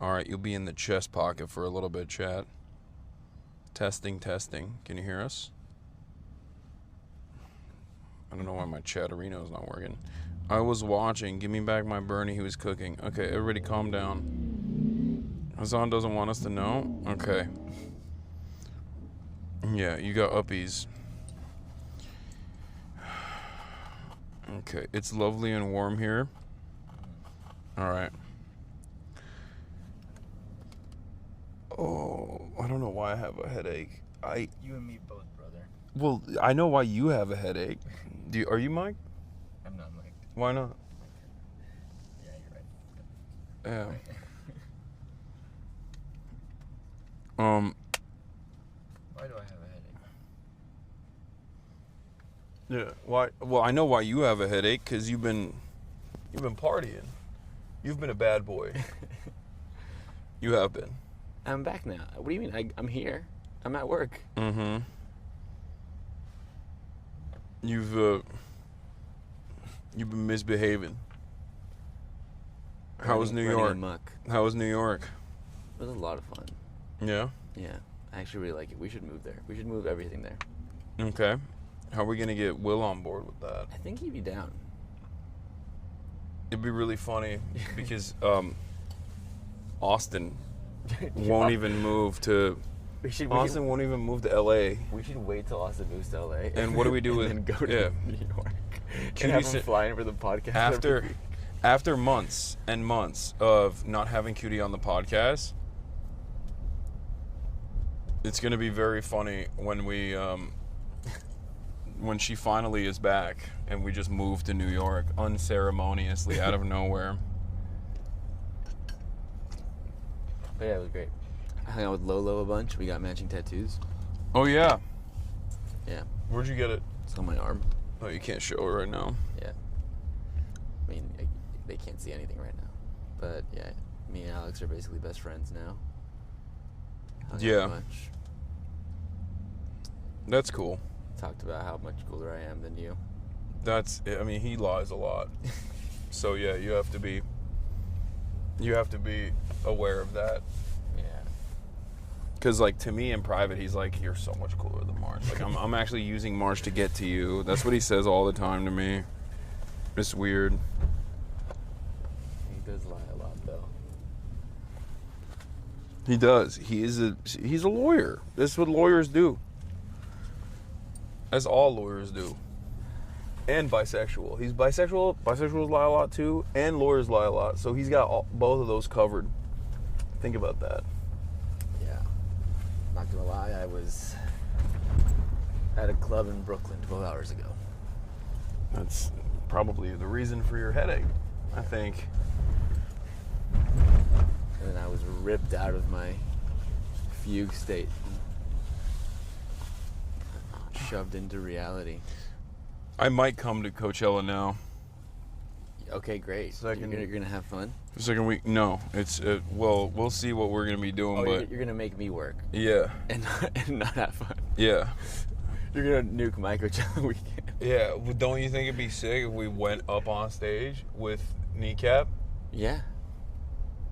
All right, you'll be in the chest pocket for a little bit, chat. Testing. Can you hear us? I don't know why my chatterino is not working. I was watching. Give me back my Bernie. He was cooking. Okay, everybody calm down. Hasan doesn't want us to know? Okay. Yeah, you got uppies. Okay, it's lovely and warm here. All right. Oh, I don't know why I have a headache. You and me both, brother. Well, I know why you have a headache. Are you Mike? I'm not Mike. Why not? Yeah, you're right. Yeah. Why do I have a headache? Yeah. Why? Well, I know why you have a headache, because you've been partying. You've been a bad boy. You have been. I'm back now. What do you mean? I'm here. I'm at work. Mm-hmm. You've been misbehaving. How was New York? How was New York? It was a lot of fun. Yeah? Yeah. I actually really like it. We should move there. We should move everything there. Okay. How are we going to get Will on board with that? I think he'd be down. It'd be really funny because Austin won't even move to... Austin won't even move to LA. We should wait till Austin moves to LA. And what do we do with... And then go to New York. And have him fly in for the podcast. After months and months of not having Cutie on the podcast, it's going to be very funny when we... when she finally is back and we just move to New York unceremoniously out of nowhere. But yeah, it was great. I hung out with Lolo a bunch. We got matching tattoos. Oh, yeah. Yeah. Where'd you get it? It's on my arm. Oh, you can't show it right now. Yeah. I mean, they can't see anything right now. But yeah, me and Alex are basically best friends now. Hung out a bunch. That's cool. Talked about how much cooler I am than you. I mean, he lies a lot. So yeah, you have to be aware of that. Yeah. Because like to me in private, he's like, "You're so much cooler than Marsh." Like I'm actually using Marsh to get to you. That's what he says all the time to me. It's weird. He does lie a lot, though. He does. He's a lawyer. That's what lawyers do. As all lawyers do. And bisexual. He's bisexual. Bisexuals lie a lot too. And lawyers lie a lot. So he's got both of those covered. Think about that. Yeah. Not gonna lie, I was at a club in Brooklyn 12 hours ago. That's probably the reason for your headache, I think. And then I was ripped out of my fugue state. Shoved into reality. I might come to Coachella now. Okay, great. You're gonna have fun? Second week? No. We'll see what we're gonna be doing. But you're gonna make me work. Yeah. And not have fun. Yeah. You're gonna nuke my Coachella weekend. Yeah. Well, don't you think it'd be sick if we went up on stage with Kneecap? Yeah.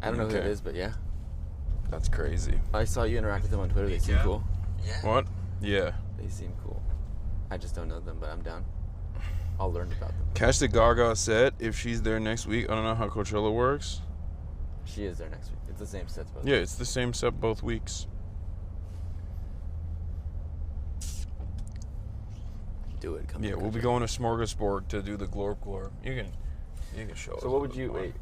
I don't know who it is, but yeah. That's crazy. I saw you interact with them on Twitter. They seem cool. Yeah. What? Yeah. They seem cool. I just don't know them, but I'm down. I'll learn about them. Catch the Gaga set if she's there next week. I don't know how Coachella works. She is there next week. It's the same set both weeks. Yeah, it's the same set both weeks. Do it. Come. Yeah, we'll be going to Smorgasburg to do the Glorp. You can show us. So what would you What?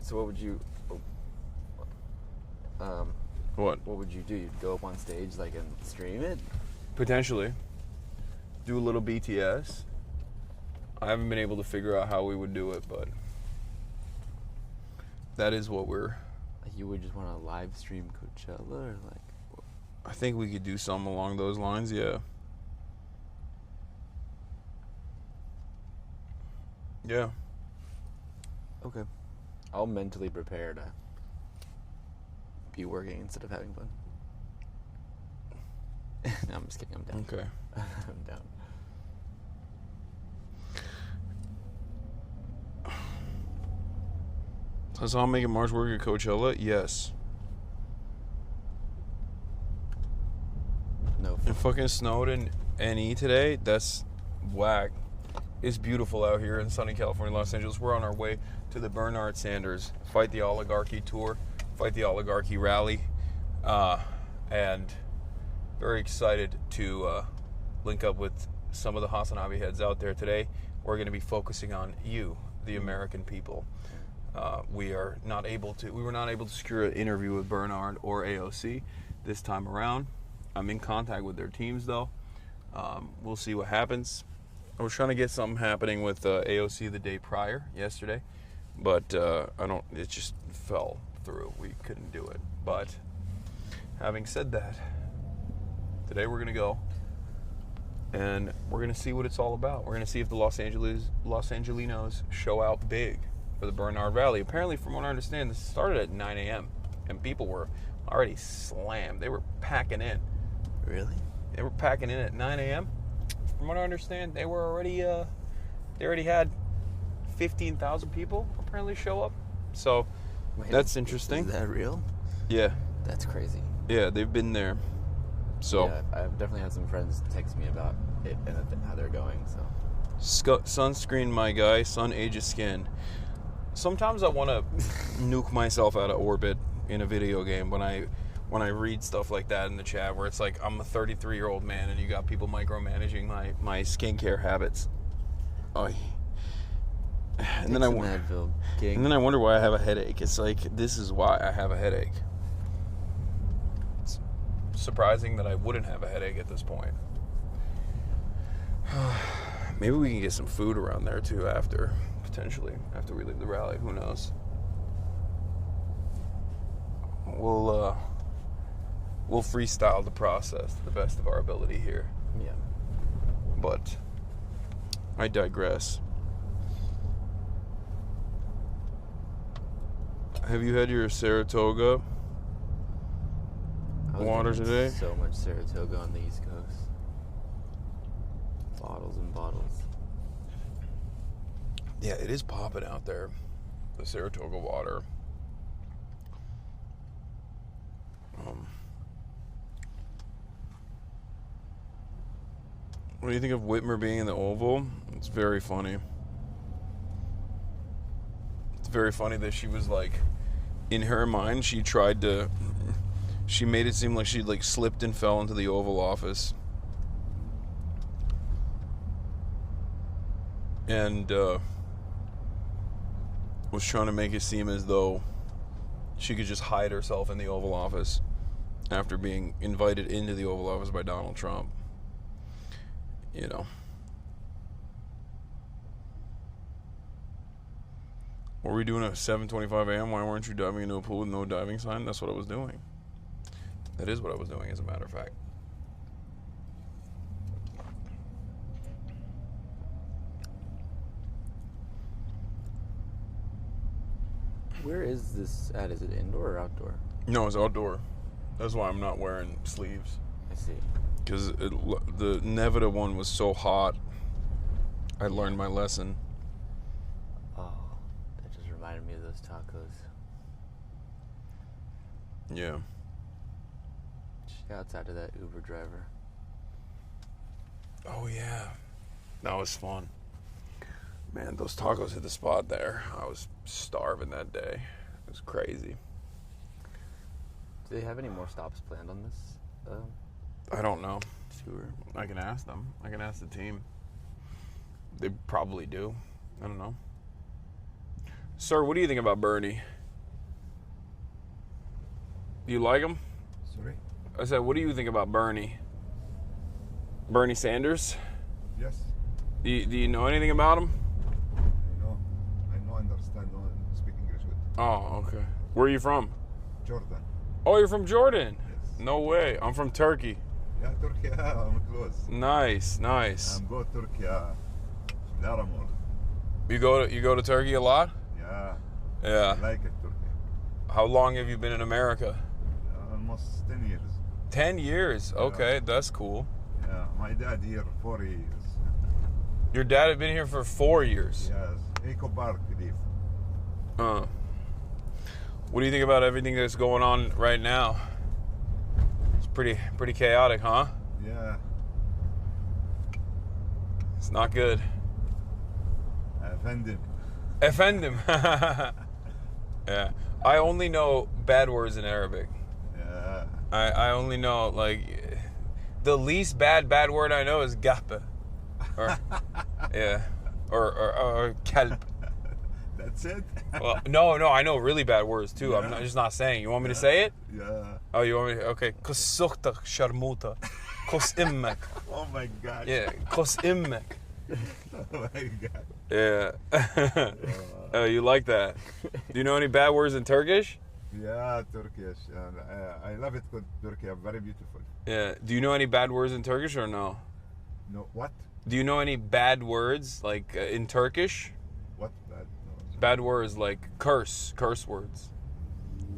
What would you do? You'd go up on stage and stream it? Potentially. Do a little BTS. I haven't been able to figure out how we would do it, but that is what we're... You would just want to live stream Coachella or I think we could do something along those lines, yeah. Yeah. Okay. I'll mentally prepare to be working instead of having fun. No, I'm just kidding. I'm down. Okay. I'm down. Hassan making March work at Coachella? Yes. It fucking snowed in NE today. That's whack. It's beautiful out here in sunny California, Los Angeles. We're on our way to the Bernard Sanders Fight the Oligarchy tour, Fight the Oligarchy rally, and very excited to link up with some of the Hasanabi heads out there today. We're going to be focusing on you, the American people. We were not able to secure an interview with Bernard or AOC this time around. I'm in contact with their teams though. We'll see what happens. I was trying to get something happening with AOC the day prior, yesterday, but it just fell through. We couldn't do it. But having said that, today we're going to go and we're going to see what it's all about. We're going to see if the Los Angelinos show out big for the Bernard rally. Apparently, from what I understand, this started at 9 a.m. and people were already slammed. They were packing in. Really? They were packing in at 9 a.m. From what I understand, they already had 15,000 people apparently show up. So that's interesting. Is that real? Yeah. That's crazy. Yeah, they've been there. So yeah, I've definitely had some friends text me about it and how they're going. So sunscreen, my guy. Sun ages skin. Sometimes I want to nuke myself out of orbit in a video game when I read stuff like that in the chat where it's like I'm a 33-year-old man and you got people micromanaging my skincare habits. Oh. And then I wonder why I have a headache. It's like, this is why I have a headache. It's surprising that I wouldn't have a headache at this point. Maybe we can get some food around there too potentially after we leave the rally. Who knows? We'll freestyle the process to the best of our ability here. Yeah. But I digress. Have you had your Saratoga water today? So much Saratoga on the East Coast. Bottles and bottles. Yeah, it is popping out there. The Saratoga water. What do you think of Whitmer being in the Oval? It's very funny. It's very funny that she was like, in her mind, she made it seem like she like slipped and fell into the Oval Office. And was trying to make it seem as though she could just hide herself in the Oval Office after being invited into the Oval Office by Donald Trump. You know. What were we doing at 7:25 a.m.? Why weren't you diving into a pool with no diving sign? That's what I was doing. That is what I was doing, as a matter of fact. Where is this at? Is it indoor or outdoor? No, it's outdoor. That's why I'm not wearing sleeves. I see. Because the Nevada one was so hot, I learned my lesson. Oh, that just reminded me of those tacos. Yeah. Shouts out to that Uber driver. Oh, yeah. That was fun. Man, those tacos hit the spot there. I was starving that day. It was crazy. Do they have any more stops planned on this? I don't know. Tour. I can ask them. I can ask the team. They probably do. I don't know. Sir, what do you think about Bernie? Do you like him? Sorry? I said, what do you think about Bernie? Bernie Sanders? Yes. Do you know anything about him? I know, understand, no, speak English good. Oh, okay. Where are you from? Jordan. Oh, you're from Jordan? Yes. No way. I'm from Turkey. Yeah, Turkey, I'm close. Nice, nice. I'm go to Turkey, Laramore. You go to Turkey a lot? Yeah. Yeah. I like it, Turkey. How long have you been in America? Almost 10 years. 10 years. Okay, Yeah. that's cool. Yeah, my dad here 4 years. Your dad had been here for 4 years. Yes, Eco Park live. What do you think about everything that's going on right now? It's pretty chaotic, huh? Yeah. It's not good. Offend him. Offend him. Yeah. I only know bad words in Arabic. Yeah. I only know, like, the least bad word I know is gappa. Or, yeah. Or kelp. That's it? Well, no, I know really bad words too. Yeah. I'm just not saying. You want me to say it? Yeah. Oh, you want me to? Okay. Kos sukhtak sharmuta. Kos immek. Oh my God. Yeah. Kos immek. Oh my God. Yeah. Oh, you like that? Do you know any bad words in Turkish? Yeah, Turkish. I love it. Turkey, very beautiful. Yeah. Do you know any bad words in Turkish or no? No, what? Do you know any bad words like in Turkish? What bad? No. Bad words like curse words.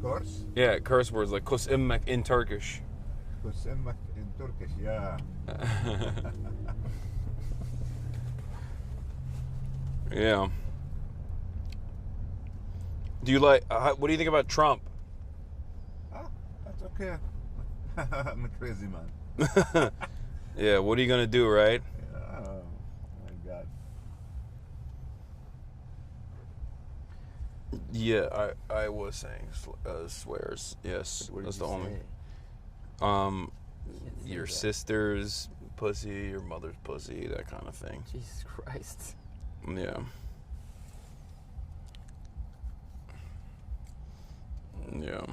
Course? Yeah, curse words like kos immek in Turkish. Kusemmak in Turkish, yeah. Yeah. Do you like? What do you think about Trump? Ah, that's okay. I'm a crazy man. Yeah. What are you gonna do, right? Yeah, oh my God. Yeah, I was saying swears. Yes, What did that's you the only. say? Um, Can't say your that. sister's pussy, your mother's pussy, that kind of thing. Jesus Christ. Yeah. Yeah.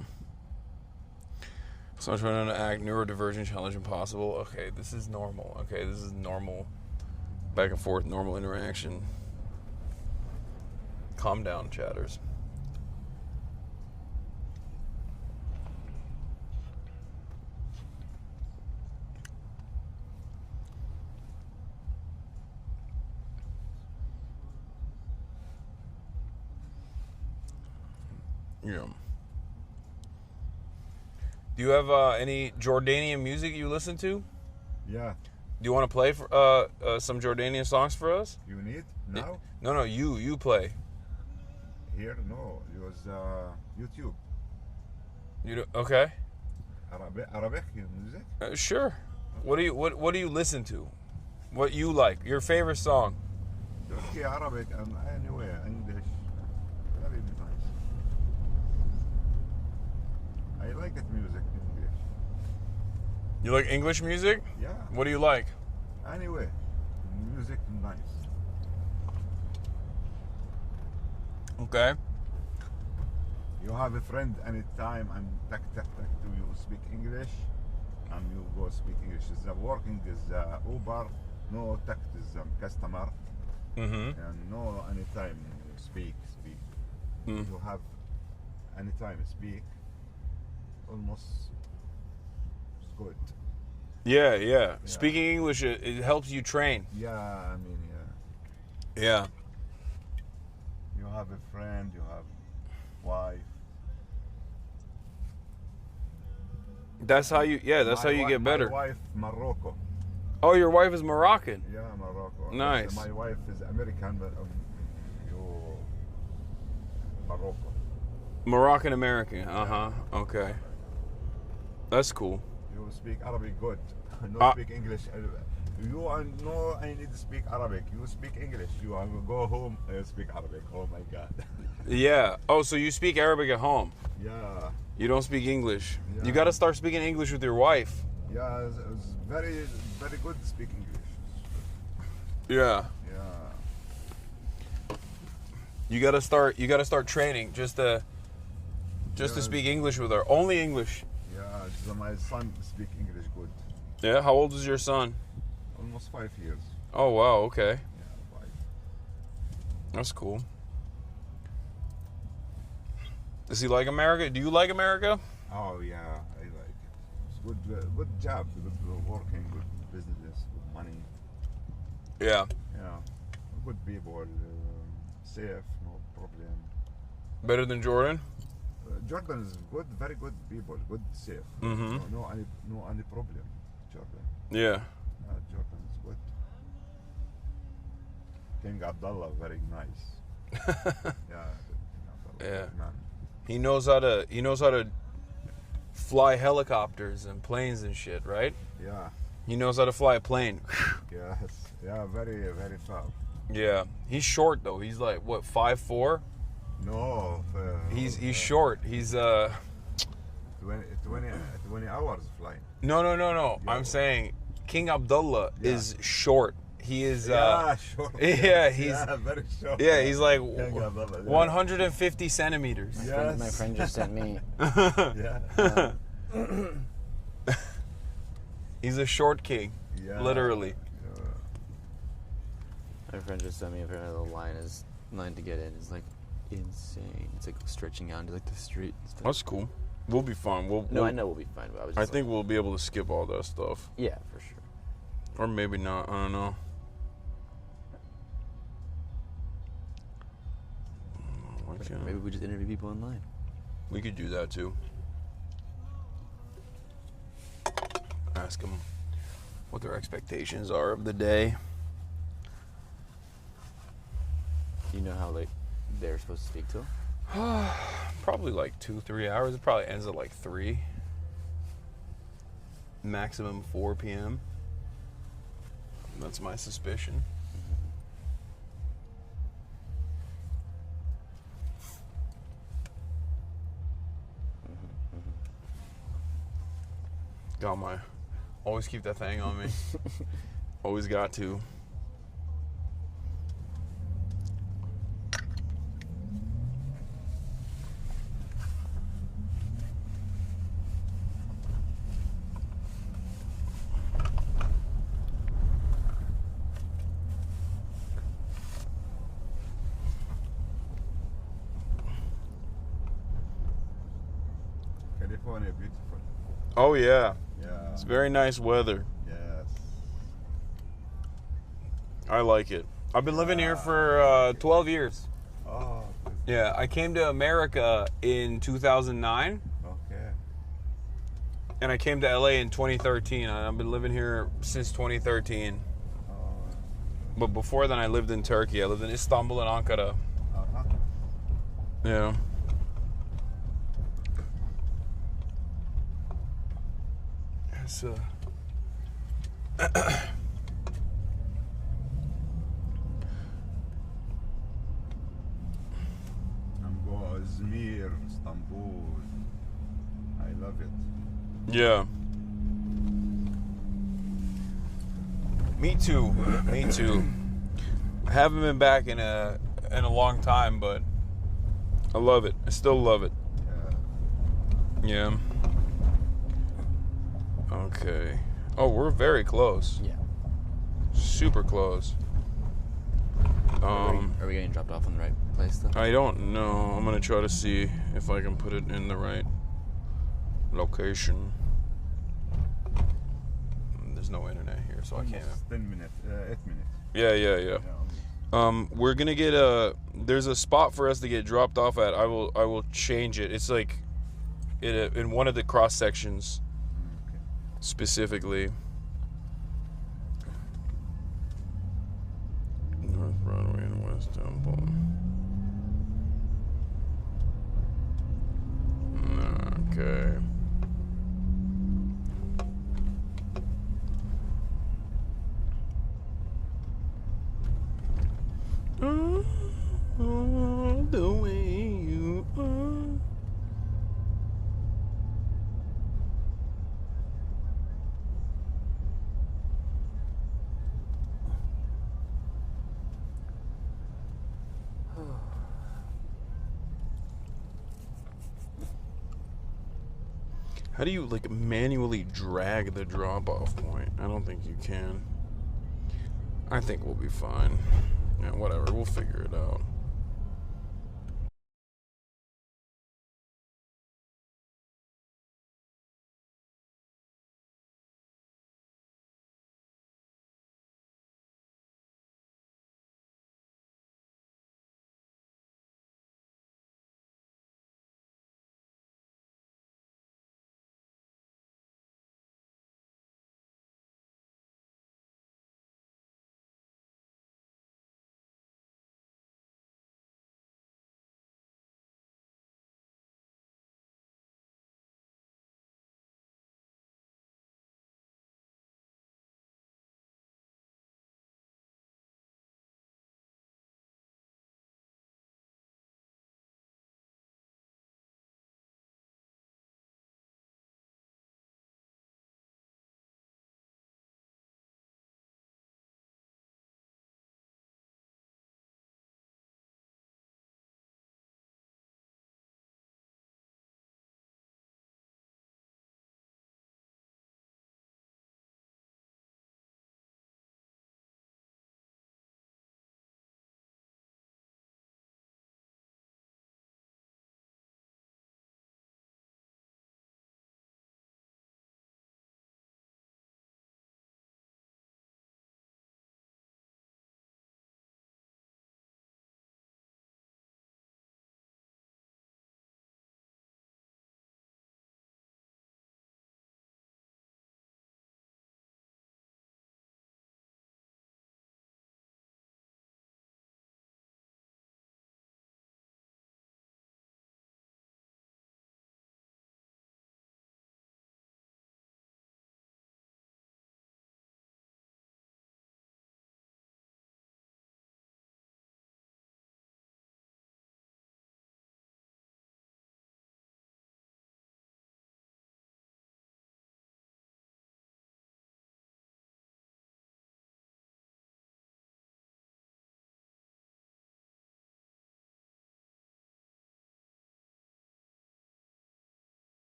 So I'm trying to act neurodivergent challenge impossible. Okay, this is normal. Okay, this is normal. Back and forth, normal interaction. Calm down, chatters. Yeah. Do you have any Jordanian music you listen to? Yeah. Do you want to play for, some Jordanian songs for us? You need now? No, you play. Here? No. It was YouTube. You do, okay? Arabic music? Sure. What do you listen to? What you like? Your favorite song? Turkey, Arabic, and anyway, English. Very nice. I like that music in English. You like English music? Yeah. What do you like? Anyway, music nice. Okay. You have a friend anytime and tak to you speak English and you go speak English. Is working is Uber, no tak is customer Mm-hmm. and no anytime speak. Mm. You have anytime speak almost it's good. Yeah. Speaking English, it helps you train. Yeah, I mean Yeah. you have a friend, you have wife. That's how you. Yeah, that's how you get better. My wife Morocco. Oh, your wife is Moroccan. Yeah, Morocco. Nice. My wife is American, but you Morocco. Moroccan American. Okay. That's cool. You speak Arabic good. No speak English. You no, I need to speak Arabic. You speak English. You go home and speak Arabic. Oh my God. Yeah. Oh, so you speak Arabic at home. Yeah. You don't speak English. Yeah. You got to start speaking English with your wife. Yeah, it's very good to speak English. Yeah. Yeah. You got to start training just to Yeah. speak English with her. Only English. Yeah, so my son speak English good. Yeah. How old is your son? Almost 5 years. Oh, wow. Okay. Yeah, 5. That's cool. Does he like America? Do you like America? Oh yeah, I like it. It's good job, good working, good business, good money. Yeah. Yeah, good people, safe, no problem. Better than Jordan? Jordan is good, very good people, good safe. Mhm. No any problem. Jordan. Yeah. Jordan is good. King Abdullah, very nice. Yeah. King Abdullah, Yeah. good man. He knows how to fly helicopters and planes and shit, right? Yeah. He knows how to fly a plane. Yes. Yeah, very, very far. Yeah. He's short though. He's like what, 5'4"? No. He's short. He's 20 hours flying. No. Yeah. I'm saying King Abdullah is short. He is Short. yeah, he's very short. yeah, he's like King Abdullah, 150 centimeters. Yes. My friend just sent me. Yeah. He's a short king, Yeah. literally. My friend just sent me apparently the line to get in is like insane. It's like stretching out into like the street and stuff. That's cool. We'll be fine. I know we'll be fine, but I think we'll be able to skip all that stuff. Yeah, for sure. Or maybe not. I don't know. Maybe we just interview people online. We could do that too. Ask them what their expectations are of the day. Do you know how like they're supposed to speak to them? Probably like 2-3 hours. It probably ends at like 3. Maximum 4 p.m. That's my suspicion. Got my... Always keep that thing on me. Always got to. California, beautiful. Oh yeah. Yeah. It's very nice weather. Yes. I like it. I've been living here for 12 years. Oh. Yeah, I came to America in 2009, Okay. and I came to LA in 2013. I've been living here since 2013. Oh. But before then, I lived in Turkey. I lived in Istanbul and Ankara. Uh-huh. Yeah. It's Izmir, Istanbul. I love it. yeah. Me too. Me too. I haven't been back in a long time, but I love it. I still love it. Yeah. Yeah. Okay. Oh, we're very close. Yeah. Super close. Are we getting dropped off in the right place though? I don't know. I'm gonna try to see if I can put it in the right location. There's no internet here, so I can't. 10 minutes, 8 minutes. Yeah. Yeah. We're gonna get there's a spot for us to get dropped off at. I will change it. It's like in one of the cross sections Okay. specifically. North Broadway and West Temple. Okay. Oh, the way you are. How do you like manually drag the drop-off point? I don't think you can. I think we'll be fine. Yeah, whatever. We'll figure it out.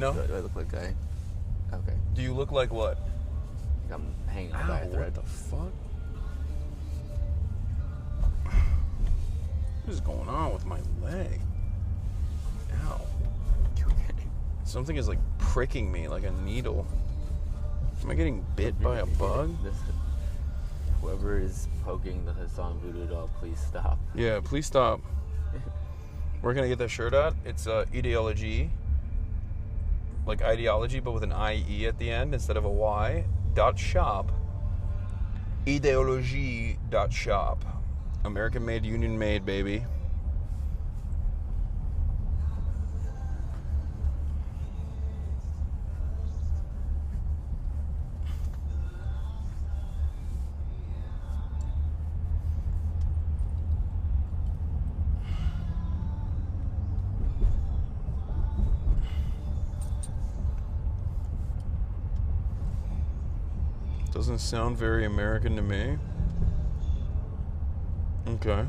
No? Do I look like I... Okay. Do you look like what? I'm hanging on by a Ow, thread. what the fuck? What is going on with my leg? Ow. Okay. Something is like pricking me like a needle. Am I getting bit by a bug? Whoever is poking the Hasan voodoo doll, please stop. Yeah, please stop. Where can I get that shirt at? It's ideology. Like ideology, but with an IE at the end instead of a Y. .shop. Ideology.shop. American made, union made, baby. Doesn't sound very American to me. Okay.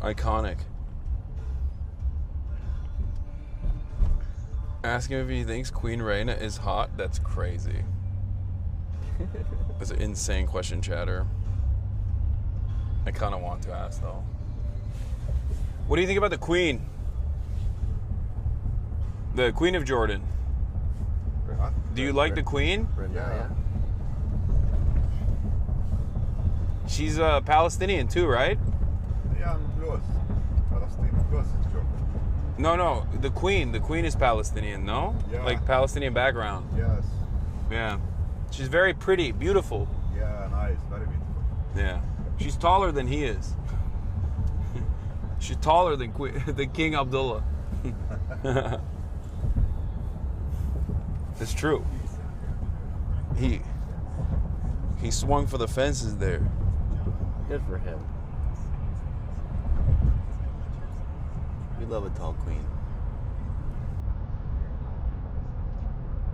Iconic. Ask him if he thinks Queen Reina is hot. That's crazy. That's an insane question, chatter. I kind of want to ask, though. What do you think about the Queen? The Queen of Jordan. Do you like the Queen? Yeah. She's Palestinian too, right? Yeah, I'm close. Palestine, close to Jordan. No. The Queen is Palestinian, no? Yeah. Like Palestinian background. Yes. Yeah. She's very pretty, beautiful. Yeah, nice. Very beautiful. Yeah. She's taller than he is. She's taller than King Abdullah. It's true. He swung for the fences there. Good for him. We love a tall queen.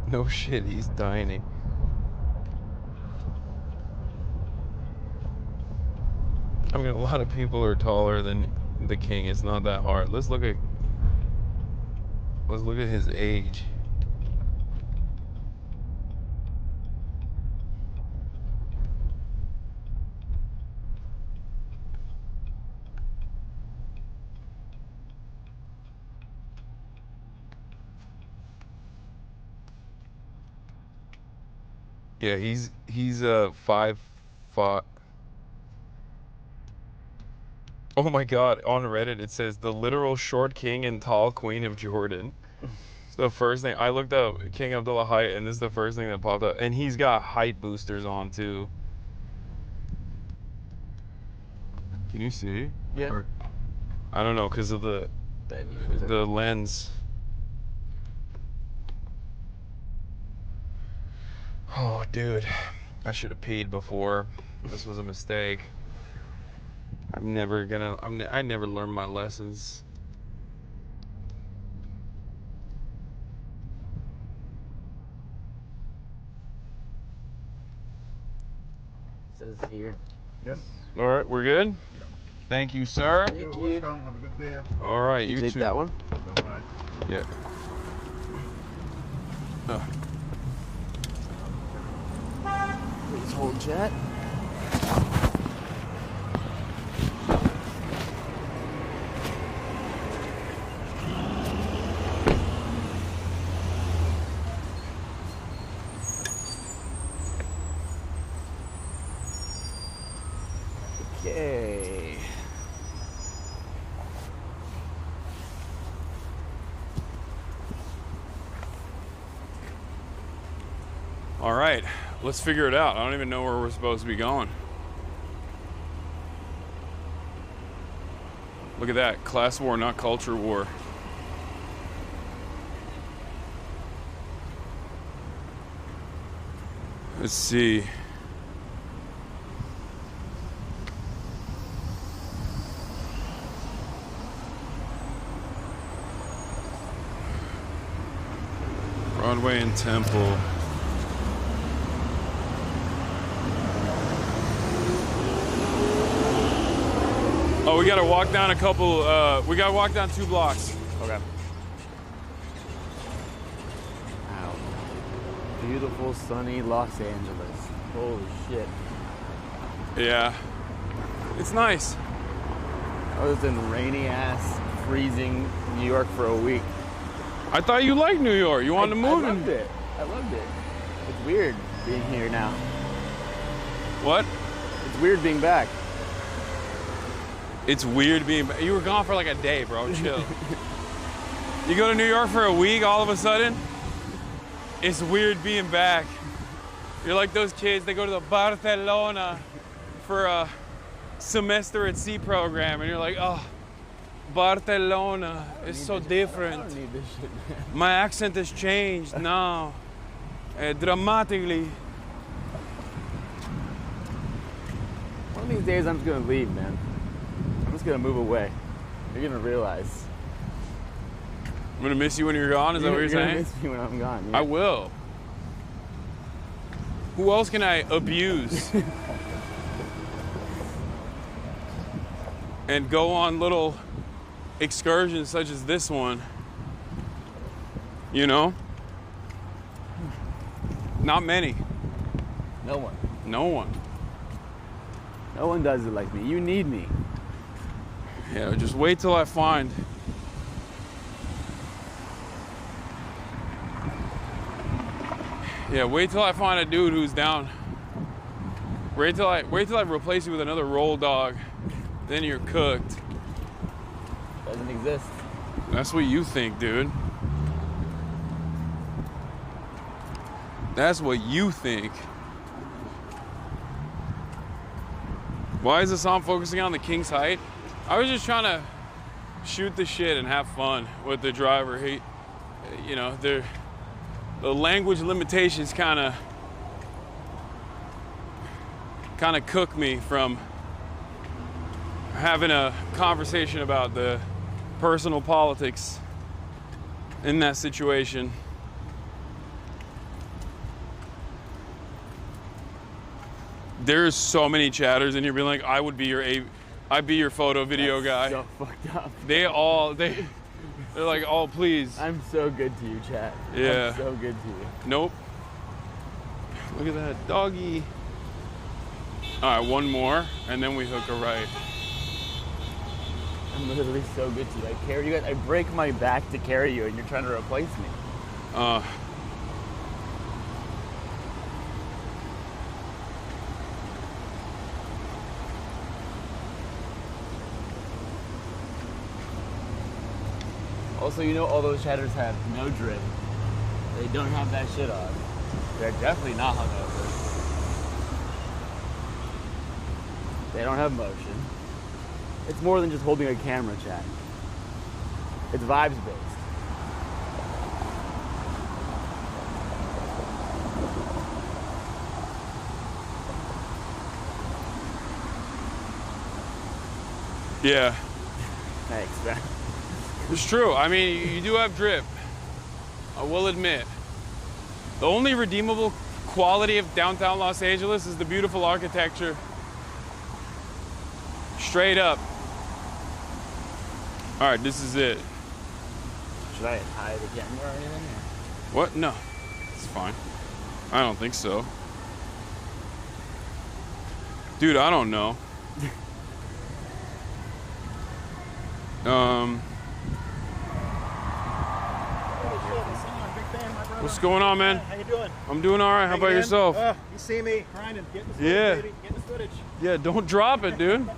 No shit, he's tiny. I mean, a lot of people are taller than the king. It's not that hard. Let's look at his age. Yeah, he's 5'5". Oh my god, on Reddit it says the literal short king and tall queen of Jordan. It's the first thing I looked up, King Abdullah height, and this is the first thing that popped up. And he's got height boosters on too. Can you see? Yeah. Or, I don't know, because of the lens. Oh, dude, I should have peed before. This was a mistake. I never learned my lessons. Says here. Yes. All right, we're good? Thank you, sir. You're welcome. Have a good day. All right, you take too. that one? All right. Yeah. Please hold chat. Okay. All right, let's figure it out. I don't even know where we're supposed to be going. Look at that, class war, not culture war. Let's see. Broadway and Temple. Oh, we gotta walk down a couple, we gotta walk down 2 blocks. Okay. Wow. Beautiful, sunny Los Angeles. Holy shit. Yeah. It's nice. I was in rainy ass, freezing New York for a week. I thought you liked New York. You wanted to move? I loved it. I loved it. It's weird being here now. What? It's weird being back. It's weird being back. You were gone for like a day, bro. Chill. You go to New York for a week, all of a sudden, it's weird being back. You're like those kids, they go to the Barcelona for a semester at sea program, and you're like, oh, Barcelona is so different. I don't need this shit, man. My accent has changed now, dramatically. One of these days I'm just gonna leave, man. I'm just gonna move away. You're gonna realize. I'm gonna miss you when you're gone, is that what you're saying? You're gonna miss me when I'm gone. Yeah. I will. Who else can I abuse? And go on little excursions such as this one. You know? Not many. No one. No one. No one does it like me. You need me. Yeah, just wait till I find. Yeah, wait till I find a dude who's down. Wait till I replace you with another roll dog. Then you're cooked. Doesn't exist. That's what you think, dude. That's what you think. Why is the song focusing on the King's Height? I was just trying to shoot the shit and have fun with the driver. He, you know, the language limitations kind of cook me from having a conversation about the personal politics in that situation. There's so many chatters in here being like, I'd be your photo video guy. So fucked up. They're like, oh, please. I'm so good to you, chat. Yeah. I'm so good to you. Nope. Look at that doggy. All right, one more, and then we hook a right. I'm literally so good to you. I carry you guys. I break my back to carry you, and you're trying to replace me. Also, you know all those chatters have no drip. They don't have that shit on. They're definitely not hungover. They don't have motion. It's more than just holding a camera, chat. It's vibes based. Yeah. Thanks, man. It's true. I mean, you do have drip. I will admit. The only redeemable quality of downtown Los Angeles is the beautiful architecture. Straight up. All right, this is it. Should I hide the camera or anything? What? No. It's fine. I don't think so. Dude, I don't know. What's going on, man? How you doing? I'm doing all right. How about yourself? You see me grinding, getting the footage, Yeah. baby, getting the footage. Yeah, don't drop it, dude.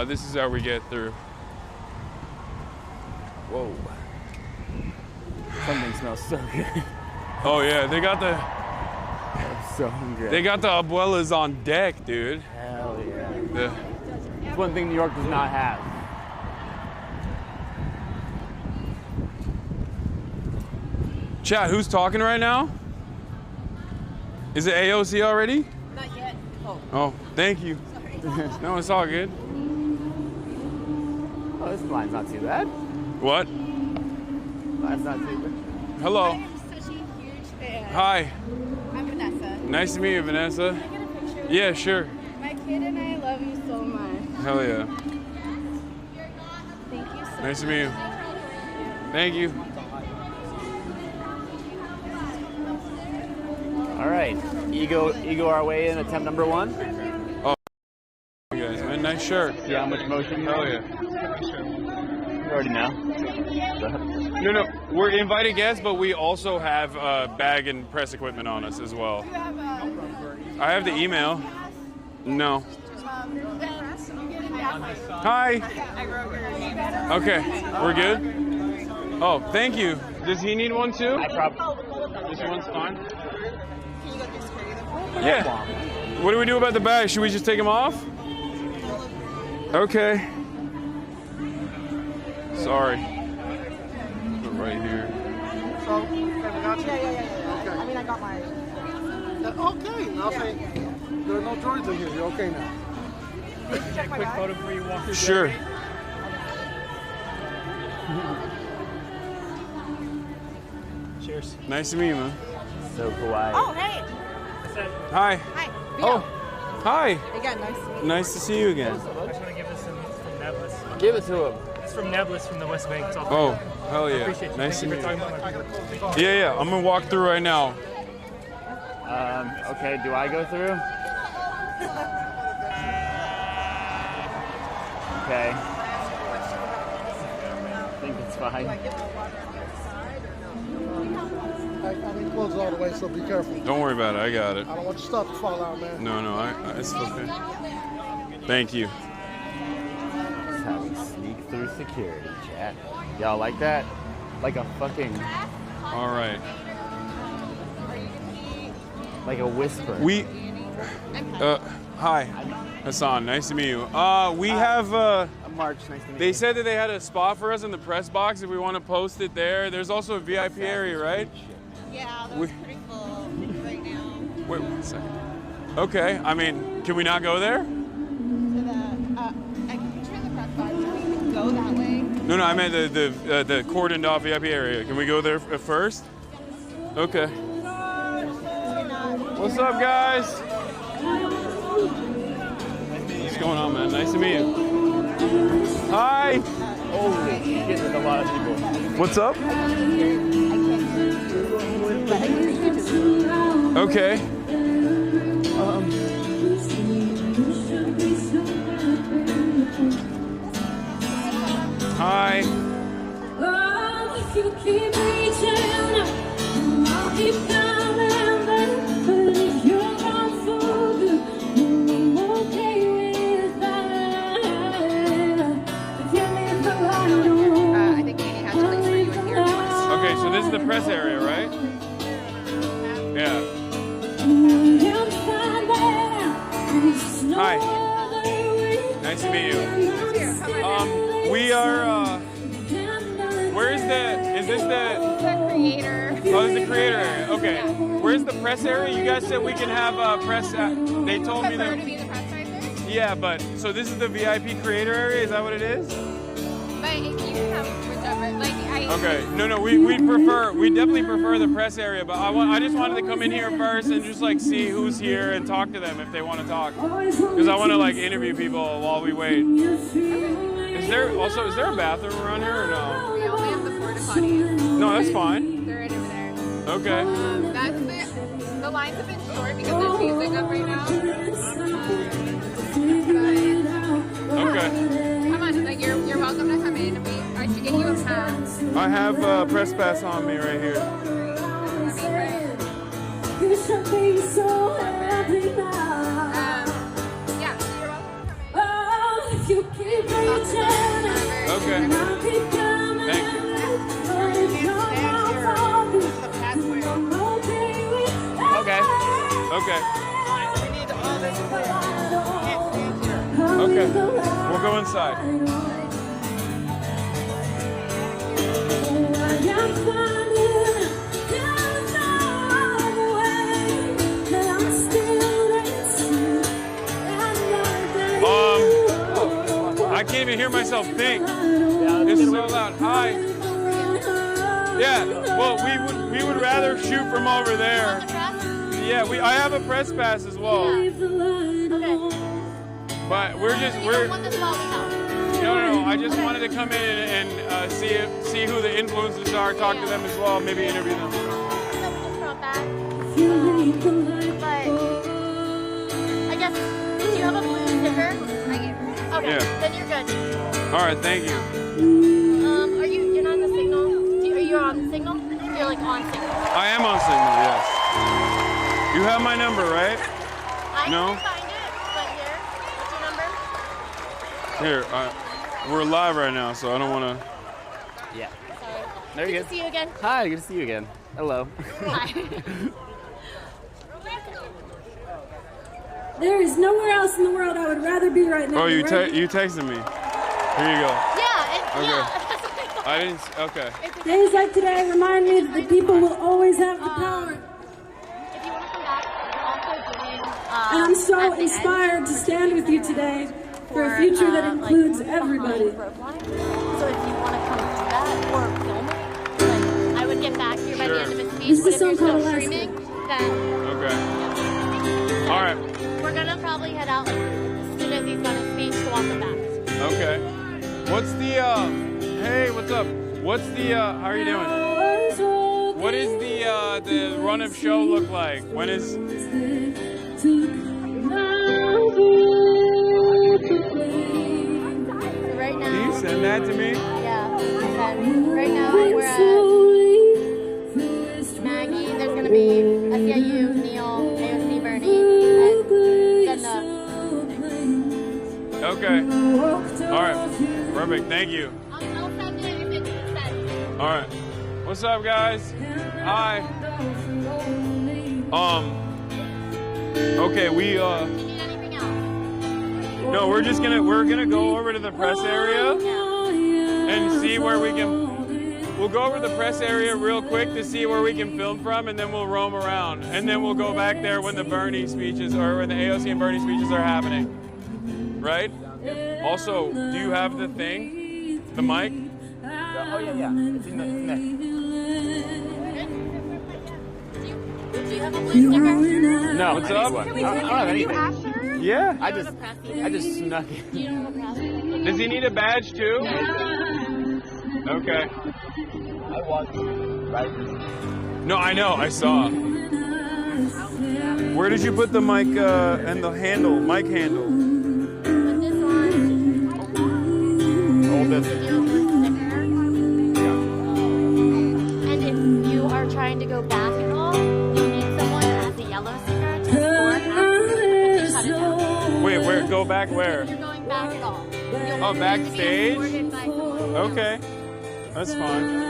This is how we get through. Whoa. Something smells so good. Oh yeah, they got the So good. they got the abuelas on deck, dude. Hell yeah. The, It's one thing New York does not have. chat, who's talking right now? Is it AOC already? Not yet. Oh, Oh, thank you. sorry. No, it's all good. Oh, this line's not too bad. What? Line's not too bad. Hello. I am so Hi. I'm Vanessa. Nice to meet you, Vanessa. Can I get a picture? Yeah, sure. My kid and I love you so much. Hell yeah. Thank you so much. Nice to meet you. Thank you. All right, ego our way in attempt number 1. Oh, you guys, man, nice shirt. See how much motion? Hell yeah. You already know. No, we're invited guests, but we also have bag and press equipment on us as well. Do you have I have the email. No. Hi. Okay, we're good? Oh, thank you. Does he need one too? This one's fine. Yeah. What do we do about the bag? Should we just take them off? Okay. Sorry. Put it right here. So, I mean, I got my. Okay, I'll say there are no droids in here. You're okay now. Quick photo before you walk through. Sure. Cheers. Nice to meet you, man. So Hawaii. Oh, hey. Hi. Hi. Oh, hi. Again, nice to meet you. Nice to see you again. I just want to give this from Nablus. Give it to him. It's from Nablus from the West Bank. It's all Oh, hell I yeah. appreciate you. Nice to Thank meet you you. for talking about my people. Yeah, I'm gonna walk through right now. Okay, do I go through? Okay. I think it's fine. I didn't close it all the way, so be careful. Don't worry about it. I got it. I don't want your stuff to fall out, man. No, it's okay. Thank you. That's how we sneak through security, chat. Y'all like that? Like a fucking, All right. like a whisper. Hi, Hasan. Nice to meet you. We have. I'm March, nice to meet They you. said that they had a spot for us in the press box if we want to post it there. There's also a VIP area, right? Yeah, We- that's pretty full right now. Wait 1 second. Okay. I mean, can we not go there? To the, I can picture in the press box. We can go that way. No, I meant the cordoned off VIP area. Can we go there first? Okay. What's up, guys? What's going on, man? Nice to meet you. Hi. Holy shit, there's a lot of people. What's up? Okay. Hi. If you keep reaching, I'll keep coming back. But if you're gone for good, I'm okay with that. Give me the right I think Annie has a place for you in here. Okay, so this is the press area, right? Yeah. Hi. Nice to meet you. We are, where's is this the creator. Oh, this is the creator area. Okay. Where's the press area? You guys said we can have press, they told me Prefer to that, be the press sizer, yeah, but, so this is the VIP creator area, is that what it is? but you can have whichever. Like Okay, no, we definitely prefer the press area, but I just wanted to come in here first and just like see who's here and talk to them if they want to talk, because I want to like interview people while we wait. Is there a bathroom around here or no? We only have the porta potties. No, that's fine. They're right over there. Okay. That's the lines have been short because there's music up right now. Okay. Come on, like you're welcome to come in. I should get you a pass. I have press pass on me right here. You should be so happy now. Yeah, so you're welcome to come in. Oh, if you keep reaching, Okay. I'll keep coming. Thank you. But if you're gone for good, I'm okay with that. Okay. Okay. We need all this clear. Can't stand here. Okay. We'll go inside. I can't even hear myself think. It's so loud. Hi. Yeah. Well, we would would rather shoot from over there. Yeah, I have a press pass as well. Okay. But we're want this while we help. no. I just wanted to come in and see who the influencers are, talk to them as well, maybe interview them. But I guess, do you have a blue sticker? I gave her. Okay, Yeah. then you're good. All right, thank you. You're not on the signal? Are you on the signal? You're like on signal. I am on signal, yes. You have my number, right? I No? can find it, but here. What's your number? Here, we're live right now, so I don't want to. Yeah. Sorry. There you Good go. to see you again. Hi, good to see you again. Hello. Hi. There is nowhere else in the world I would rather be right now. Oh, you Right? texted me. Here you go. Yeah, Okay. yeah. I didn't. Okay. Days like today remind me that the people will always have the power. If you want to come back, we're also doing. And I'm at so the inspired end to stand with you today for a for, future that includes like, everybody. behind rope line. So if you want to come do that or film it, like I would get back here by the end of his speech. This is But a if you're song called still Alaska. streaming, then Okay. All right. we're gonna probably head out like as soon as he's done his speech to walk it back. Okay. What's the Hey, what's up? What's the how are you doing? What is the run of show look like? When is? So right now. Can you send that to me? Yeah. And right now we're at Maggie. There's gonna be SEIU, Neil, AOC, Bernie, and then Okay. All right. Perfect. Thank you. I'll send it if it's sent. All right. What's up, guys? Hi. Okay, we Do you need anything else? no, we're gonna go over to the press area and see where we can. We'll go over to the press area real quick to see where we can film from, and then we'll roam around, and then we'll go back there when the Bernie speeches or when the AOC and Bernie speeches are happening. Right? Also, do you have the thing, the mic? Oh yeah. It's in there. Do you have a blue sticker? No, What's I need up? one. Can we I don't have anything. Yeah. I just snuck it. You don't have a press. Does he need a badge too? Okay. I walked right. No, I know. I saw. Where did you put the mic and the handle? Mic handle. Put this on. Hold this. Do you have a blue sticker? And if you are trying to go back at all, you need someone that has a yellow sticker to escort after you cut it down. Wait, where? Go back where? If you're going back at all. Oh, backstage? Escorted by someone. Okay. That's fine.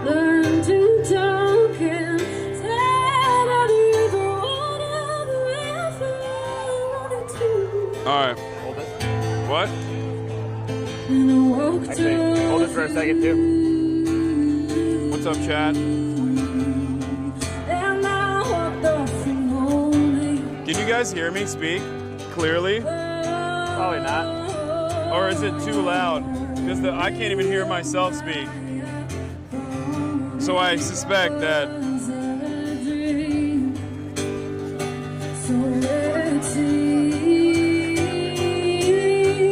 Learn to talk and tell the All right. Hold it. What? Actually, hold it for a second too. What's up, chat? Can you guys hear me speak clearly? Probably not. Or is it too loud? Because I can't even hear myself speak. So I suspect that.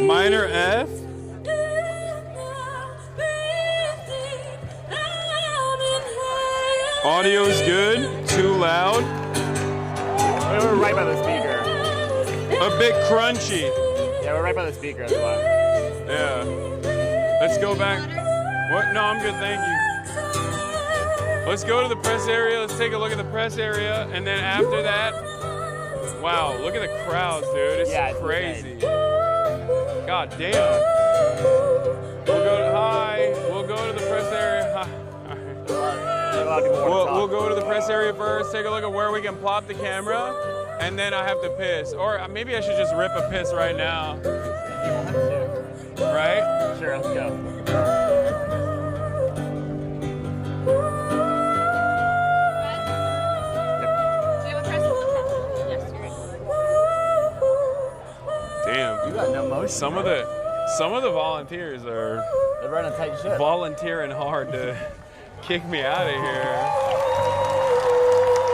Minor F? Audio's good? Too loud? We're right by the speaker. A bit crunchy. Yeah, we're right by the speaker. That's why. Yeah. Let's go back. What? No, I'm good, thank you. Let's go to the press area. Let's take a look at the press area. And then after that, wow, look at the crowds, dude. It's crazy. God damn. We'll go to the press area. Hi. We'll go to the press area first, take a look at where we can plop the camera, and then I have to piss. Or maybe I should just rip a piss right now. Right? Sure, let's go. Damn. You got no motion. Some of the volunteers are They're running a tight ship. volunteering hard to kick me out of here.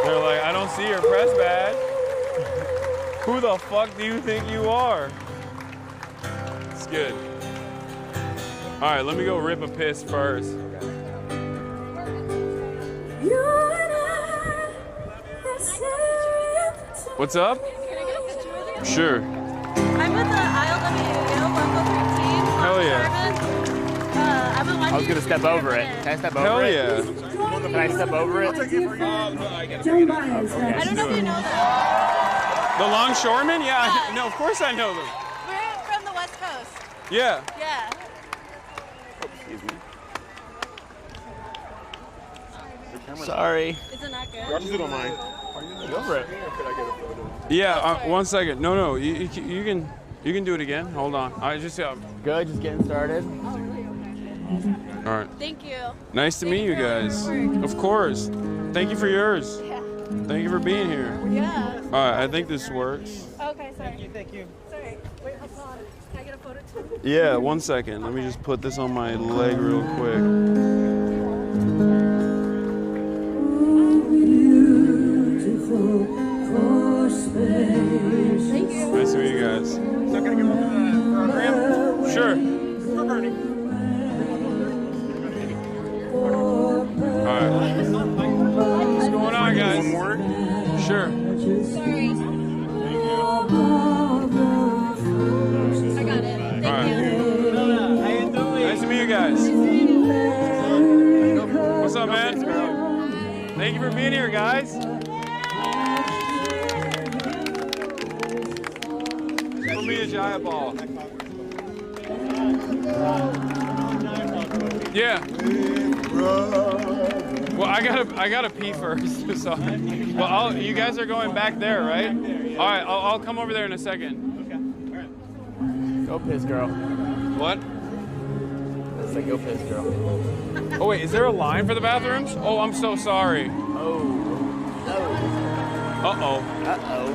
They're like, I don't see your press badge. Who the fuck do you think you are? It's good. All right, let me go rip a piss first. What's up? Can I get a picture with you? Sure. I'm with the ILWU Bronco 13. Hell yeah. I was gonna step over it. Can I step over Hell it? yeah. Can I step over it? Joan Baez. I don't know if you know them. The longshoremen? Yeah, no, of course I know them. We're from the West Coast. Yeah. Yeah. Excuse me. Sorry. Is it not good? If you don't mind. Go for it. Yeah, one second. No, you can do it again. Hold on. I just Good, just getting started. All right. Thank you. Nice to meet you guys. Of course. Thank you for yours. Yeah. Thank you for being here. Yeah. All right, I think this works. Okay, sorry. Thank you. Sorry. Wait, Hassan. Can I get a photo too? Yeah, one second. Let me just put this on my leg real quick. Thank you. Nice to meet you guys. So can I get one for the program? Sure. For Bernie. All right. What's going on, guys? One more? Sure. Sorry. I got it. Thank you. Nice to meet you guys. What's up, man? Thank you for being here, guys. Pramila Jayapal. Yeah. Well, I gotta pee first. So, well, you guys are going back there, right? All right, I'll come over there in a second. Go piss, girl. What? It's like go piss, girl. Oh wait, is there a line for the bathrooms? Oh, I'm so sorry. Oh. Uh-oh. Uh-oh.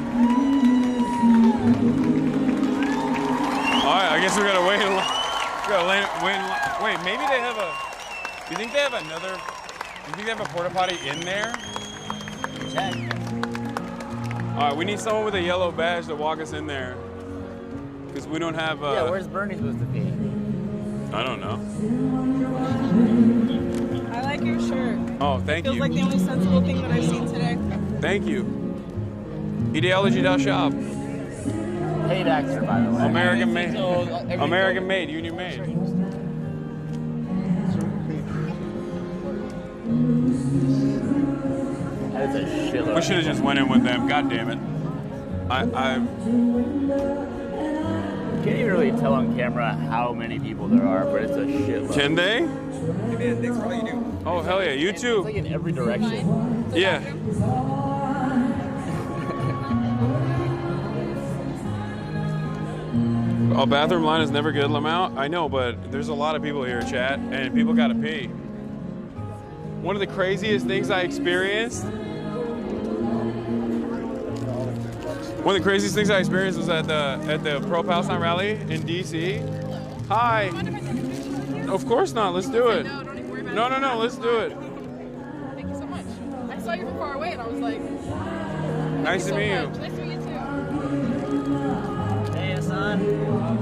All right, I guess we gotta wait in line. Wait, maybe they have a... You think they have another... You think they have a porta potty in there? Check. All right, we need someone with a yellow badge to walk us in there. Because we don't have... Yeah, where's Bernie supposed to be? I don't know. I like your shirt. Oh, thank Feels you. like the only sensible thing that I've seen today. Thank you. Ideology.shop. Paid actor, by the way. American made. American made, union made. That is a shitload. We should have just went in with them. God damn it. I can't even really tell on camera how many people there are, but it's a shitload. Can they? Hey man, thanks for all you do. Oh, hell yeah. You too. It's like in every direction. Yeah. A bathroom line is never good, Lamau. I know, but there's a lot of people here, chat, and people gotta pee. One of the craziest things I experienced. One of the craziest things I experienced was at the pro-Palestine rally in DC. Hi. Of course not. Let's do it. No, don't even worry about No, it. let's do it. Thank you so much. I saw you from far away and I was like, Nice to meet you. Nice to meet you too. Hey, Hasan.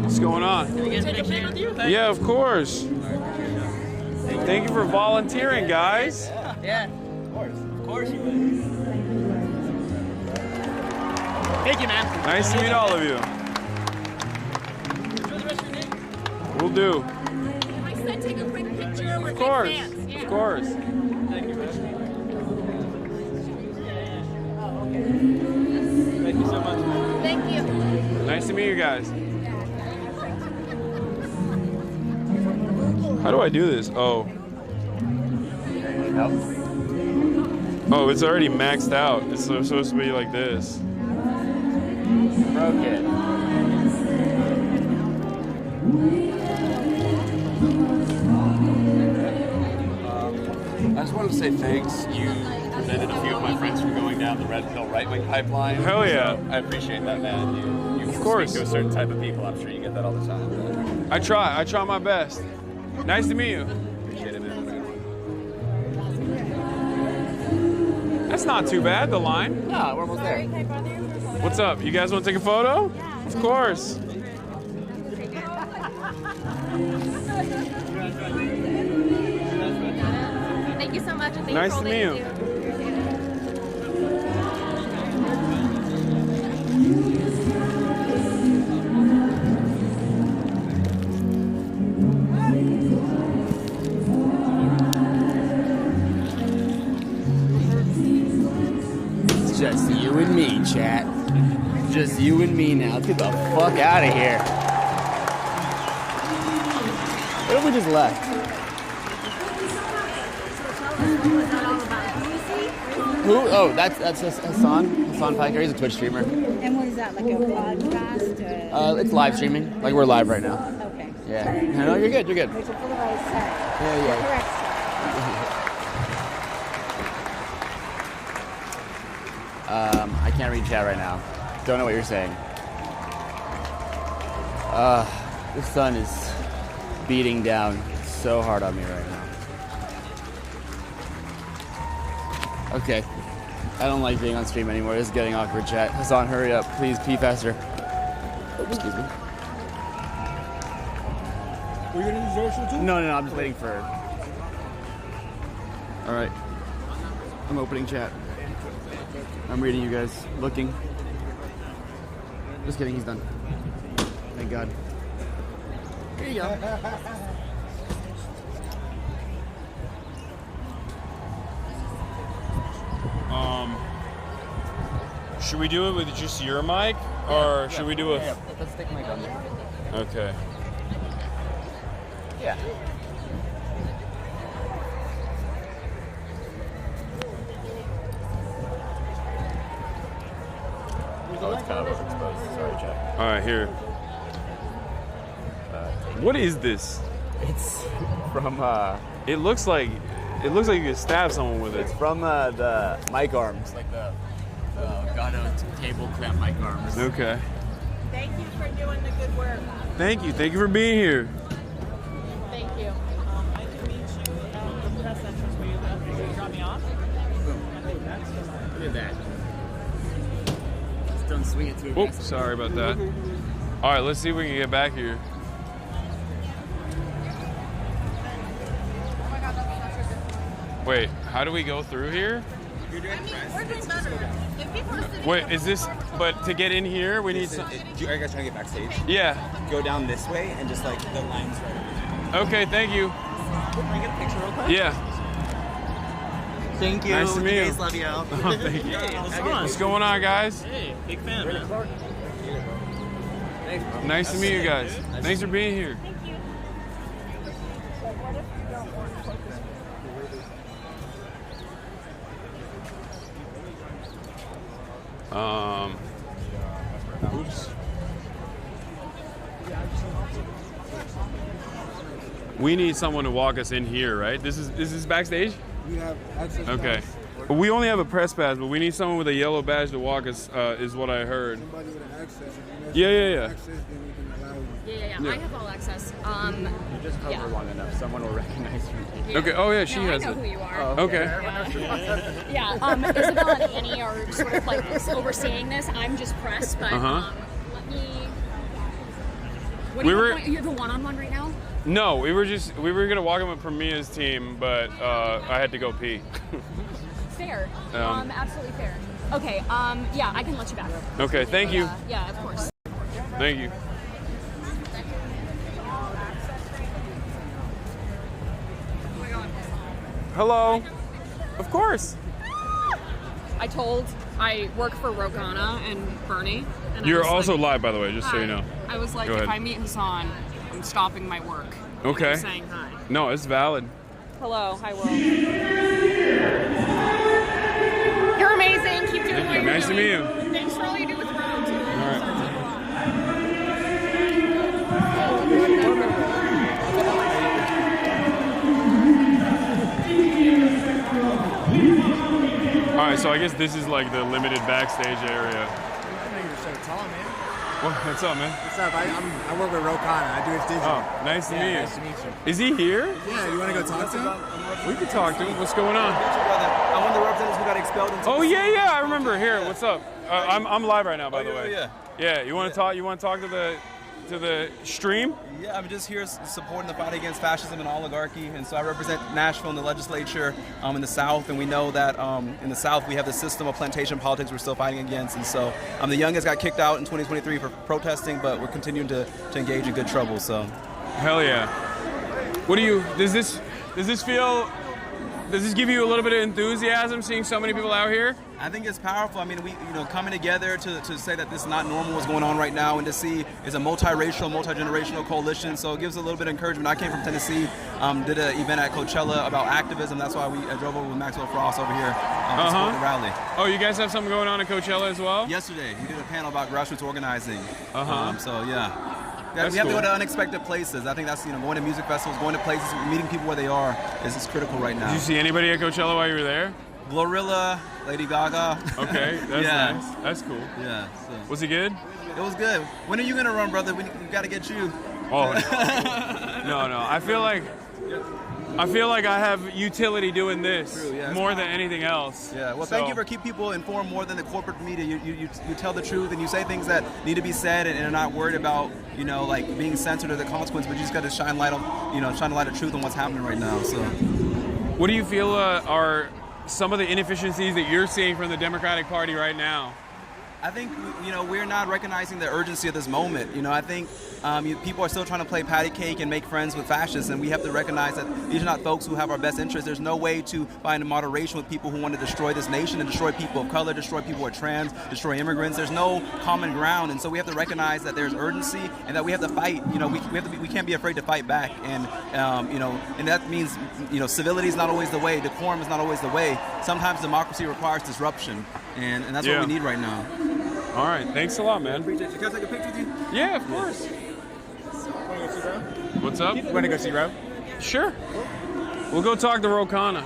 What's going on? Can we get a picture with you? Yeah, of course. Thank you for volunteering, guys. Yeah, of course you would. Thank you, man. Nice to meet all of you. Enjoy the rest of your day. We'll do. I said take a quick picture. Of course. Of course. Thank you, man. Thank you so much, man. Thank you. Nice to meet you guys. How do I do this? Oh. Oh, it's already maxed out. It's supposed to be like this. Broke it. I just wanted to say thanks. You prevented a few of my friends from going down the red pill right-wing pipeline. Hell yeah. So I appreciate that, man. You Of course. speak to a certain type of people. I'm sure you get that all the time. I try my best. Nice to meet you. Appreciate it, man. Have a good one. That's not too bad, the line. No, we're almost there. What's up? You guys want to take a photo? Yeah. Of course. Thank you so much. And nice to meet you. It's just you and me, chat. Just you and me now. Let's get the fuck out of here. What if we just left? Who? Oh, that's Hassan Piker. He's a Twitch streamer. And what is that, like a podcast? It's live streaming. Like we're live right now. Okay. Yeah. No, you're good. You're good. Wait, for the right side. Yeah. Correct side. I can't read chat right now. Don't know what you're saying. The sun is beating down so hard on me right now. Okay. I don't like being on stream anymore. This is getting awkward, chat. Hassan, hurry up. Please, pee faster. Oh, excuse me. Were you going to use social too? No, I'm just waiting for... All right. I'm opening chat. I'm reading you guys. Looking. Just kidding, he's done. Thank God. Here you go. Should we do it with just your mic, or should we do a? Yeah, let's stick my gun there. Okay. Yeah. Oh, it's kind of overexposed. Sorry, Jack. All right, here. What is this? It's from. It looks like you could stab someone with it. It's from the mic arms, like the Elgato table clamp mic arms. Okay. Thank you for doing the good work. Thank you for being here. Thank you. I can meet you at the press entrance. Will you drop me off? Look at that. Just don't swing it too Oops, sorry about that. All right, let's see if we can get back here. Wait, how do we go through here? We're doing better. If people are sitting Wait, is this, but to get in here, we need some. Are you guys trying to get backstage? Yeah. Go down this way and just like the lines right over. Okay, thank you. Can I get a picture real quick? Yeah. Thank you. Nice to meet you. Guys love you. Oh, thank you. Hey, What's going on, guys? Hey, big fan, man. Nice to meet you guys. Thanks for being here. Oops. We need someone to walk us in here, right? Is this backstage? We have access. Okay. But we only have a press pass, but we need someone with a yellow badge to walk us, is what I heard. Somebody with an access. Yeah. Access, then we can allow you. Yeah. I have all access. You just hover long enough, someone will recognize you. Okay. Oh yeah, she has I know it. who you are. Oh, okay. Yeah. Isabel and Annie are sort of like overseeing this. I'm just press, but let me. What do you have a one-on-one right now? No, we were gonna walk in with Pramila's team, but I had to go pee. Fair. Absolutely fair. Okay. Yeah, I can let you back. Okay. Thank you. Yeah, of course. Thank you. Hello. Of course. I work for Rogana and Bernie. And You're also live, by the way, just so you know. I was like, if I meet Hasan, I'm stopping my work. Okay. I'm saying hi. No, it's valid. Hello. Hi, Will. You're amazing. Keep doing what you're doing. Nice to meet you. Thanks for all you do with Rogue, too. All right. All right, so I guess this is like the limited backstage area. You're so tall, man. What's up, man? What's up? I work with Khanna. I do his digital. Oh, nice to meet you. Nice to meet you. Is he here? Yeah, you want to go talk to him? We can talk to him. What's going on? I'm one of the representatives who got expelled. Oh yeah, I remember. Here, what's up? I'm live right now, by the way. Yeah. Yeah, you want to talk? You want to talk to the stream? Yeah, I'm just here supporting the fight against fascism and oligarchy, and so I represent Nashville in the legislature in the South, and we know that in the South we have the system of plantation politics we're still fighting against, and so the youngest got kicked out in 2023 for protesting, but we're continuing to engage in good trouble. So, hell yeah. What do you? Does this feel? Does this give you a little bit of enthusiasm seeing so many people out here? I think it's powerful. I mean, we coming together to say that this is not normal what's going on right now, and to see it's a multiracial, multi-generational coalition. So it gives a little bit of encouragement. I came from Tennessee, did an event at Coachella about activism. That's why I drove over with Maxwell Frost over here to support the rally. Oh, you guys have something going on at Coachella as well? Yesterday, we did a panel about grassroots organizing. So yeah. That's we have to cool. go to unexpected places. I think that's going to music festivals, going to places, meeting people where they are is critical right now. Did you see anybody at Coachella while you were there? Glorilla, Lady Gaga. Okay, that's nice. That's cool. Yeah. Was it good? It was good. When are you gonna run, brother? We got to get you. Oh no. I feel like I have utility doing this more than anything else. Yeah. Well, thank you for keeping people informed more than the corporate media. You tell the truth and you say things that need to be said and are not worried about like being censored or the consequence. But you just got to shine light of truth on what's happening right now. So, what do you feel are some of the inefficiencies that you're seeing from the Democratic Party right now? I think we're not recognizing the urgency of this moment. I think people are still trying to play patty cake and make friends with fascists, and we have to recognize that these are not folks who have our best interests. There's no way to find a moderation with people who want to destroy this nation and destroy people of color, destroy people who are trans, destroy immigrants. There's no common ground, and so we have to recognize that there's urgency and that we have to fight. We can't be afraid to fight back, and and that means civility is not always the way, decorum is not always the way. Sometimes democracy requires disruption, and that's what we need right now. All right, thanks a lot, man. Appreciate you. Can I take a picture with you? Yeah, of course. Want to go see Rob? What's up? You want to go see Rob? Sure. We'll go talk to Khanna.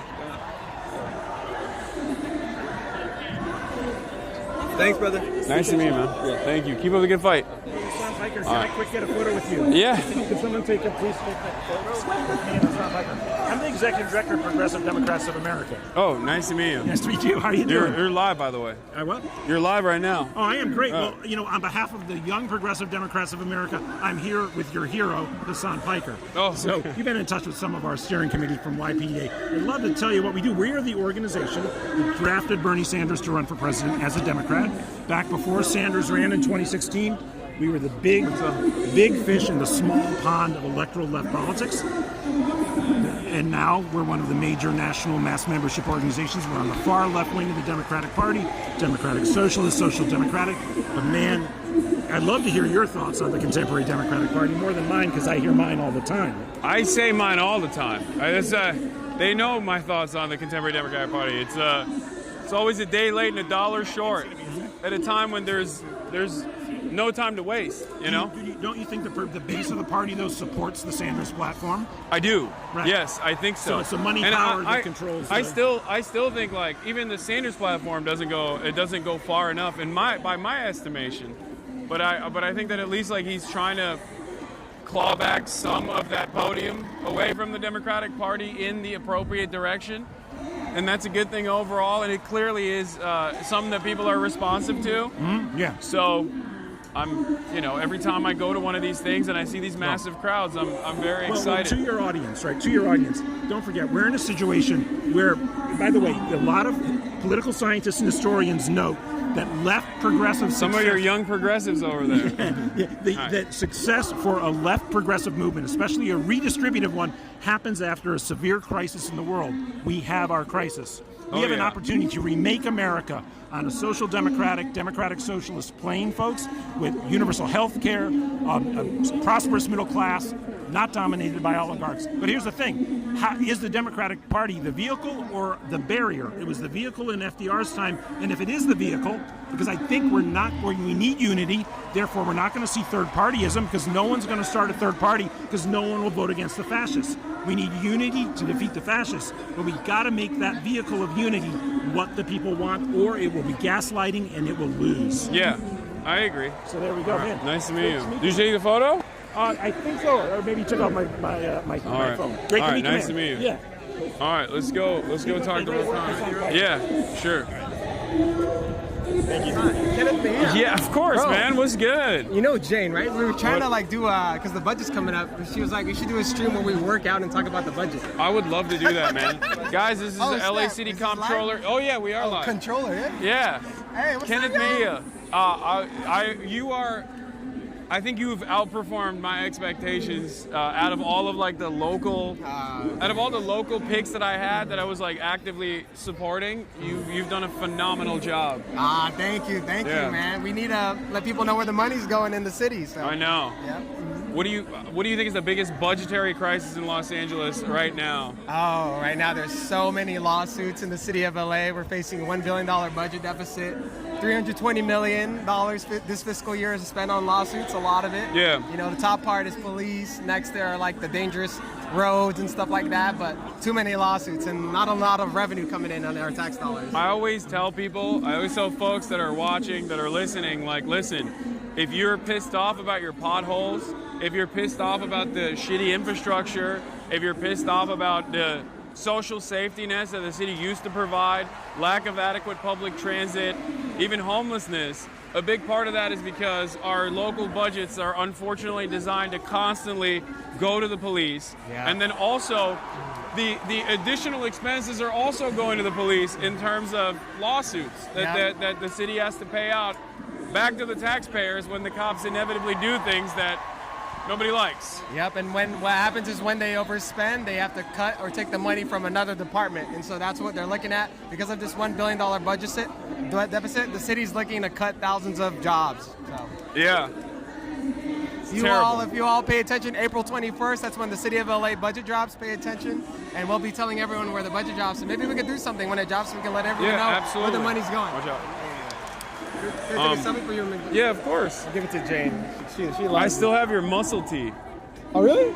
Thanks, brother. Nice to meet you, man. Yeah. Thank you. Keep up the good fight. Hassan Piker, can I quick get a photo with you? Yeah. Can someone take a please take that photo with me and Hassan Piker? I'm the executive director of Progressive Democrats of America. Oh, nice to meet you. Nice to meet you. How are you doing? You're live, by the way. What? You're live right now. Oh, I am great. Well, on behalf of the young Progressive Democrats of America, I'm here with your hero, Hassan Piker. Oh. So you've been in touch with some of our steering committee from YPDA. I'd love to tell you what we do. We are the organization that drafted Bernie Sanders to run for president as a Democrat. Back before Sanders ran in 2016, we were the big fish in the small pond of electoral left politics. And now we're one of the major national mass membership organizations. We're on the far left wing of the Democratic Party, Democratic Socialist, Social Democratic. But man, I'd love to hear your thoughts on the contemporary Democratic Party, more than mine, because I hear mine all the time. I say mine all the time. They know my thoughts on the contemporary Democratic Party. It's always a day late and a dollar short at a time when there's no time to waste, Don't you think the base of the party, though, supports the Sanders platform? I do. Right. Yes, I think so. So it's the money power that controls. I still think like even the Sanders platform doesn't go far enough by my estimation. But I think that at least like he's trying to claw back some of that podium away from the Democratic Party in the appropriate direction. And that's a good thing overall, and it clearly is something that people are responsive to. Mm-hmm. Yeah. So I'm, every time I go to one of these things and I see these massive crowds, I'm very excited. Well, to your audience, right? To your audience, don't forget, we're in a situation where, by the way, a lot of political scientists and historians note that left progressive success... Some of your young progressives over there. That success for a left progressive movement, especially a redistributive one, happens after a severe crisis in the world. We have our crisis. We have an opportunity to remake America on a social democratic socialist plane, folks, with universal health care, a prosperous middle class, not dominated by oligarchs. But here's the thing. Is the Democratic Party the vehicle or the barrier? It was the vehicle in FDR's time, and if it is the vehicle, because I think we need unity, therefore we're not going to see third partyism, because no one's going to start a third party, because no one will vote against the fascists. We need unity to defeat the fascists, but we got to make that vehicle of unity what the people want, or it will be gaslighting and it will lose. Yeah. I agree. So there we go, man. Nice to meet you. Did you take a photo? I think so, or maybe you took off my phone. Great to meet you, nice to man. meet you. Yeah. All right, let's go talk to Khanna. Yeah, sure. Thank you. Yeah, of course, Bro, man. What's good? You know Jane, right? We were trying to like do because the budget's coming up. She was like, we should do a stream where we work out and talk about the budget. I would love to do that, man. Guys, this is the LA snap. City Is this Comptroller. live? Oh yeah, we are live. Controller, yeah. Yeah. Hey, what's Kenneth up, guys? Mejia. You are. I think you've outperformed my expectations out of all of like the local, out of all the local picks that I had that I was like actively supporting. You've done a phenomenal job. Thank you, man. We need to let people know where the money's going in the city. So. I know. Yeah. What do you think is the biggest budgetary crisis in Los Angeles right now? Oh, right now there's so many lawsuits in the city of LA. We're facing a $1 billion budget deficit. $320 million this fiscal year is spent on lawsuits, a lot of it. Yeah. You know, the top part is police. Next there are like the dangerous roads and stuff like that, but too many lawsuits and not a lot of revenue coming in on our tax dollars. I always tell folks that are watching, that are listening, like, listen, if you're pissed off about your potholes, if you're pissed off about the shitty infrastructure, if you're pissed off about the social safety nets that the city used to provide, lack of adequate public transit, even homelessness, a big part of that is because our local budgets are unfortunately designed to constantly go to the police. Yeah. And then also, the additional expenses are also going to the police in terms of lawsuits that the city has to pay out back to the taxpayers when the cops inevitably do things that nobody likes. Yep, and what happens is when they overspend, they have to cut or take the money from another department. And so that's what they're looking at. Because of this $1 billion budget deficit, the city's looking to cut thousands of jobs. So. Yeah. If you all pay attention, April 21st, that's when the City of LA budget drops. Pay attention, and we'll be telling everyone where the budget drops. And maybe we could do something when it drops so we can let everyone know where the money's going. Watch out. Can I take something for you? Yeah, of course. I'll give it to Jane. She I still have your muscle tee. Oh, really?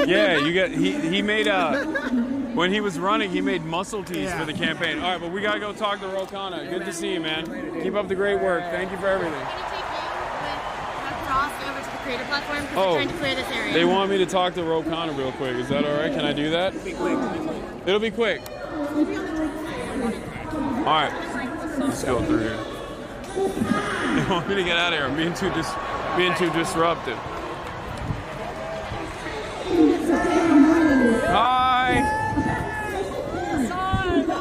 Yeah, he made when he was running, he made muscle tees for the campaign. All right, but we gotta go talk to Khanna. Good to see you, man. Keep up the great work. Thank you for everything. Frost over to the creator platform because we're trying to clear this area. They want me to talk to Khanna real quick. Is that all right? Can I do that? It'll be quick. All right, let's go through here. They want me to get out of here. I'm being too disruptive. Hi.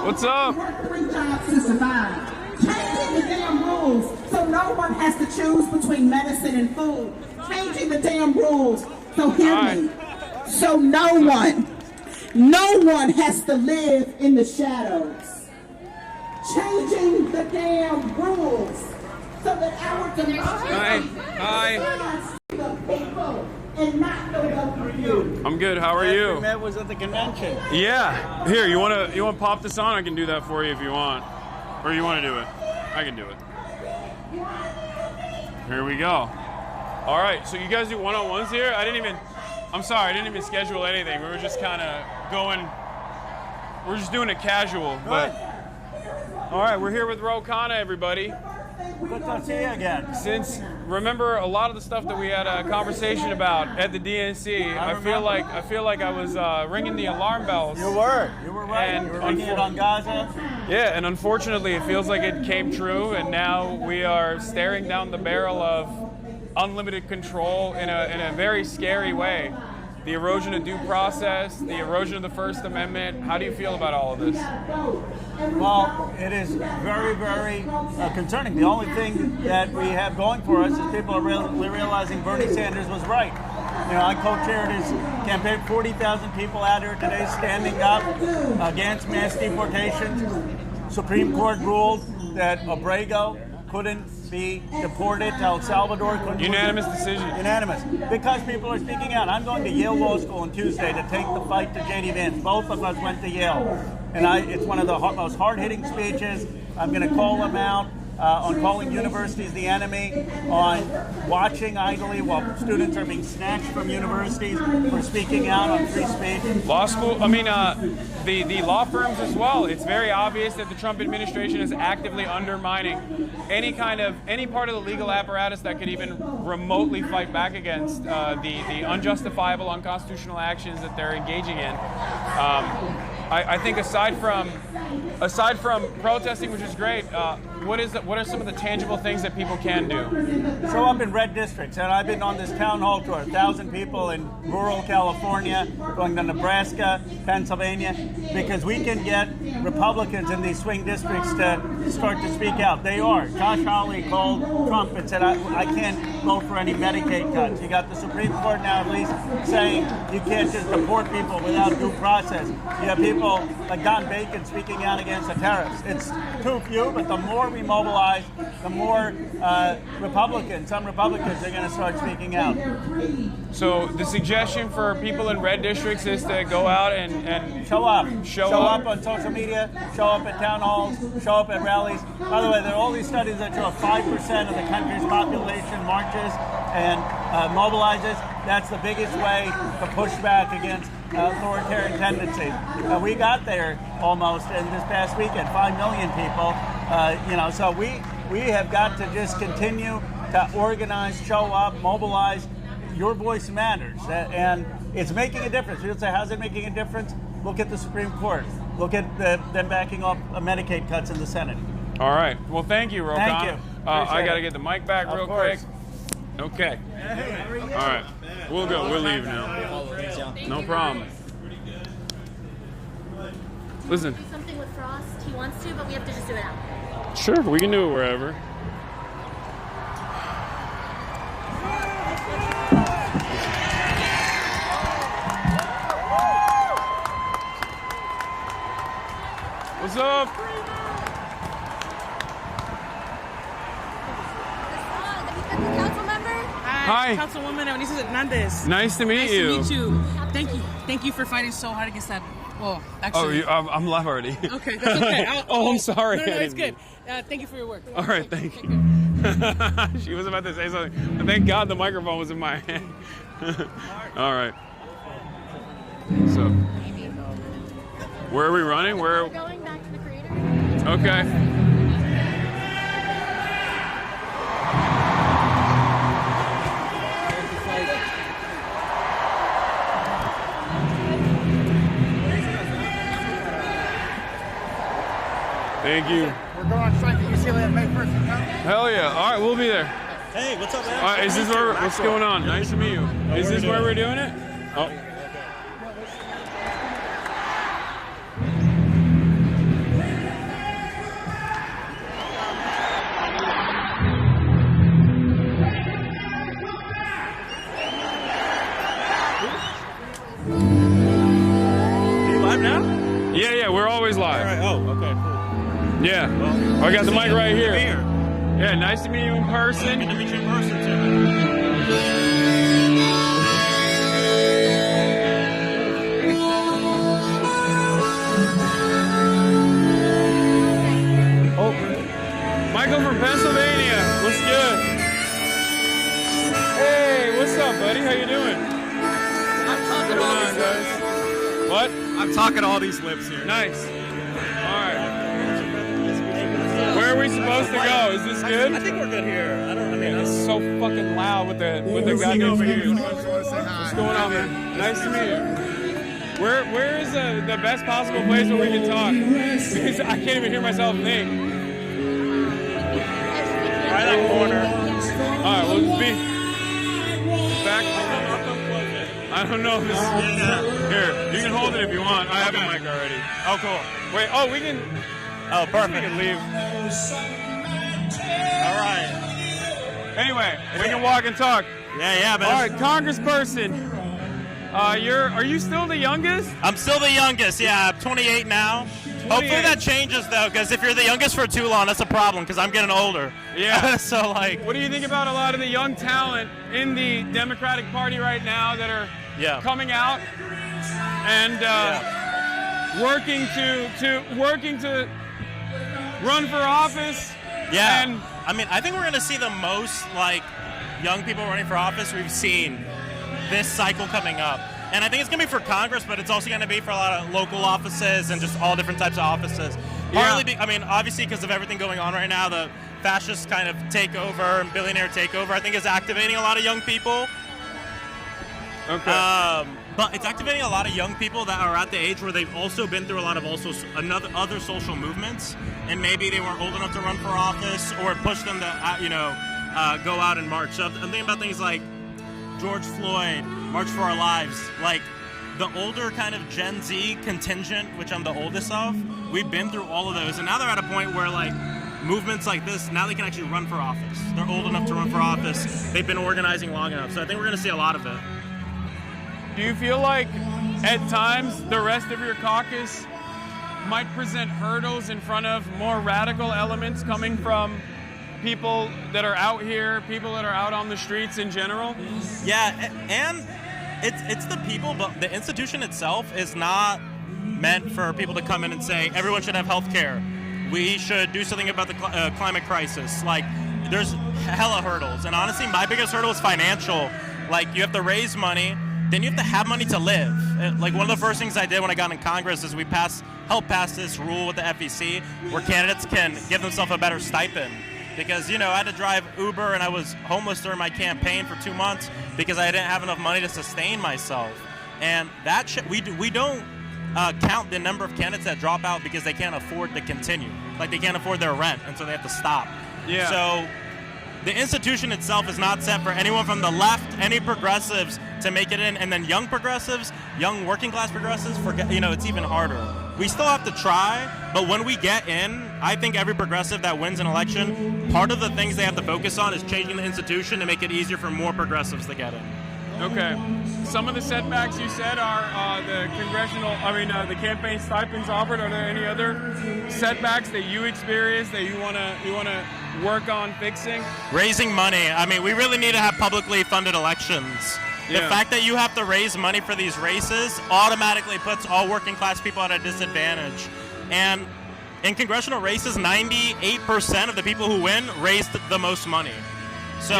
What's up? Changing the damn rules so no one has to choose between medicine and food. Changing the damn rules. So hear me. So no one has to live in the shadows. Changing the damn rules so that our democracy serves the people and not the few. I'm good. How are you? We met was at the convention. Yeah. Here, you want to pop this on? I can do that for you if you want. Or you want to do it? I can do it. Here we go. All right. So you guys do one-on-ones here? I'm sorry. I didn't even schedule anything. We were just kind of going. We're just doing it casual. But all right, we're here with Khanna, everybody. Good to see you again. Remember a lot of the stuff that we had a conversation about at the DNC. I feel like I was ringing the alarm bells. You were right. And you were ringing it on Gaza. Yeah, and unfortunately, it feels like it came true, and now we are staring down the barrel of unlimited control in a very scary way. The erosion of due process, the erosion of the First Amendment. How do you feel about all of this? Well, it is very, very concerning. The only thing that we have going for us is people are realizing Bernie Sanders was right. You know, I co-chaired his campaign. 40,000 people out here today standing up against mass deportations. Supreme Court ruled that Abrego couldn't be deported to El Salvador. Unanimous decision. Unanimous. Because people are speaking out. I'm going to Yale Law School on Tuesday to take the fight to J.D. Vance. Both of us went to Yale. And it's one of the most hard-hitting speeches. I'm going to call them out. on calling universities the enemy, on watching idly while students are being snatched from universities for speaking out on free speech. Law school, the law firms as well. It's very obvious that the Trump administration is actively undermining any part of the legal apparatus that could even remotely fight back against the unjustifiable, unconstitutional actions that they're engaging in. I think aside from protesting, which is great, what are some of the tangible things that people can do? Show up in red districts, and I've been on this town hall tour, 1,000 people in rural California, going to Nebraska, Pennsylvania, because we can get Republicans in these swing districts to start to speak out. They are. Josh Hawley called Trump and said, I can't vote for any Medicaid cuts. You got the Supreme Court now at least saying you can't just deport people without due process. You have people like Don Bacon speaking out against the tariffs. It's too few, but the more we mobilize, the more some Republicans are going to start speaking out. So the suggestion for people in red districts is to go out and show up. Show up on social media, show up at town halls, show up at rallies. By the way, there are all these studies that show 5% of the country's population marches and mobilizes. That's the biggest way to push back against authoritarian tendencies. We got there almost in this past weekend, 5 million people. So we have got to just continue to organize, show up, mobilize. Your voice matters, and it's making a difference. People say, how's it making a difference? Look at the Supreme Court. Look at them backing up Medicaid cuts in the Senate. All right. Well, thank you, Rokan. Thank you. I got to get the mic back real quick. Okay. All right. We'll go. We'll leave now. No problem. Listen. Do something with Frost. He wants to, but we have to just do it out. Sure, we can do it wherever. What's up? Council member? Hi. Councilwoman Eunice Hernandez. Nice to meet you. Nice to meet you. Thank you for fighting so hard against that. Well, actually. I'm live already. Okay, that's okay. I'm sorry. No, it's good. Thank you for your work. All right, thank you. She was about to say something. Thank God the microphone was in my hand. All right. So, where are we running? We're going back to the creative. Okay. Thank you. We're going on strike at UCLA on May 1st. Hell yeah. All right, we'll be there. Hey, what's up, man? All right, is this where, what's going on? Nice to meet you. Is this where we're doing it? Oh. Are you live now? Yeah, we're always live. All right. Oh, okay, cool. Yeah. Well, I got the mic right here. Here. Yeah, nice to meet you in person. Good to meet you in person, too. Oh, Michael from Pennsylvania. What's good? Hey, what's up, buddy? How you doing? I'm talking all these lips. What? I'm talking all these lips here. Nice. All right. Where are we supposed to go? Is this good? I think we're good here. It's so fucking loud with the goddamn views. What's going on, man? Nice to meet you. Where is the best possible place where we can talk? Because I can't even hear myself think. Right that corner. All right, we'll just be back. I don't know if this is... Here, you can hold it if you want. I have a mic already. Oh, cool. Wait, we can... Oh, perfect. We can leave. All right. Anyway, we can walk and talk. Yeah, man. All right, Congressperson. Are you still the youngest? I'm still the youngest, yeah. I'm 28 now. 28. Hopefully that changes, though, because if you're the youngest for too long, that's a problem, because I'm getting older. Yeah. So, what do you think about a lot of the young talent in the Democratic Party right now that are coming out and working to run for office Yeah. And I mean, I think we're going to see the most, like, young people running for office we've seen this cycle coming up. And I think it's going to be for Congress, but it's also going to be for a lot of local offices and just all different types of offices. Partly, I mean, obviously because of everything going on right now, the fascist kind of takeover and billionaire takeover, I think, is activating a lot of young people. Okay. But it's activating a lot of young people that are at the age where they've also been through a lot of other social movements, and maybe they weren't old enough to run for office, or it pushed them to, go out and march. So I'm thinking about things like George Floyd, March for Our Lives, like the older kind of Gen Z contingent, which I'm the oldest of. We've been through all of those, and now they're at a point where, like, movements like this, now they can actually run for office. They're old enough to run for office. They've been organizing long enough. So I think we're going to see a lot of it. Do you feel like at times the rest of your caucus might present hurdles in front of more radical elements coming from people that are out here, people that are out on the streets in general? Yeah, and it's the people, but the institution itself is not meant for people to come in and say everyone should have health care. We should do something about the climate crisis. Like, there's hella hurdles. And honestly, my biggest hurdle is financial. Like, you have to raise money, then you have to have money to live. Like, one of the first things I did when I got in Congress is we helped pass this rule with the FEC where candidates can give themselves a better stipend. Because, I had to drive Uber and I was homeless during my campaign for 2 months because I didn't have enough money to sustain myself. And that shit, we don't count the number of candidates that drop out because they can't afford to continue. Like, they can't afford their rent, and so they have to stop. Yeah. So the institution itself is not set for anyone from the left, any progressives, to make it in. And then young progressives, young working class progressives, it's even harder. We still have to try, but when we get in, I think every progressive that wins an election, part of the things they have to focus on is changing the institution to make it easier for more progressives to get in. Okay. Some of the setbacks you said are the campaign stipends offered. Are there any other setbacks that you experienced that you wanna work on fixing? Raising money. I mean, we really need to have publicly funded elections. The fact that you have to raise money for these races automatically puts all working class people at a disadvantage. And in congressional races, 98% of the people who win raised the most money. So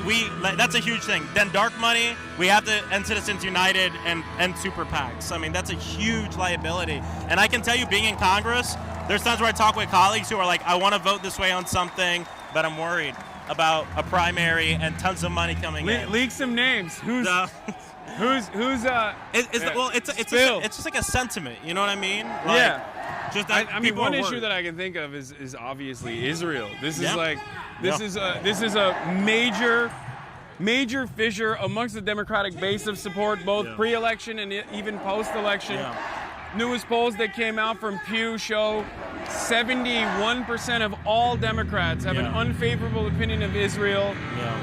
we that's a huge thing. Then dark money, we have to end Citizens United and super PACs. I mean, that's a huge liability. And I can tell you, being in Congress, there's times where I talk with colleagues who are like, I want to vote this way on something, but I'm worried about a primary and tons of money coming in. Leak some names. Who's it's just like a sentiment, you know what I mean? Like, just that I mean, one issue that I can think of is obviously Israel. This is a major fissure amongst the Democratic base of support, both pre-election and even post-election. Newest polls that came out from Pew show 71% of all Democrats have an unfavorable opinion of Israel.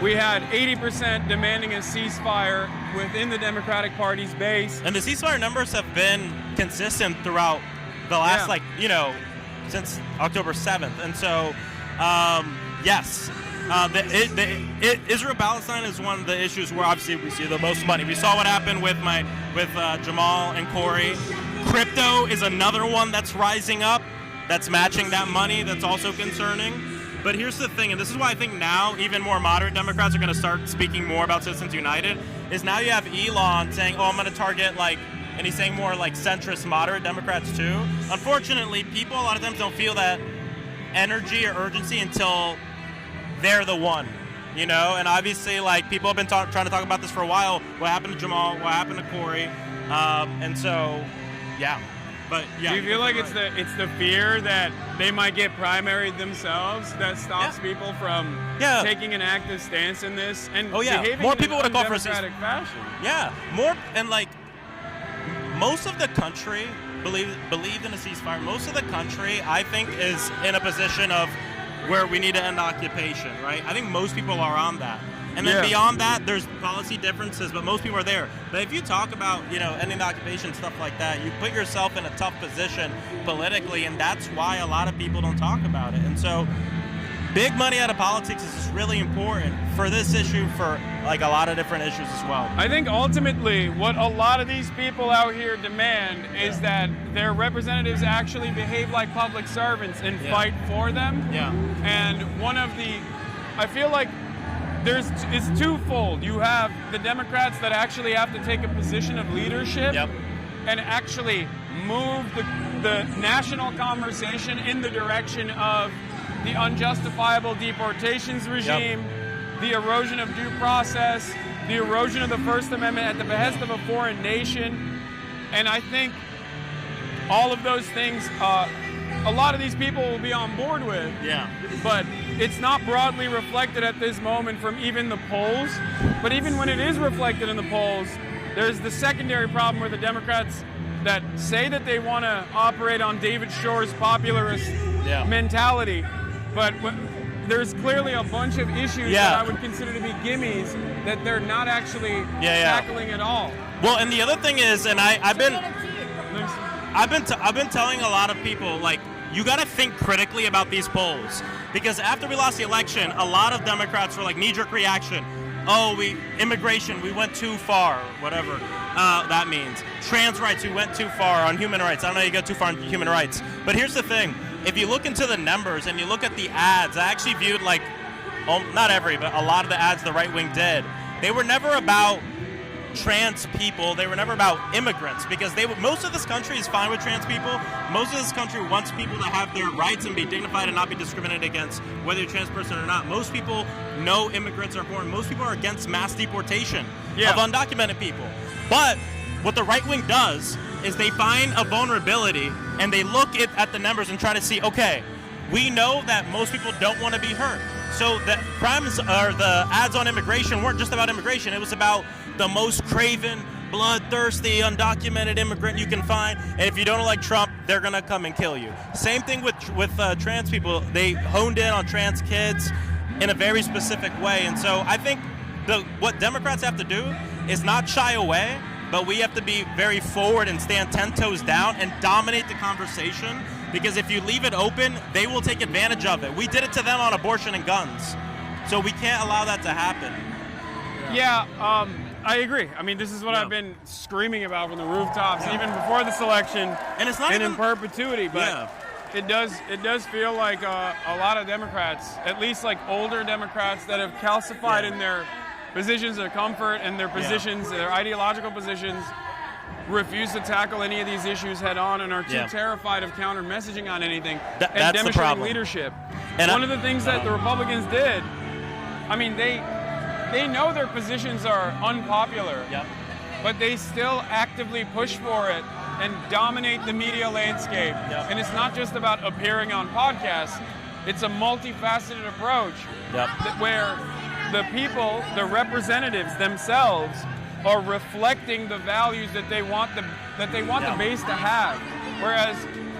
We had 80% demanding a ceasefire within the Democratic Party's base. And the ceasefire numbers have been consistent throughout the last, since October 7th. And so, yes. Israel-Palestine is one of the issues where obviously we see the most money. We saw what happened with Jamal and Corey. Crypto is another one that's rising up, that's matching that money, that's also concerning. But here's the thing, and this is why I think now even more moderate Democrats are going to start speaking more about Citizens United, is now you have Elon saying, I'm going to target and he's saying more like centrist moderate Democrats too. Unfortunately, people a lot of times don't feel that energy or urgency until they're the one, and obviously people have been trying to talk about this for a while. What happened to Jamal? What happened to Corey? And so, but do you feel like it's the fear that they might get primaried themselves that stops people from taking an active stance in this and behaving more in people an would have called for undemocratic fashion? More and most of the country believed in a ceasefire. Most of the country, I think, is in a position of where we need to end occupation, right? I think most people are on that. And then beyond that, there's policy differences, but most people are there. But if you talk about, ending the occupation, stuff like that, you put yourself in a tough position politically, and that's why a lot of people don't talk about it. And so big money out of politics is just really important for this issue, for like a lot of different issues as well. I think ultimately what a lot of these people out here demand is that their representatives actually behave like public servants and fight for them. Yeah. And I feel like it's twofold. You have the Democrats that actually have to take a position of leadership and actually move the national conversation in the direction of the unjustifiable deportations regime, the erosion of due process, the erosion of the First Amendment at the behest of a foreign nation. And I think all of those things, a lot of these people will be on board with. Yeah. But it's not broadly reflected at this moment from even the polls. But even when it is reflected in the polls, there's the secondary problem where the Democrats that say that they want to operate on David Shore's popularist mentality, but there's clearly a bunch of issues that I would consider to be gimmies that they're not actually tackling at all. Well, and the other thing is, and I've been telling a lot of people, like, you got to think critically about these polls, because after we lost the election, a lot of Democrats were like knee-jerk reaction. Oh, immigration, we went too far, whatever that means. Trans rights, we went too far on human rights. I don't know you go too far on human rights. But here's the thing. If you look into the numbers and you look at the ads, I actually viewed but a lot of the ads the right wing did. They were never about trans people. They were never about immigrants, because most of this country is fine with trans people. Most of this country wants people to have their rights and be dignified and not be discriminated against, whether you're a trans person or not. Most people know immigrants are important. Most people are against mass deportation of undocumented people. But what the right wing does is they find a vulnerability and they look at the numbers and try to see, okay, we know that most people don't want to be hurt. So the crimes or the ads on immigration weren't just about immigration. It was about the most craven, bloodthirsty, undocumented immigrant you can find. And if you don't like Trump, they're going to come and kill you. Same thing with trans people. They honed in on trans kids in a very specific way. And so I think what Democrats have to do is not shy away, but we have to be very forward and stand 10 toes down and dominate the conversation, because if you leave it open, they will take advantage of it. We did it to them on abortion and guns, so we can't allow that to happen. I agree. I mean, this is what I've been screaming about from the rooftops, even before this election, and it's not in perpetuity. But it does feel like a lot of Democrats, at least like older Democrats, that have calcified in their positions of comfort and their positions, their ideological positions, refuse to tackle any of these issues head on and are too terrified of counter messaging on anything and demonstrating leadership. And one of the things that the Republicans did, I mean, they know their positions are unpopular, but they still actively push for it and dominate the media landscape. And it's not just about appearing on podcasts. It's a multifaceted approach where the people, the representatives themselves, are reflecting the values that they want the base to have. Whereas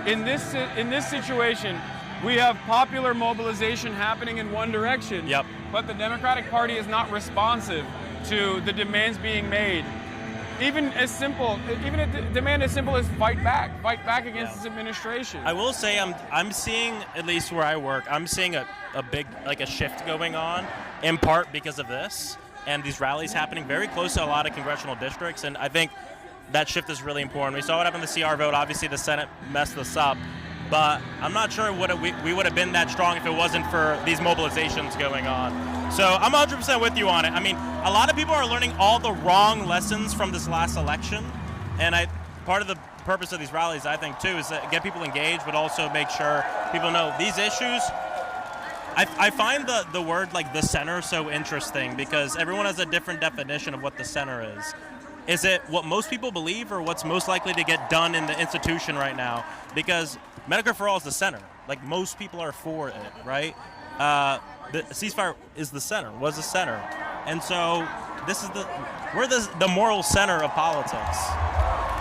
in this situation, we have popular mobilization happening in one direction, but the Democratic Party is not responsive to the demands being made. Even a demand as simple as fight back against this administration. I will say I'm seeing, at least where I work, I'm seeing a big, like, a shift going on, in part because of this and these rallies happening very close to a lot of congressional districts, and I think that shift is really important. We saw what happened in the CR vote. Obviously the Senate messed this up, but I'm not sure we would have been that strong if it wasn't for these mobilizations going on. So I'm 100% with you on it. I mean, a lot of people are learning all the wrong lessons from this last election, and part of the purpose of these rallies, I think, too, is to get people engaged, but also make sure people know these issues. I find the word, like, the center so interesting, because everyone has a different definition of what the center is. Is it what most people believe, or what's most likely to get done in the institution right now? Because Medicare for All is the center. Like, most people are for it, right? The ceasefire is the center, was the center. And so we're the moral center of politics.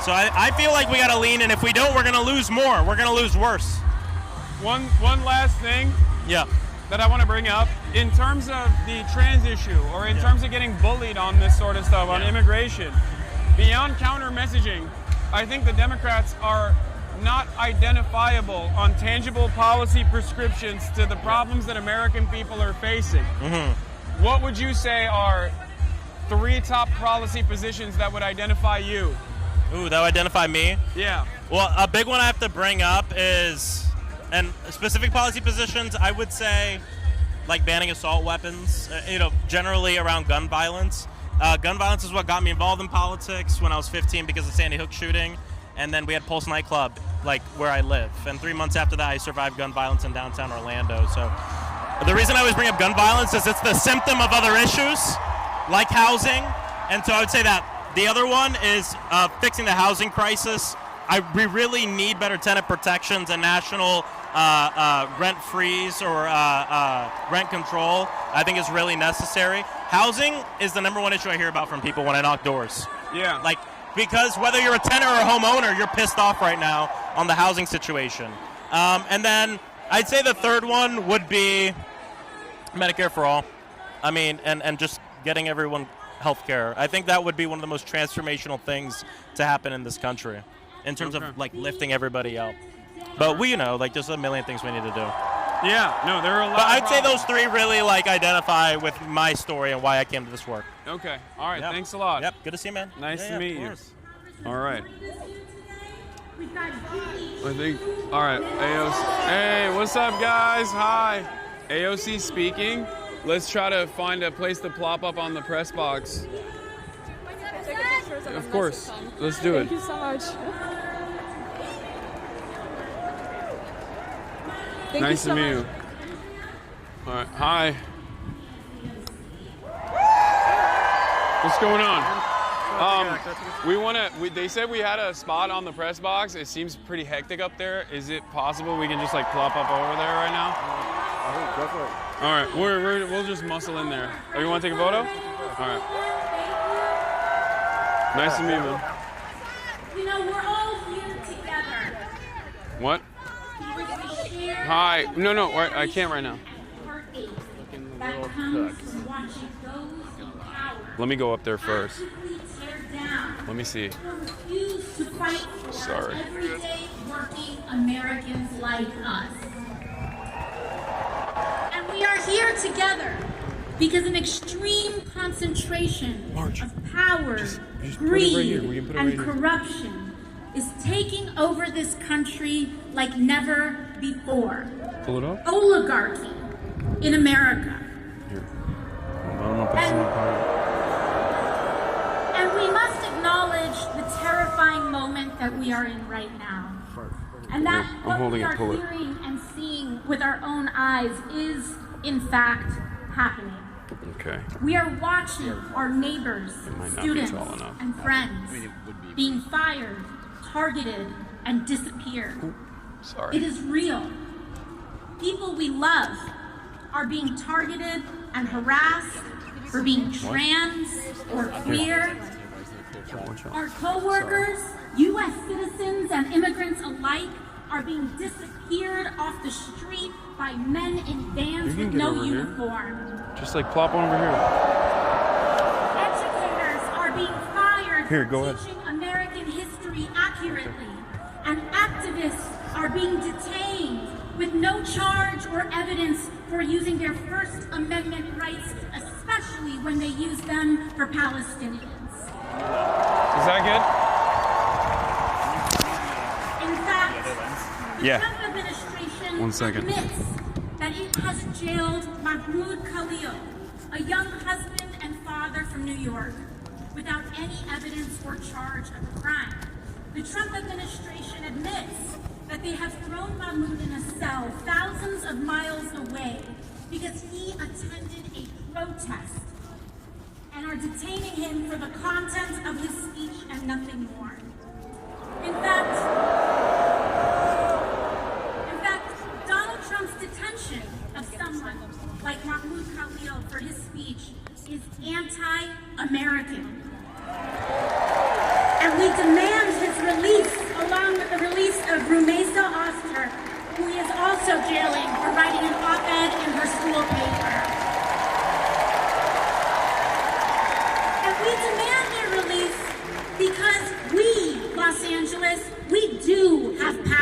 So I feel like we got to lean, and if we don't, we're going to lose more. We're going to lose worse. One last thing that I want to bring up, in terms of the trans issue, or in terms of getting bullied on this sort of stuff, on immigration, beyond counter messaging, I think the Democrats are not identifiable on tangible policy prescriptions to the problems that American people are facing, what would you say are 3 top policy positions that would identify you? Ooh, that would identify me? Yeah. Well, a big one I have to bring up is, and specific policy positions, I would say, like banning assault weapons, generally around gun violence. Gun violence is what got me involved in politics when I was 15 because of Sandy Hook shooting. And then we had Pulse nightclub, like where I live. And 3 months after that, I survived gun violence in downtown Orlando. So the reason I always bring up gun violence is it's the symptom of other issues, like housing. And so I would say that. The other one is fixing the housing crisis. We really need better tenant protections and national rent freeze or rent control. I think is really necessary. Housing is the number one issue I hear about from people when I knock doors. Yeah. Like, because whether you're a tenant or a homeowner, you're pissed off right now on the housing situation. And then I'd say the third one would be Medicare for all. I mean, and just getting everyone health care. I think that would be one of the most transformational things to happen in this country in terms of like lifting everybody up. But just a million things we need to do. Yeah, no, there are a lot. But I'd say those 3 really identify with my story and why I came to this work. Okay. All right. Thanks a lot. Yep. Good to see you, man. Nice to meet you. All right. All right. AOC. Hey, what's up, guys? Hi. AOC speaking. Let's try to find a place to plop up on the press box. Of course. Let's do it. Thank you so much. Nice to meet you. All right. Hi. What's going on? They said we had a spot on the press box. It seems pretty hectic up there. Is it possible we can just plop up over there right now? Go for it. All right. We'll just muscle in there. Oh, you want to take a photo? All right. Nice to meet you, man. We're all here together. What? Hi. No, I can't right now. Let me go up there first. Let me see. Sorry. Everyday working Americans like us. And we are here together because an extreme concentration of power, greed, and corruption is taking over this country like never before. Pull it up. Oligarchy in America. Here. And we must acknowledge the terrifying moment that we are in right now. And that what we are hearing and seeing with our own eyes is, in fact, happening. Okay. We are watching our neighbors, students, and friends being fired, targeted, and disappeared. Sorry. It is real. People we love are being targeted and harassed for being trans or queer. Our co-workers, U.S. citizens and immigrants alike, are being disappeared off the street by men in vans with no uniform. Just plop on over here. Educators are being fired for teaching American history accurately, and activists are being detained with no charge or evidence for using their First Amendment rights, especially when they use them for Palestinians. Is that good? In fact, the Trump administration admits that it has jailed Mahmoud Khalil, a young husband and father from New York, without any evidence or charge of a crime. The Trump administration admits that they have thrown Mahmoud in a cell thousands of miles away because he attended a protest, and are detaining him for the content of his speech and nothing more. In fact, Donald Trump's detention of someone like Mahmoud Khalil for his speech is anti-American. And we demand his release, along with the release of Rumeysa Oster, who he is also jailing for writing an op-ed in her school paper. And we demand their release because we, Los Angeles, we do have power.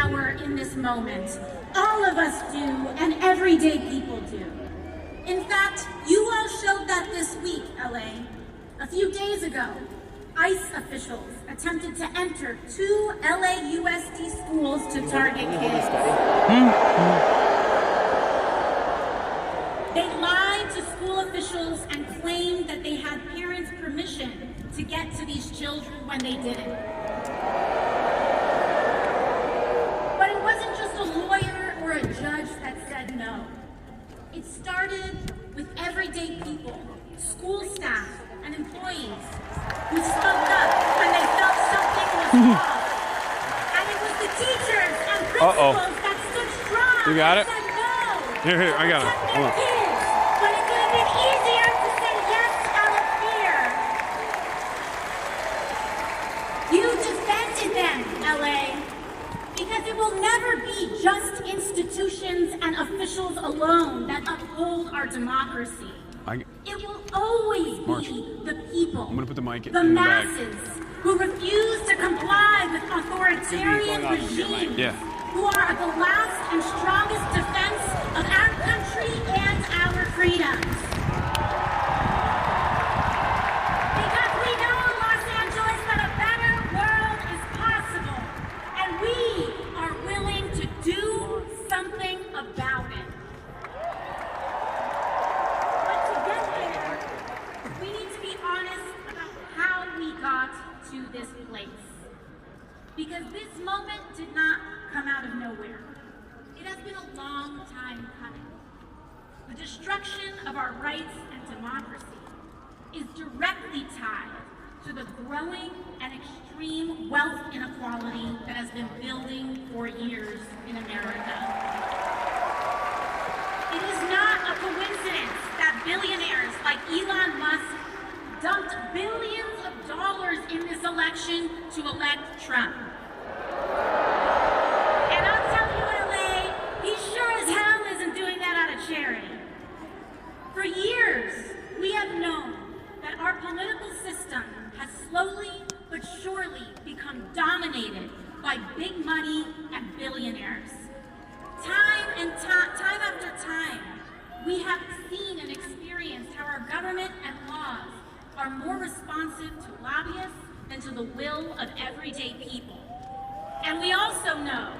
in this moment. All of us do, and everyday people do. In fact, you all showed that this week, LA. A few days ago, ICE officials attempted to enter 2 LAUSD schools to target kids. They lied to school officials and claimed that they had parents' permission to get to these children when they didn't. But it wasn't just a lawyer or a judge that said no. It started with everyday people, school staff, and employees who spoke up when they felt something was wrong. And it was the teachers and principals that stood strong You got it? and said no. Here, I got it. Hold on. Kids, when it could have been easier to say yes out of fear. You defended them, LA, because it will never be just institutions and officials alone that uphold our democracy. It will always be the people, I'm gonna put the mic the in the bag. masses, who refuse to comply with authoritarian regimes, who are the last and strongest defense of our country and our freedoms. Because we know in Los Angeles that a better world is possible, and we are willing to do something about it. But to get there, we need to be honest about how we got to this place. Because this moment did not come out of nowhere. It has been a long time coming. The destruction of our rights and democracy is directly tied to the growing and extreme wealth inequality that has been building for years in America. It is not a coincidence that billionaires like Elon Musk dumped billions of dollars in this election to elect Trump. And I'll tell you, LA, he sure as hell isn't doing that out of charity. For years, we have known that our political system has slowly but surely become dominated by big money and billionaires. Time after time, we have seen and experienced how our government and laws are more responsive to lobbyists than to the will of everyday people. And we also know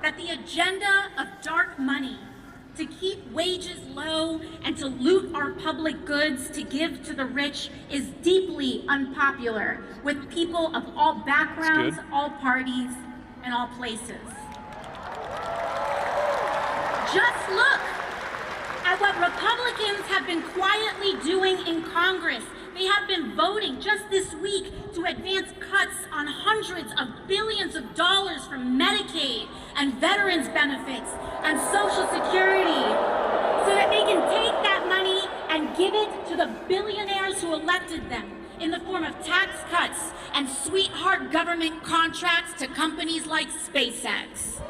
that the agenda of dark money to keep wages low and to loot our public goods to give to the rich is deeply unpopular with people of all backgrounds, all parties, and all places. Just look at what Republicans have been quietly doing in Congress. They have been voting just this week to advance cuts on hundreds of billions of dollars from Medicaid and veterans benefits and Social Security so that they can take that money and give it to the billionaires who elected them in the form of tax cuts and sweetheart government contracts to companies like SpaceX.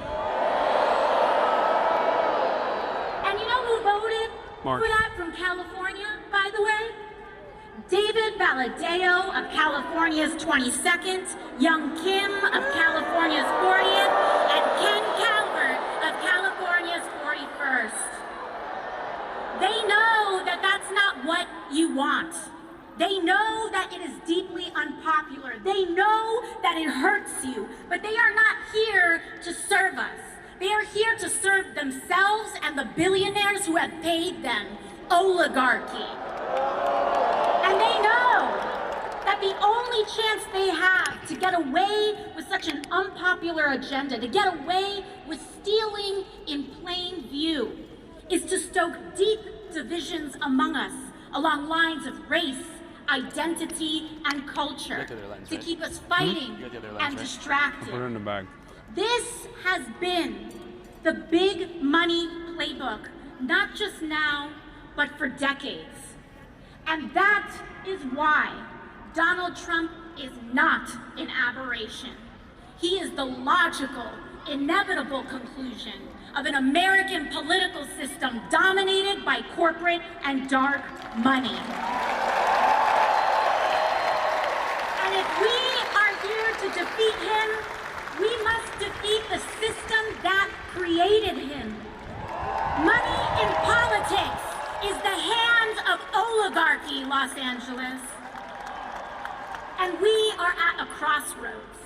And you know who voted for that from California, by the way? David Valadao of California's 22nd, Young Kim of California's 40th, and Ken Calvert of California's 41st. They know that that's not what you want. They know that it is deeply unpopular. They know that it hurts you, but they are not here to serve us. They are here to serve themselves and the billionaires who have paid them, oligarchy. And they know that the only chance they have to get away with such an unpopular agenda, to get away with stealing in plain view, is to stoke deep divisions among us along lines of race, identity, and culture, to keep us fighting and distracted. Put it in the bag. This has been the big money playbook, not just now, but for decades. And that is why Donald Trump is not an aberration. He is the logical, inevitable conclusion of an American political system dominated by corporate and dark money. And if we are here to defeat him, we must defeat the system that created him. Money in politics is the hand of oligarchy, Los Angeles. And we are at a crossroads.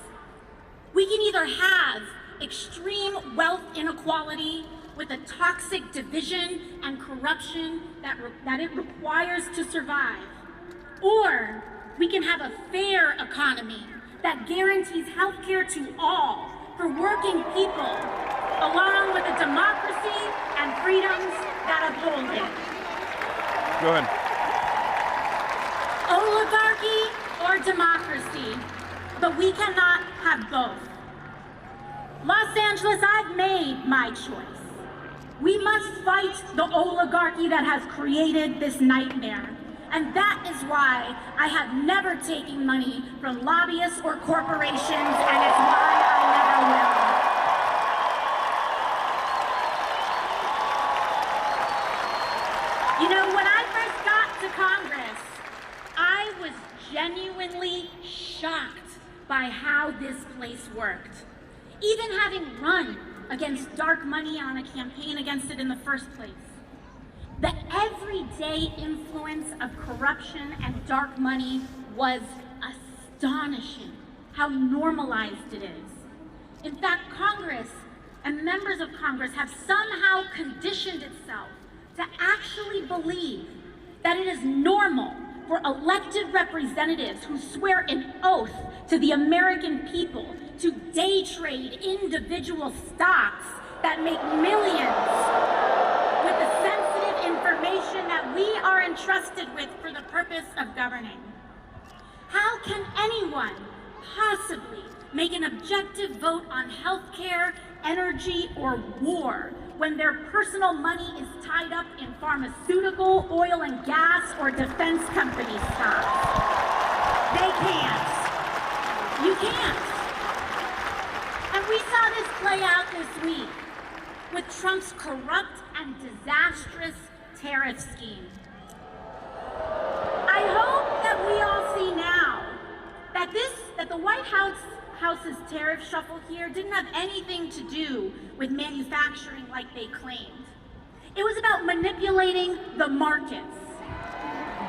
We can either have extreme wealth inequality with the toxic division and corruption that it requires to survive, or we can have a fair economy that guarantees health care to all for working people, along with a democracy and freedoms that uphold it. Go ahead. Oligarchy or democracy, but we cannot have both. Los Angeles, I've made my choice. We must fight the oligarchy that has created this nightmare. And that is why I have never taken money from lobbyists or corporations, and it's why I never will. You know, when I first got to Congress, I was genuinely shocked by how this place worked. Even having run against dark money on a campaign against it in the first place. The everyday influence of corruption and dark money was astonishing, how normalized it is. In fact, Congress and members of Congress have somehow conditioned itself to actually believe that it is normal for elected representatives who swear an oath to the American people to day trade individual stocks that make millions with the sensitive information that we are entrusted with for the purpose of governing. How can anyone possibly make an objective vote on healthcare, energy, or war when their personal money is tied up in pharmaceutical, oil and gas, or defense company stocks? They can't. You can't. And we saw this play out this week with Trump's corrupt and disastrous tariff scheme. I hope that we all see now that the White House's tariff shuffle here didn't have anything to do with manufacturing like they claimed. It was about manipulating the markets.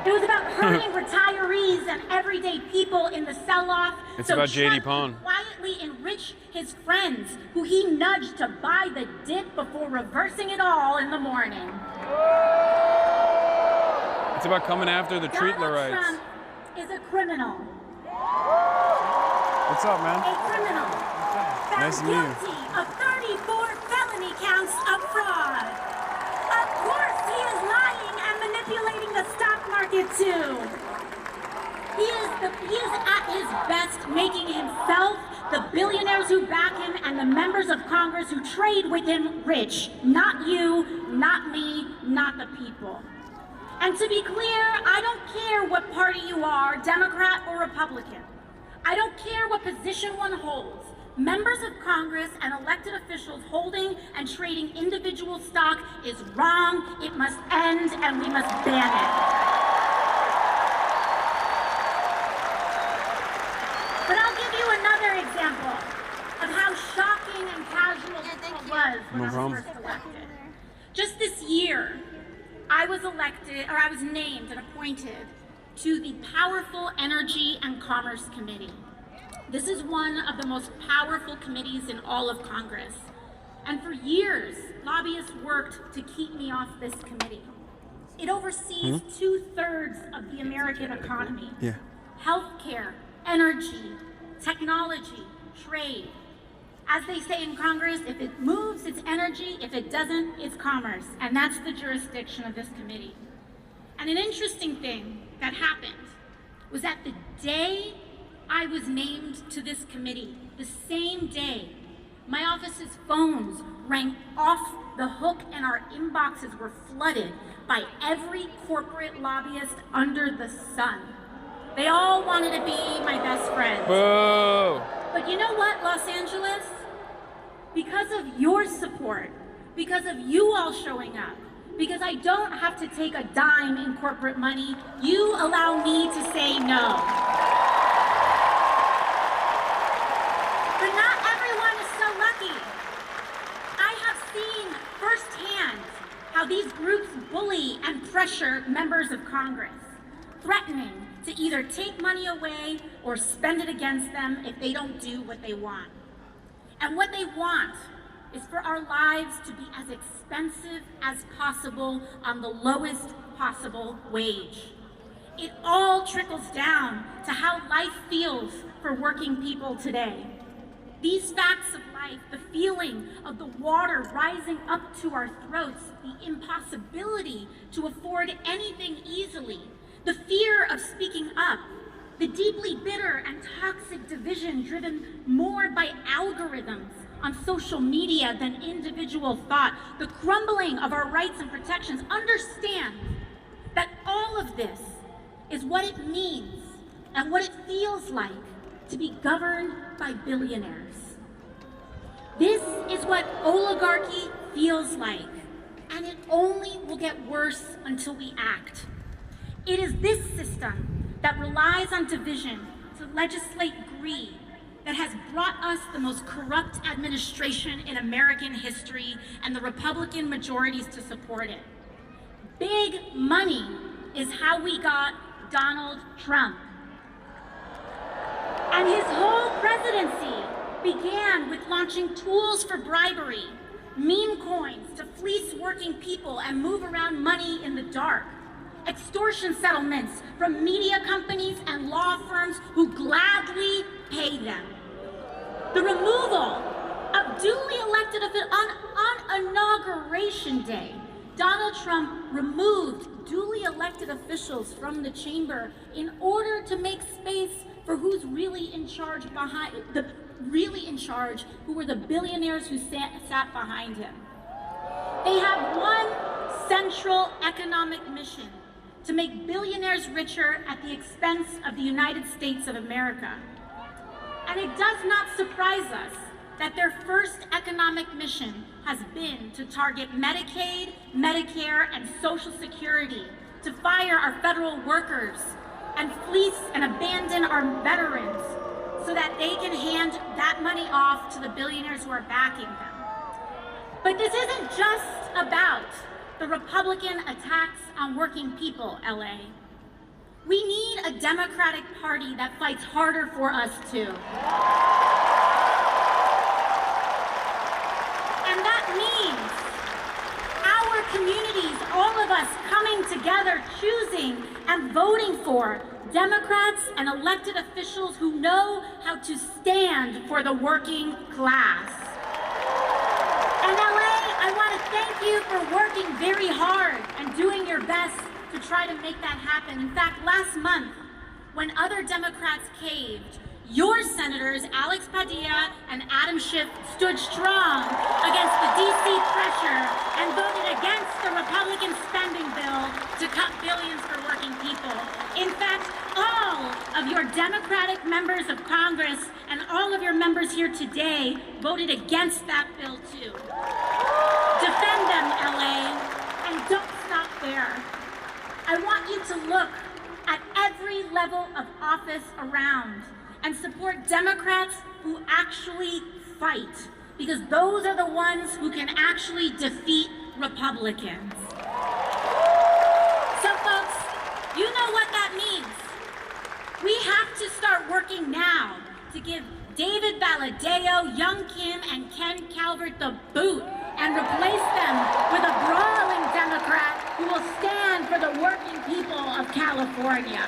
It was about hurting retirees and everyday people in the sell-off. It's about J.D. Pond. Quietly enrich his friends, who he nudged to buy the dip before reversing it all in the morning. It's about coming after the Treatlerites. Trump is a criminal. What's up, man? A criminal. Nice to meet you. Guilty of 34 felony counts of fraud. Of course, he is lying and manipulating the stock market too. He is at his best making himself, the billionaires who back him, and the members of Congress who trade with him rich. Not you, not me, not the people. And to be clear, I don't care what party you are, Democrat or Republican. I don't care what position one holds. Members of Congress and elected officials holding and trading individual stock is wrong, it must end, and we must ban it. But I'll give you another example of how shocking and casual it was when I was first elected. Just this year, I was named and appointed to the powerful Energy and Commerce Committee. This is one of the most powerful committees in all of Congress. And for years, lobbyists worked to keep me off this committee. It oversees 2/3 of the American economy. Yeah. Healthcare, energy, technology, trade. As they say in Congress, if it moves, it's energy. If it doesn't, it's commerce. And that's the jurisdiction of this committee. And an interesting thing that happened was that the day I was named to this committee, the same day, my office's phones rang off the hook and our inboxes were flooded by every corporate lobbyist under the sun. They all wanted to be my best friends. Boo! But you know what, Los Angeles? Because of your support, because of you all showing up, because I don't have to take a dime in corporate money, you allow me to say no. But not everyone is so lucky. I have how these groups bully and pressure members of Congress, threatening to either take money away or spend it against them if they don't do what they want. And what they want is for our lives to be as expensive as possible on the lowest possible wage. It all trickles down to how life feels for working people today. These facts of life, the feeling of the water rising up to our throats, the impossibility to afford anything easily, the fear of speaking up, the deeply bitter and toxic division driven more by algorithms on social media than individual thought, the crumbling of our rights and protections. Understand that all of this is what it means and what it feels like to be governed by billionaires. This is what oligarchy feels like, and it only will get worse until we act. It is this system that relies on division to legislate greed that has brought us the most corrupt administration in American history and the Republican majorities to support it. Big money is how we got Donald Trump. And his whole presidency began with launching tools for bribery, meme coins to fleece working people and move around money in the dark, extortion settlements from media companies and law firms who gladly pay them. The removal of duly elected officials on Inauguration Day. Donald Trump removed duly elected officials from the chamber in order to make space for who's really in charge who were the billionaires who sat behind him. They have one central economic mission: to make billionaires richer at the expense of the United States of America. And it does not surprise us that their first economic mission has been to target Medicaid, Medicare, and Social Security, to fire our federal workers, and fleece and abandon our veterans so that they can hand that money off to the billionaires who are backing them. But this isn't just about the Republican attacks on working people, LA. We need a Democratic Party that fights harder for us too. And that means our communities, all of us coming together, choosing and voting for Democrats and elected officials who know how to stand for the working class. And LA, I want to thank you for working very hard and doing your best to try to make that happen. In fact, last month, when other Democrats caved, your senators, Alex Padilla and Adam Schiff, stood strong against the DC pressure and voted against the Republican spending bill to cut billions for working people. In fact, all of your Democratic members of Congress and all of your members here today voted against that bill too. Defend them, LA, and don't stop there. I want you to look at every level of office around and support Democrats who actually fight, because those are the ones who can actually defeat Republicans. So folks, you know what that means. We have to start working now to give David Valadao, Young Kim, and Ken Calvert the boot and replace them with a brawling Democrat who will stand for the working people of California.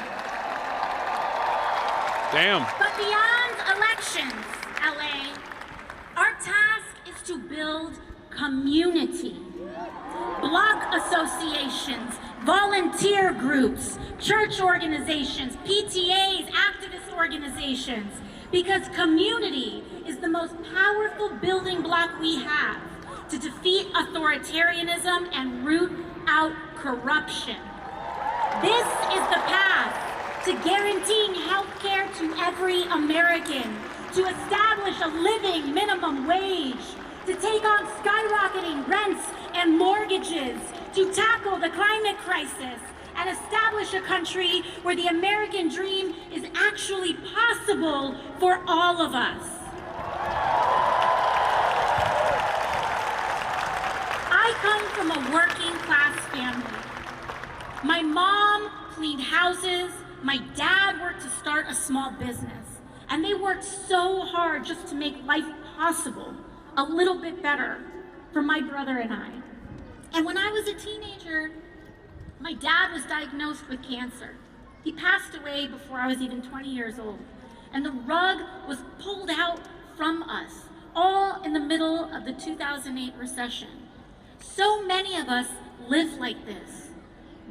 Damn. But beyond elections, LA, our task is to build community. Block associations, volunteer groups, church organizations, PTAs, activist organizations, because community is the most powerful building block we have to defeat authoritarianism and root out corruption. This is the path to guaranteeing health care to every American, to establish a living minimum wage, to take on skyrocketing rents and mortgages, to tackle the climate crisis, and establish a country where the American dream is actually possible for all of us. I come from a working class family. My mom cleaned houses, my dad worked to start a small business, and they worked so hard just to make life possible a little bit better for my brother and I. And when I was a teenager, my dad was diagnosed with cancer. He passed away before I was even 20 years old, and the rug was pulled out from us, all in the middle of the 2008 recession. So many of us live like this.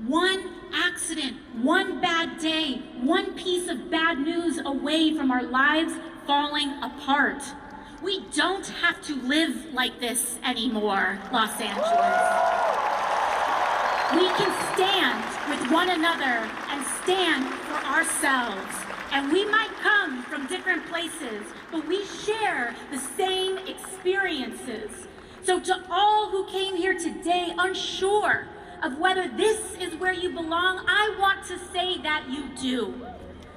One accident, one bad day, one piece of bad news away from our lives falling apart. We don't have to live like this anymore, Los Angeles. We can stand with one another and stand for ourselves. And we might come from different places, but we share the same experiences. So to all who came here today unsure of whether this is where you belong, I want to say that you do.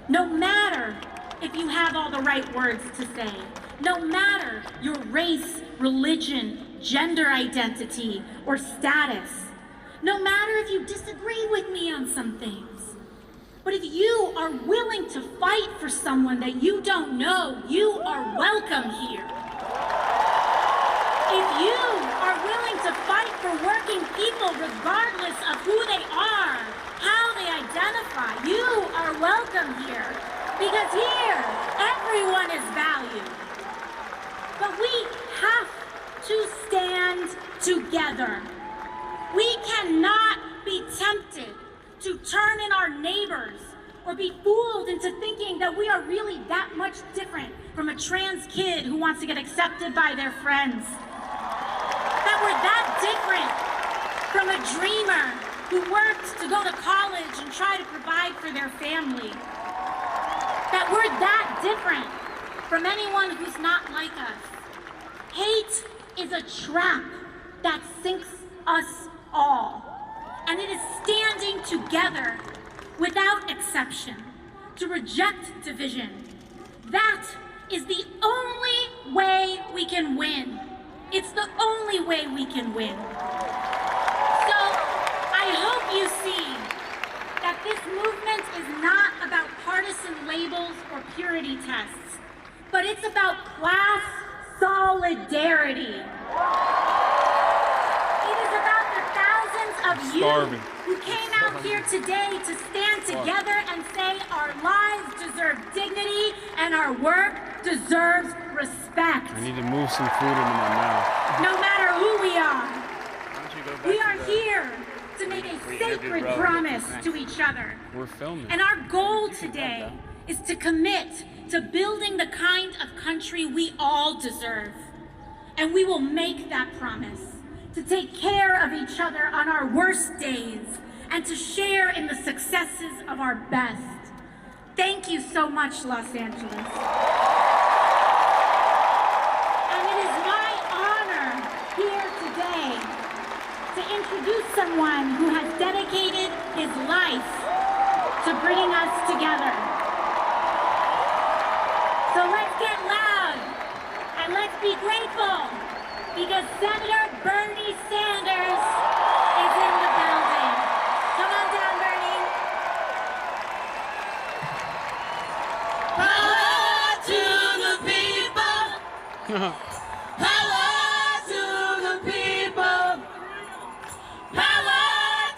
No matter if you have all the right words to say, no matter your race, religion, gender identity, or status, no matter if you disagree with me on some things, but if you are willing to fight for someone that you don't know, you are welcome here. If you are willing to fight for working people regardless of who they are, how they identify, you are welcome here. Because here, everyone is valued. But we have to stand together. We cannot be tempted to turn in our neighbors or be fooled into thinking that we are really that much different from a trans kid who wants to get accepted by their friends. That we're that different from a dreamer who worked to go to college and try to provide for their family. That we're that different from anyone who's not like us. Hate is a trap that sinks us all. And it is standing together without exception to reject division. That is the only way we can win. It's the only way we can win. So I hope you see that this movement is not about partisan labels or purity tests, but it's about class solidarity. It is about the thousands of you who came out here today to stand together and say our lives deserve dignity and our work deserves respect. I need to move some food into my mouth. No matter who we are here to make a sacred promise to each other. We're filming. And our goal today is to commit to building the kind of country we all deserve. And we will make that promise, to take care of each other on our worst days and to share in the successes of our best. Thank you so much, Los Angeles. And it is my honor here today to introduce someone who has dedicated his life to bringing us together. So let's get loud and let's be grateful because Senator Bernie Sanders is in the building. Come on down, Bernie. Power to the people. Power to the people. Power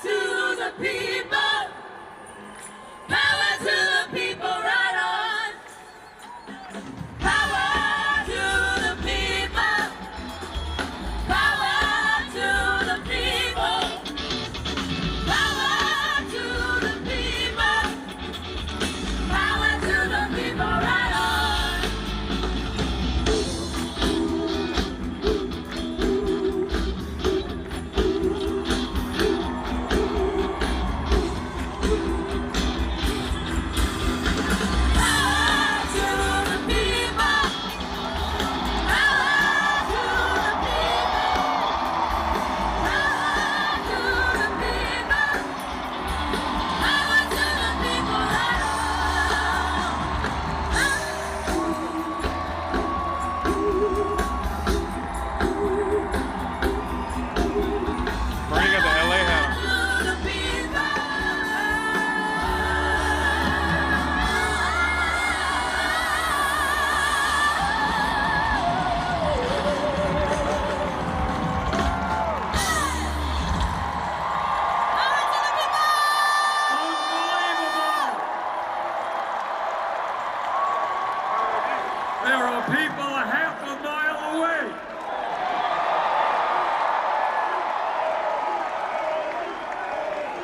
to the people. Power to the people, right on. Power to the people. Power to the people. Power to the people. Power to the people, right on.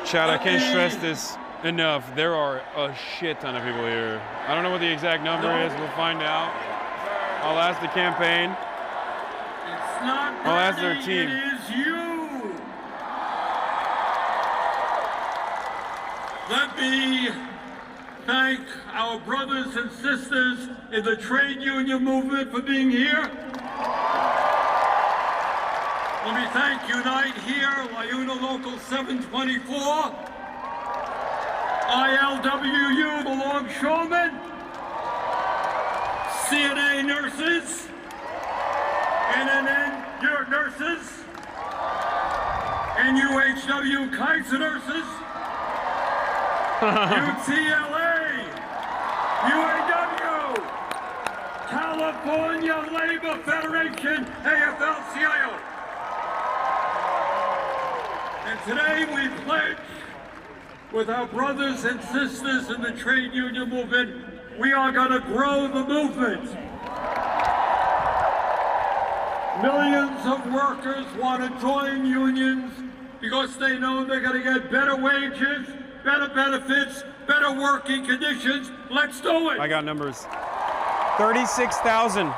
Chad, I can't stress this enough. There are a shit ton of people here. I don't know what the exact number is. We'll find out. I'll ask the campaign. I'll ask their team. It is you. Let me thank our brothers and sisters in the trade union movement for being here. Let me thank Unite Here, Liuna Local 724, ILWU, the Longshoremen, CNA nurses, NNN nurses, NUHW Kaiser nurses, UTLA, UAW, California Labor Federation, AFL-CIO. And today we pledge with our brothers and sisters in the trade union movement, we are going to grow the movement. Millions of workers want to join unions because they know they're going to get better wages, better benefits, better working conditions. Let's do it. I got numbers. 36,000.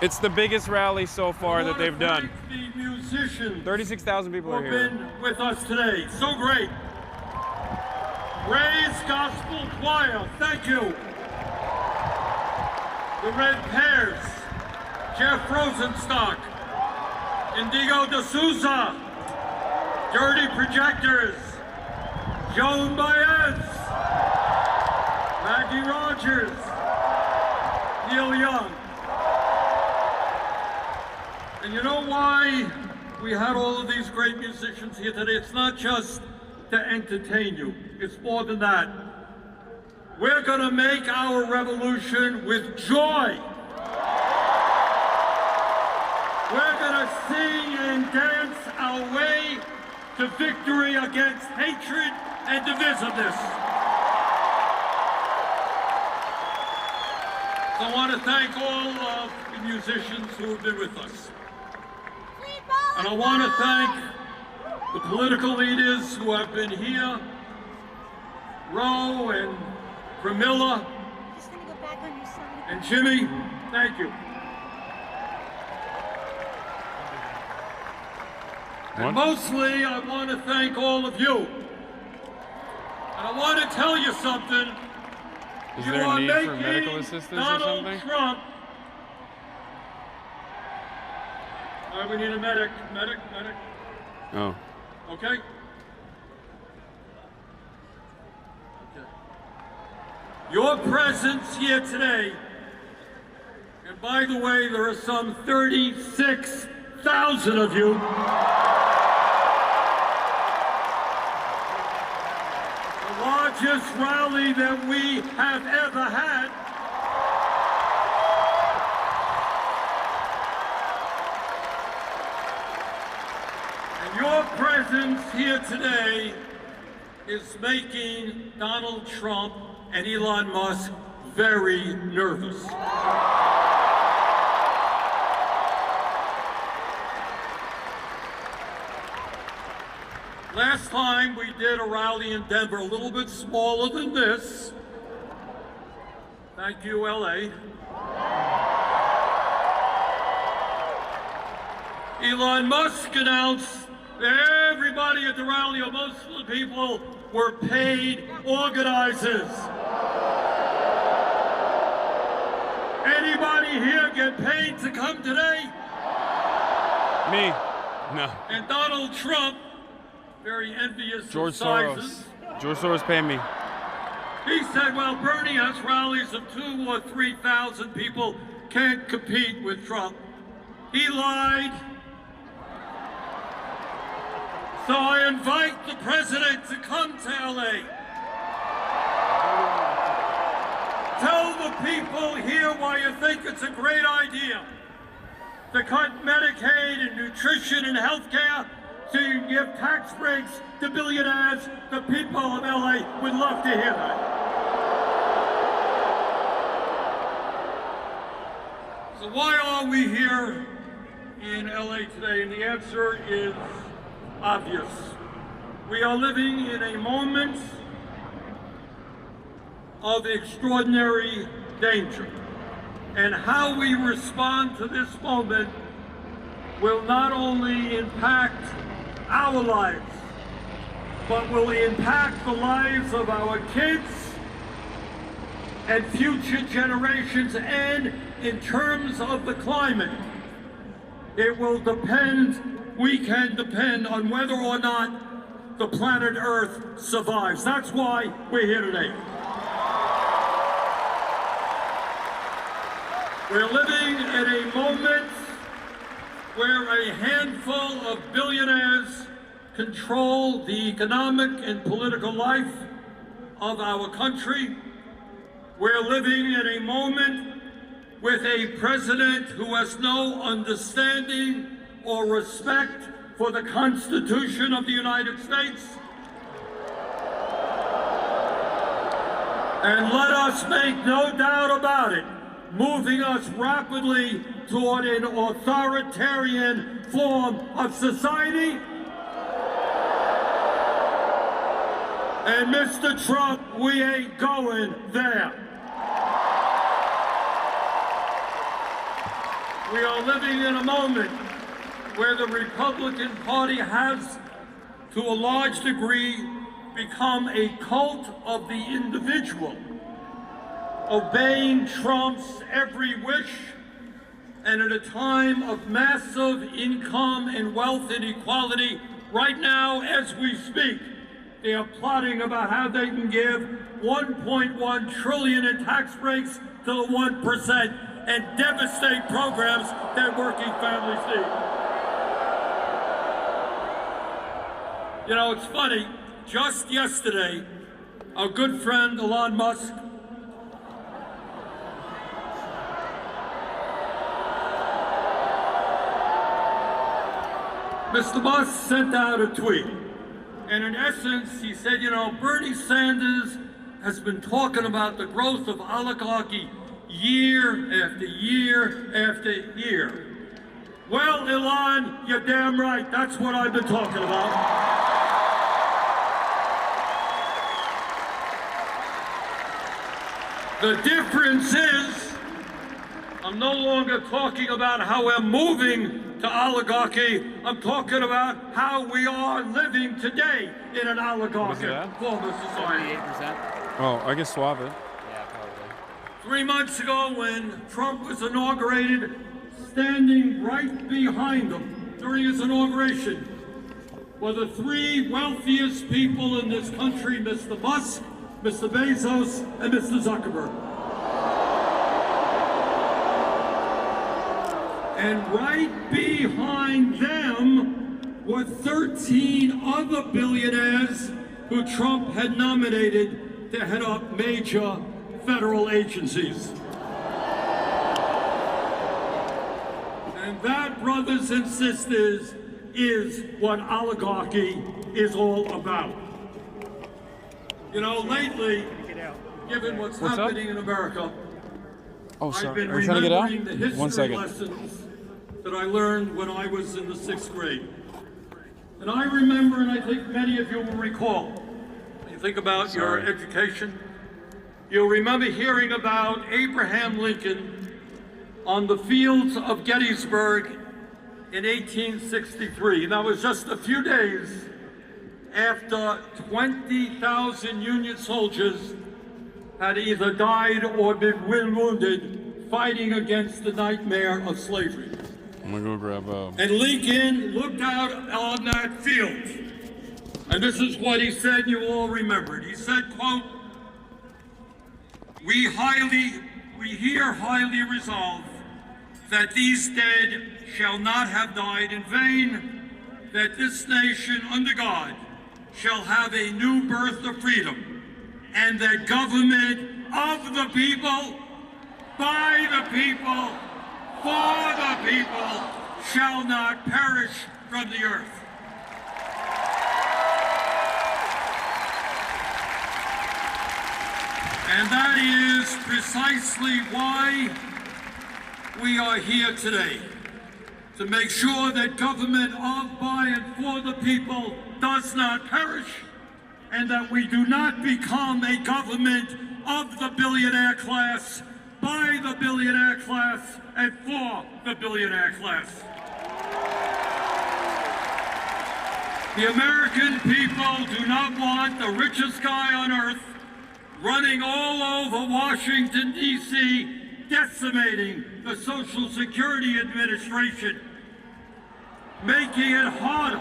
It's the biggest rally so far that they've done. The musicians 36,000 people who are have here. been with us today. So great. Ray's Gospel Choir, thank you. The Red Pears, Jeff Rosenstock, Indigo D'Souza, Dirty Projectors, Joan Baez, Maggie Rogers, Neil Young. And you know why we had all of these great musicians here today? It's not just to entertain you. It's more than that. We're going to make our revolution with joy. We're going to sing and dance our way to victory against hatred and divisiveness. So I want to thank all of the musicians who have been with us. And I want to thank the political leaders who have been here, Ro and Pramila and Jimmy. Thank you. And mostly, I want to thank all of you. And I want to tell you something. Is You there a are need for making medical assistance or Donald something? Trump. All right, we need a medic. Medic. Oh. Okay? Your presence here today, and by the way, there are some 36,000 of you. The largest rally that we have ever had. Your presence here today is making Donald Trump and Elon Musk very nervous. Last time we did a rally in Denver, a little bit smaller than this. Thank you, LA. Elon Musk announced everybody at the rally, or most of the people, were paid organizers. Anybody here get paid to come today? Me? No. And Donald Trump, very envious George of sizes. Soros. George Soros paid me. He said, well, Bernie has rallies of 2,000 or 3,000 people, can't compete with Trump. He lied. So I invite the president to come to LA. Tell the people here why you think it's a great idea to cut Medicaid and nutrition and health care so you can give tax breaks to billionaires. The people of LA would love to hear that. So why are we here in LA today? And the answer is obvious. We are living in a moment of extraordinary danger. And how we respond to this moment will not only impact our lives, but will impact the lives of our kids and future generations. And in terms of the climate, it will depend, we can depend on whether or not the planet Earth survives. That's why we're here today. We're living in a moment where a handful of billionaires control the economic and political life of our country. We're living in a moment with a president who has no understanding or respect for the Constitution of the United States. And let us make no doubt about it, moving us rapidly toward an authoritarian form of society. And Mr. Trump, we ain't going there. We are living in a moment where the Republican Party has, to a large degree, become a cult of the individual, obeying Trump's every wish, and at a time of massive income and wealth inequality, right now as we speak, they are plotting about how they can give $1.1 trillion in tax breaks to the 1% and devastate programs that working families need. You know, it's funny, just yesterday, our good friend Elon Musk Mr. Musk sent out a tweet, and in essence, he said, you know, Bernie Sanders has been talking about the growth of oligarchy year after year after year. Well, Elon, you're damn right. That's what I've been talking about. The difference is, I'm no longer talking about how we're moving to oligarchy. I'm talking about how we are living today in an oligarchic form of society. 78%. Oh, I can swap it. Yeah, probably. 3 months ago, when Trump was inaugurated, standing right behind him during his inauguration were the three wealthiest people in this country, Mr. Musk, Mr. Bezos, and Mr. Zuckerberg. And right behind them were 13 other billionaires who Trump had nominated to head up major federal agencies. And that, brothers and sisters, is what oligarchy is all about. You know, lately, given what's happening in America, Oh, sorry. I've been Are you trying to get out? remembering the history 1 second. lessons that I learned when I was in the 6th grade. And I remember, and I think many of you will recall, when you think about your education, you'll remember hearing about Abraham Lincoln on the fields of Gettysburg in 1863. And that was just a few days after 20,000 Union soldiers had either died or been wounded fighting against the nightmare of slavery. I'm gonna go grab And Lincoln looked out on that field, and this is what he said, and you all remember it. He said, quote, we here highly resolve that these dead shall not have died in vain, that this nation under God shall have a new birth of freedom, and that government of the people, by the people, for the people, shall not perish from the earth. And that is precisely why we are here today. to make sure that government of, by, and for the people does not perish, and that we do not become a government of the billionaire class, by the billionaire class, and for the billionaire class. The American people do not want the richest guy on earth running all over Washington, D.C., decimating the Social Security Administration, making it harder.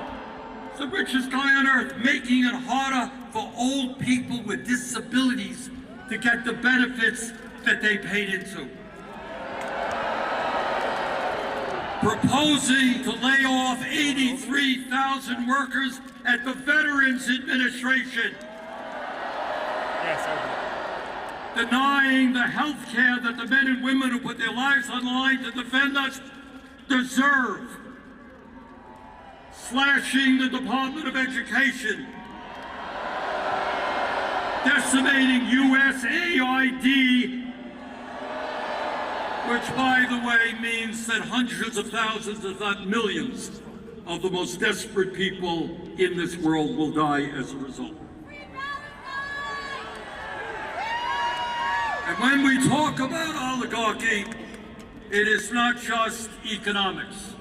It's the richest guy on earth, making it harder for old people with disabilities to get the benefits that they paid into. Proposing to lay off 83,000 workers at the Veterans Administration. Denying the health care that the men and women who put their lives on the line to defend us deserve. Slashing the Department of Education. Decimating USAID, which, by the way, means that hundreds of thousands, if not millions, of the most desperate people in this world will die as a result. And when we talk about oligarchy, it is not just economics.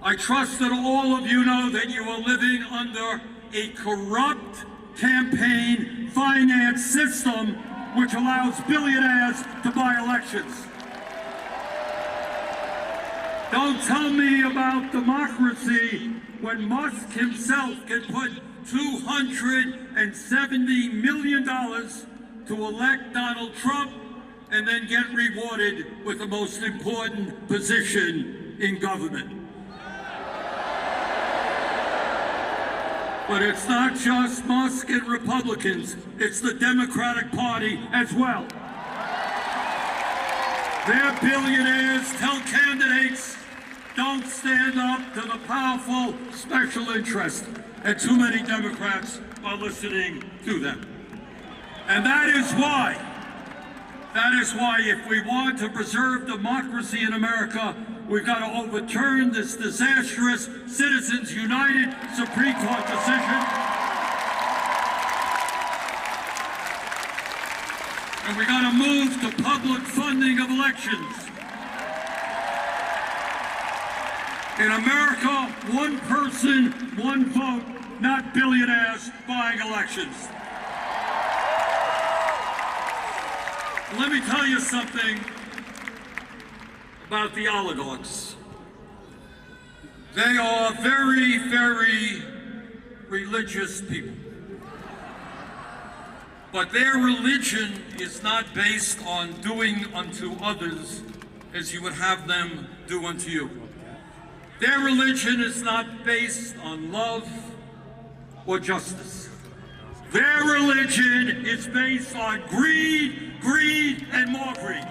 I trust that all of you know that you are living under a corrupt campaign finance system which allows billionaires to buy elections. Don't tell me about democracy when Musk himself can put $270 million to elect Donald Trump and then get rewarded with the most important position in government. But it's not just Musk and Republicans, it's the Democratic Party as well. Their billionaires tell candidates, don't stand up to the powerful special interest, and too many Democrats are listening to them. And that is why if we want to preserve democracy in America, we've got to overturn this disastrous Citizens United Supreme Court decision. And we got to move to public funding of elections. In America, one person, one vote, not billionaires buying elections. Let me tell you something about the oligarchs. They are very, very religious people. But their religion is not based on doing unto others as you would have them do unto you. Their religion is not based on love or justice. Their religion is based on greed, greed, and more greed.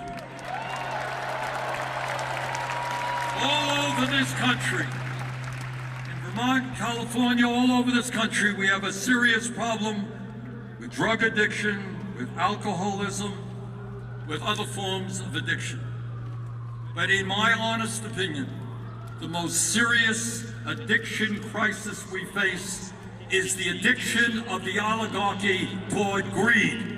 All over this country, in Vermont, California, all over this country, we have a serious problem with drug addiction, with alcoholism, with other forms of addiction. But in my honest opinion, the most serious addiction crisis we face is the addiction of the oligarchy toward greed.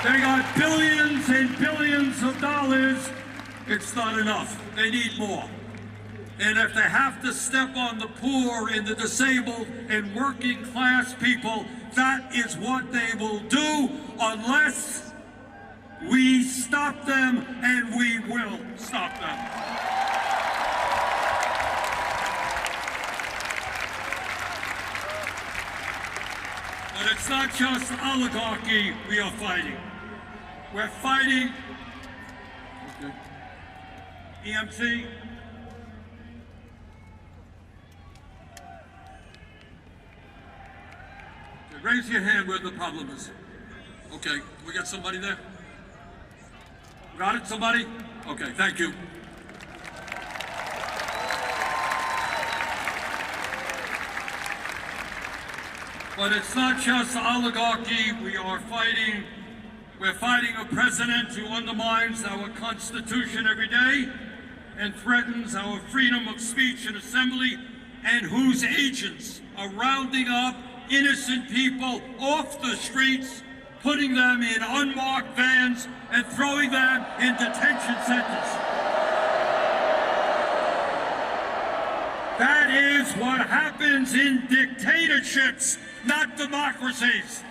They got billions and billions of dollars. It's not enough. They need more. And if they have to step on the poor and the disabled and working class people, that is what they will do unless we stop them, and we will stop them. But it's not just oligarchy we are fighting. We're fighting EMT. Raise your hand where the problem is. Okay, we got somebody there? Got it, somebody? Okay, thank you. But it's not just oligarchy we are fighting. We're fighting a president who undermines our Constitution every day. and threatens our freedom of speech and assembly, and whose agents are rounding up innocent people off the streets, putting them in unmarked vans, and throwing them in detention centers. That is what happens in dictatorships, not democracies.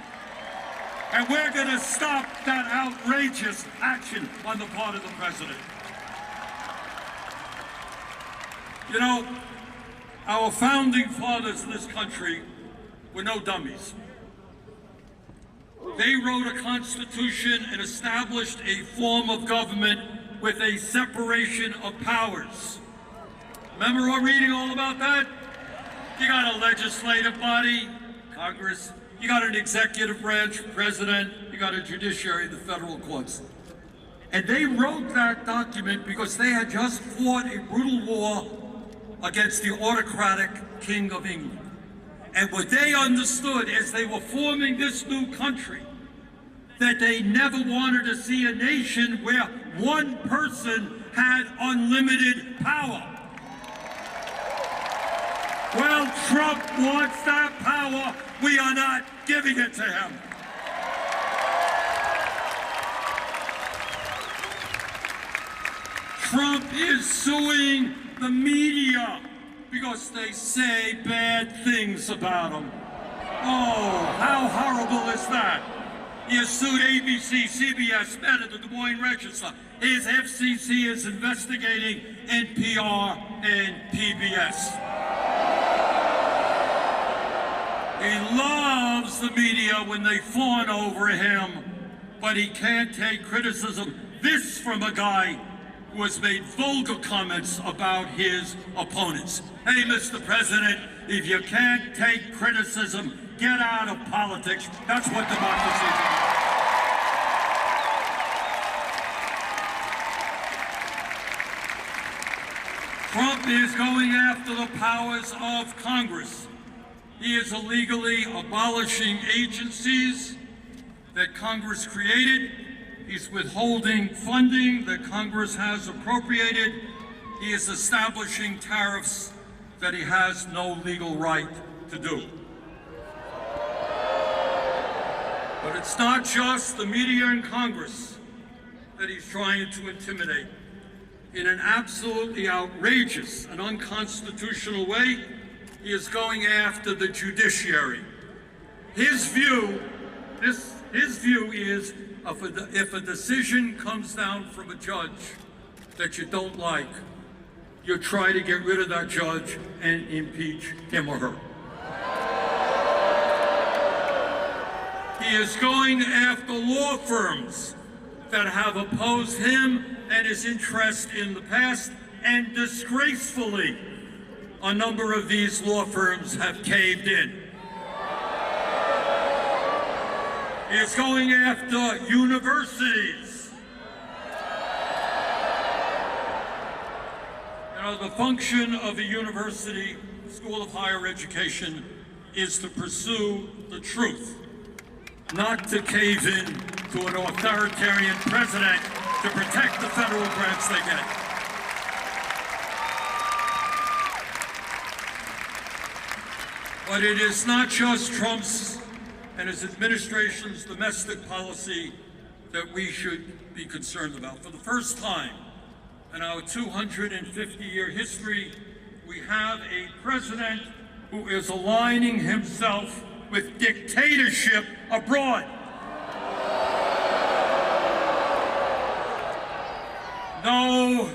And we're going to stop that outrageous action on the part of the president. You know, our founding fathers in this country were no dummies. They wrote a constitution and established a form of government with a separation of powers. Remember our reading all about that? You got a legislative body, Congress. You got an executive branch, president. You got a judiciary, the federal courts. And they wrote that document because they had just fought a brutal war against the autocratic King of England. And what they understood as they were forming this new country, that they never wanted to see a nation where one person had unlimited power. Well, Trump wants that power. We are not giving it to him. Trump is suing the media because they say bad things about him. Oh, how horrible is that? He has sued ABC, CBS, Meta, the Des Moines Register. His FCC is investigating NPR and PBS. He loves the media when they fawn over him, but he can't take criticism. This from a guy who has made vulgar comments about his opponents. Hey, Mr. President, if you can't take criticism, get out of politics. That's what democracy is about. Trump is going after the powers of Congress. He is illegally abolishing agencies that Congress created. He's withholding funding that Congress has appropriated. He is establishing tariffs that he has no legal right to do. But it's not just the media and Congress that he's trying to intimidate. In an absolutely outrageous and unconstitutional way, he is going after the judiciary. His view is if a decision comes down from a judge that you don't like, you try to get rid of that judge and impeach him or her. He is going after law firms that have opposed him and his interest in the past, and disgracefully, a number of these law firms have caved in. He is going after universities. You know, the function of a university, school of higher education, is to pursue the truth, not to cave in to an authoritarian president to protect the federal grants they get. But it is not just Trump's and his administration's domestic policy that we should be concerned about. For the first time in our 250-year history, we have a president who is aligning himself with dictatorship abroad. No,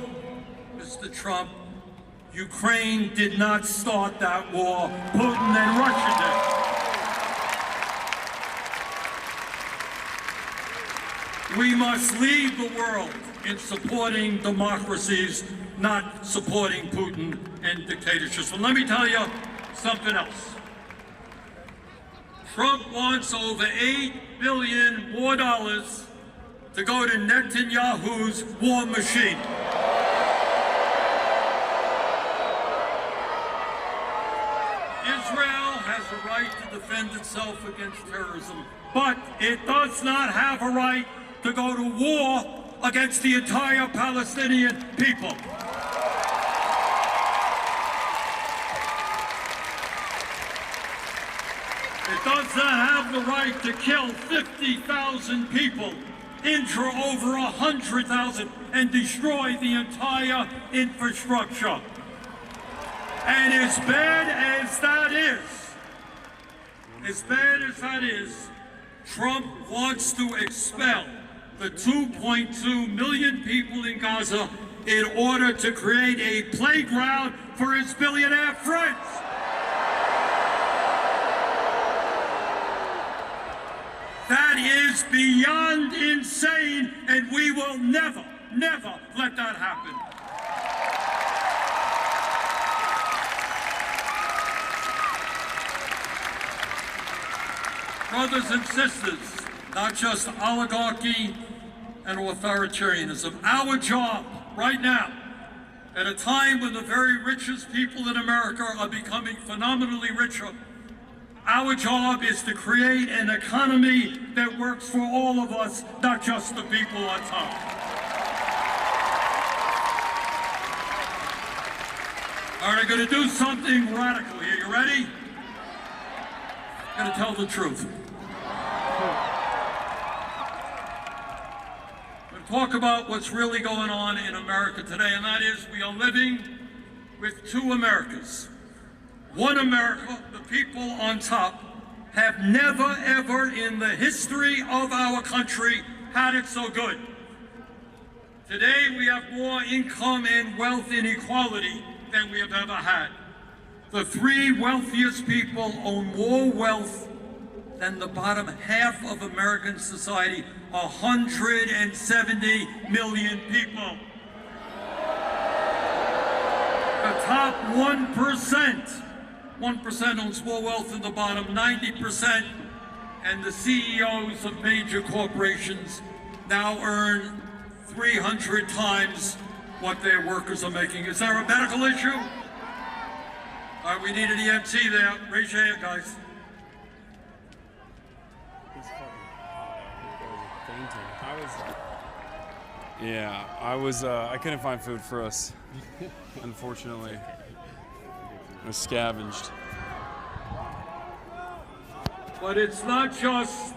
Mr. Trump, Ukraine did not start that war. Putin and Russia did. We must lead the world in supporting democracies, not supporting Putin and dictatorships. So let me tell you something else. Trump wants over $8 billion more to go to Netanyahu's war machine. Israel has a right to defend itself against terrorism, but it does not have a right to go to war against the entire Palestinian people. It does not have the right to kill 50,000 people, injure over 100,000, and destroy the entire infrastructure. And as bad as that is, Trump wants to expel the 2.2 million people in Gaza in order to create a playground for his billionaire friends. That is beyond insane, and we will never, never let that happen. Brothers and sisters, not just oligarchy and authoritarianism. Our job right now, at a time when the very richest people in America are becoming phenomenally richer, our job is to create an economy that works for all of us, not just the people on top. All right, I'm going to do something radical here. You ready? I'm going to tell the truth. I'm going to talk about what's really going on in America today, and that is we are living with two Americas. One America, the people on top, have never ever in the history of our country had it so good. Today we have more income and wealth inequality than we have ever had. The three wealthiest people own more wealth than the bottom half of American society, 170 million people. The top 1% owns more wealth than the bottom 90%, and the CEOs of major corporations now earn 300 times what their workers are making. Is there a medical issue? All right, we need an EMT there. Raise your hand, guys. Yeah, I couldn't find food for us, unfortunately. I was scavenged. But it's not just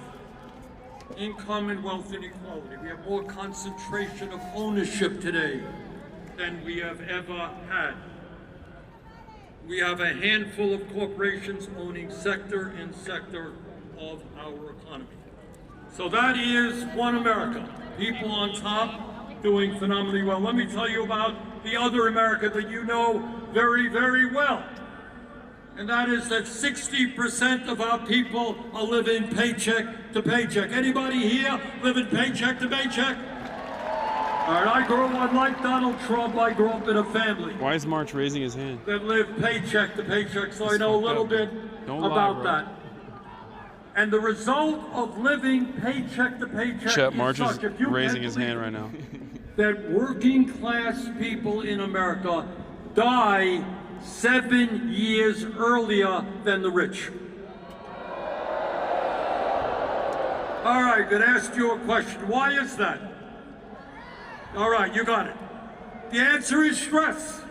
income and wealth inequality. We have more concentration of ownership today than we have ever had. We have a handful of corporations owning sector and sector of our economy. So that is one America. People on top doing phenomenally well. Let me tell you about the other America that you know very, very well. And that is that 60% of our people are living paycheck to paycheck. Anybody here living paycheck to paycheck? All right, I grew up like Donald Trump. I grew up in a family. Why is March raising his hand? That lived paycheck to paycheck, so I know a little bit about that. And the result of living paycheck to paycheck Chet, is March such, is raising his hand right now. That working class people in America die 7 years earlier than the rich. All right, I'm going to ask you a question. Why is that? All right, you got it. The answer is stress.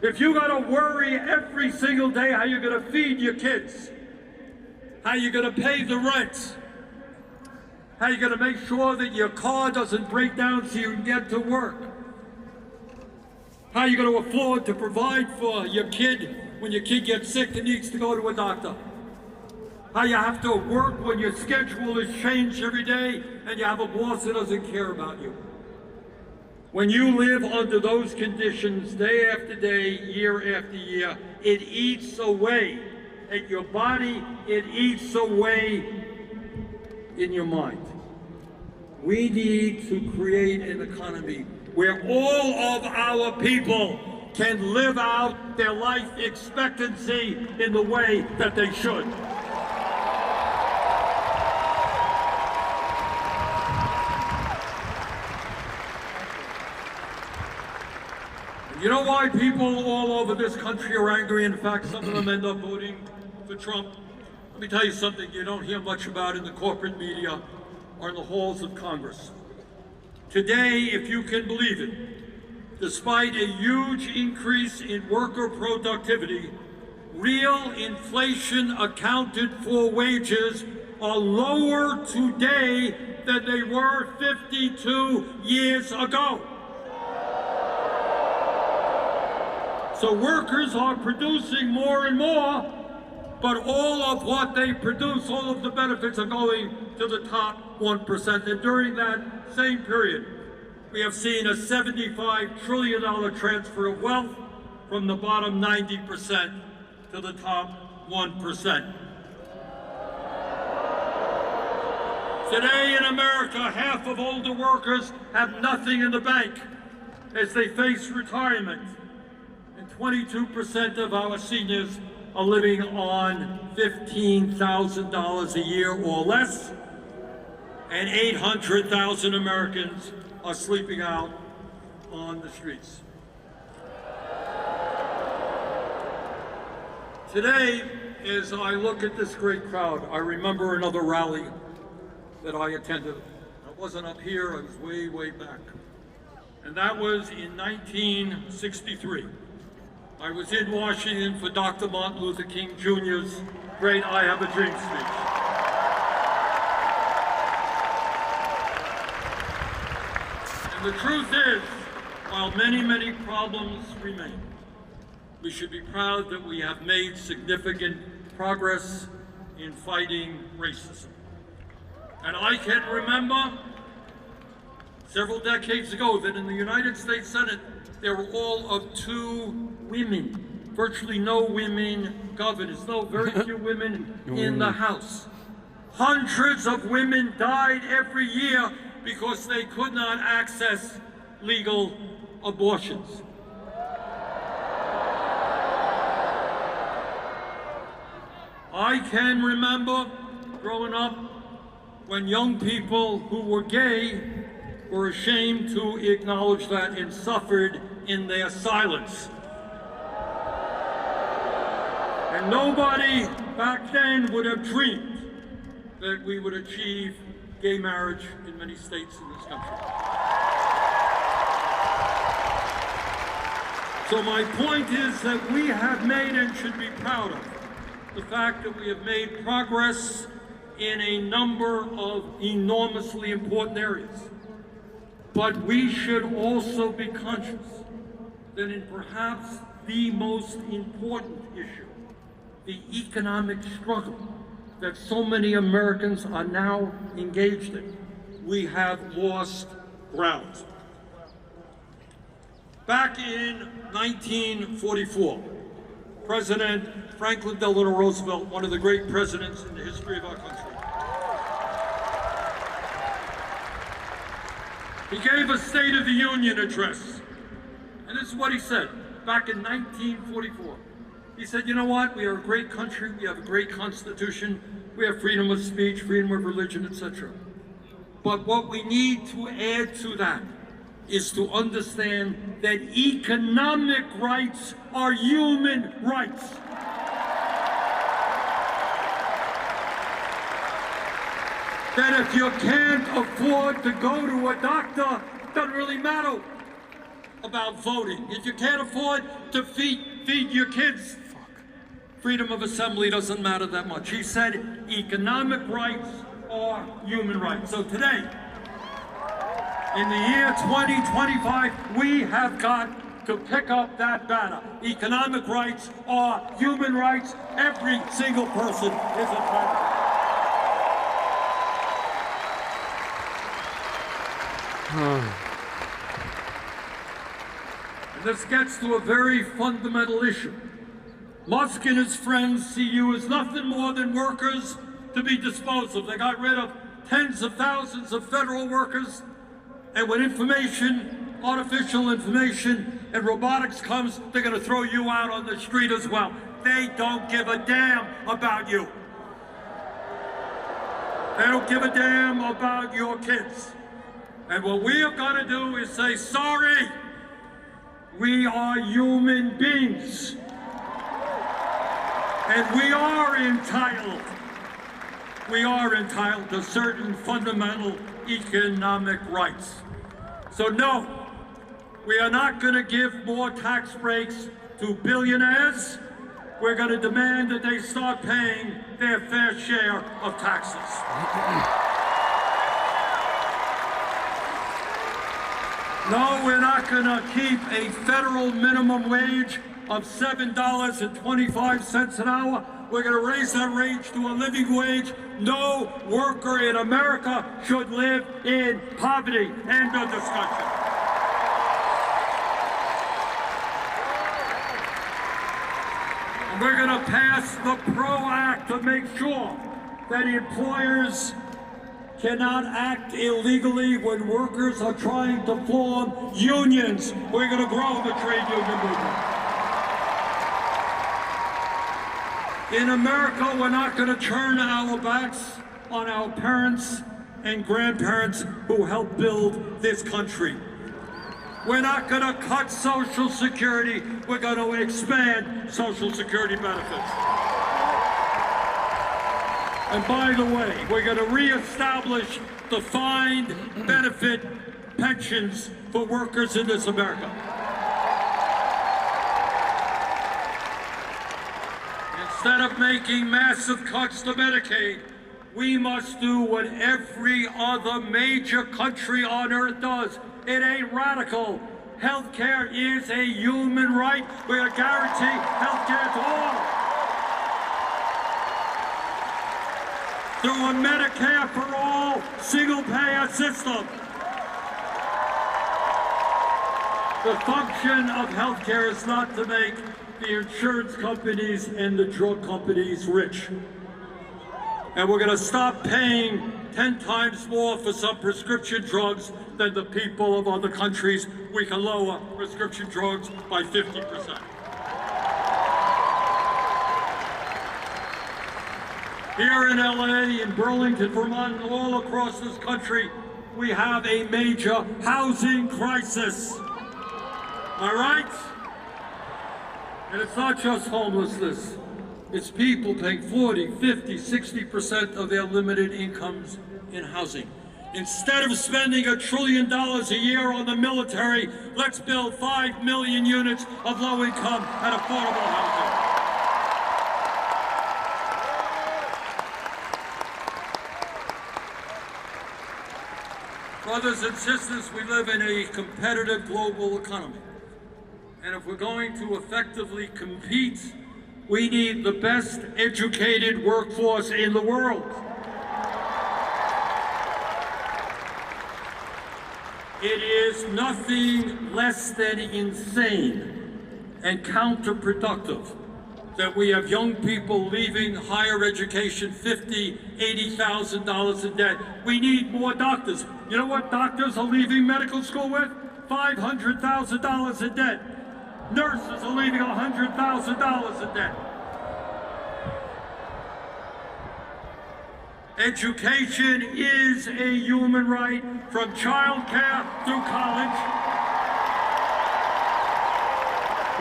If you got to worry every single day how you're going to feed your kids, how you're going to pay the rent, how you're going to make sure that your car doesn't break down so you can get to work, how you're going to afford to provide for your kid when your kid gets sick and needs to go to a doctor, how you have to work when your schedule is changed every day and you have a boss that doesn't care about you. When you live under those conditions day after day, year after year, it eats away at your body, it eats away in your mind. We need to create an economy where all of our people can live out their life expectancy in the way that they should. You know why people all over this country are angry? In fact, some of them end up voting for Trump. Let me tell you something you don't hear much about in the corporate media or in the halls of Congress. Today, if you can believe it, despite a huge increase in worker productivity, real inflation accounted for wages are lower today than they were 52 years ago. So workers are producing more and more, but all of what they produce, all of the benefits are going to the top 1%. And during that same period, we have seen a $75 trillion transfer of wealth from the bottom 90% to the top 1%. Today in America, half of older workers have nothing in the bank as they face retirement. And 22% of our seniors are living on $15,000 a year or less. And 800,000 Americans are sleeping out on the streets. Today, as I look at this great crowd, I remember another rally that I attended. I wasn't up here, I was way, way back. And that was in 1963. I was in Washington for Dr. Martin Luther King Jr.'s great I Have a Dream speech. And the truth is, while many, many problems remain, we should be proud that we have made significant progress in fighting racism. And I can remember several decades ago that in the United States Senate, there were all of 2 women, virtually no women governors, very few women in the House. Hundreds of women died every year because they could not access legal abortions. I can remember growing up when young people who were gay were ashamed to acknowledge that and suffered in their silence. And nobody back then would have dreamed that we would achieve gay marriage in many states in this country. So my point is that we have made and should be proud of the fact that we have made progress in a number of enormously important areas. But we should also be conscious that in perhaps the most important issue, the economic struggle that so many Americans are now engaged in, we have lost ground. Back in 1944, President Franklin Delano Roosevelt, one of the great presidents in the history of our country, he gave a State of the Union address. And this is what he said back in 1944. He said, you know what? We are a great country. We have a great constitution. We have freedom of speech, freedom of religion, etc. But what we need to add to that is to understand that economic rights are human rights. That if you can't afford to go to a doctor, it doesn't really matter about voting. If you can't afford to feed your kids, freedom of assembly doesn't matter that much. He said economic rights are human rights. So today, in the year 2025, we have got to pick up that banner. Economic rights are human rights. Every single person is entitled. And this gets to a very fundamental issue. Musk and his friends see you as nothing more than workers to be disposed of. They got rid of tens of thousands of federal workers, and when information, artificial information, and robotics comes, they're going to throw you out on the street as well. They don't give a damn about you. They don't give a damn about your kids. And what we have got to do is say, sorry, we are human beings. And we are entitled to certain fundamental economic rights. So no, we are not going to give more tax breaks to billionaires. we're going to demand that they start paying their fair share of taxes. No, we're not going to keep a federal minimum wage of $7.25 an hour. We're going to raise that wage to a living wage. No worker in America should live in poverty. End of discussion. And we're going to pass the PRO Act to make sure that employers cannot act illegally when workers are trying to form unions. We're going to grow the trade union movement. In America, we're not going to turn our backs on our parents and grandparents who helped build this country. We're not going to cut Social Security. We're going to expand Social Security benefits. And by the way, we're going to reestablish defined benefit pensions for workers in this America. Instead of making massive cuts to Medicaid, we must do what every other major country on earth does. It ain't radical. Healthcare is a human right. We're going to guarantee healthcare to all. Through a Medicare for all, single-payer system. The function of healthcare is not to make the insurance companies and the drug companies rich. And we're going to stop paying 10 times more for some prescription drugs than the people of other countries. We can lower prescription drugs by 50%. Here in LA, in Burlington, Vermont, and all across this country, we have a major housing crisis. All right? And it's not just homelessness. It's people paying 40, 50, 60% of their limited incomes in housing. Instead of spending $1 trillion a year on the military, let's build 5 million units of low-income and affordable housing. Brothers and sisters, we live in a competitive global economy. And if we're going to effectively compete, we need the best educated workforce in the world. It is nothing less than insane and counterproductive that we have young people leaving higher education $50,000, $80,000 in debt. We need more doctors. You know what doctors are leaving medical school with? $500,000 in debt. Nurses are leaving $100,000 in debt. Education is a human right, from child care through college.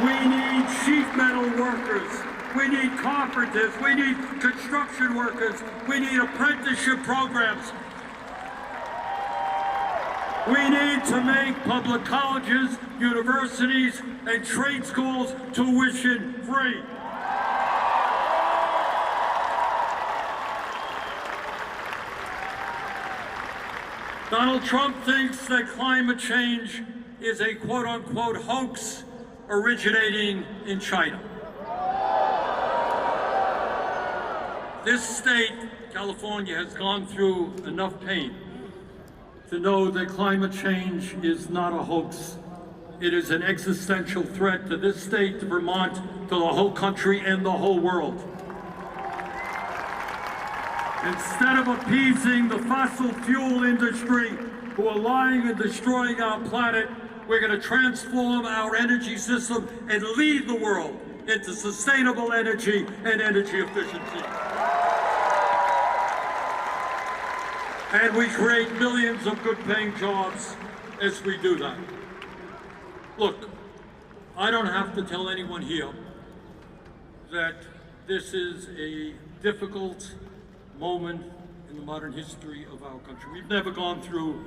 We need sheet metal workers. We need carpenters. We need construction workers. We need apprenticeship programs. We need to make public colleges, universities, and trade schools tuition free. Donald Trump thinks that climate change is a quote-unquote hoax originating in China. This state, California, has gone through enough pain to know that climate change is not a hoax. It is an existential threat to this state, to Vermont, to the whole country, and the whole world. Instead of appeasing the fossil fuel industry, who are lying and destroying our planet, we're going to transform our energy system and lead the world into sustainable energy and energy efficiency. And we create millions of good-paying jobs as we do that. Look, I don't have to tell anyone here that this is a difficult moment in the modern history of our country. We've never gone through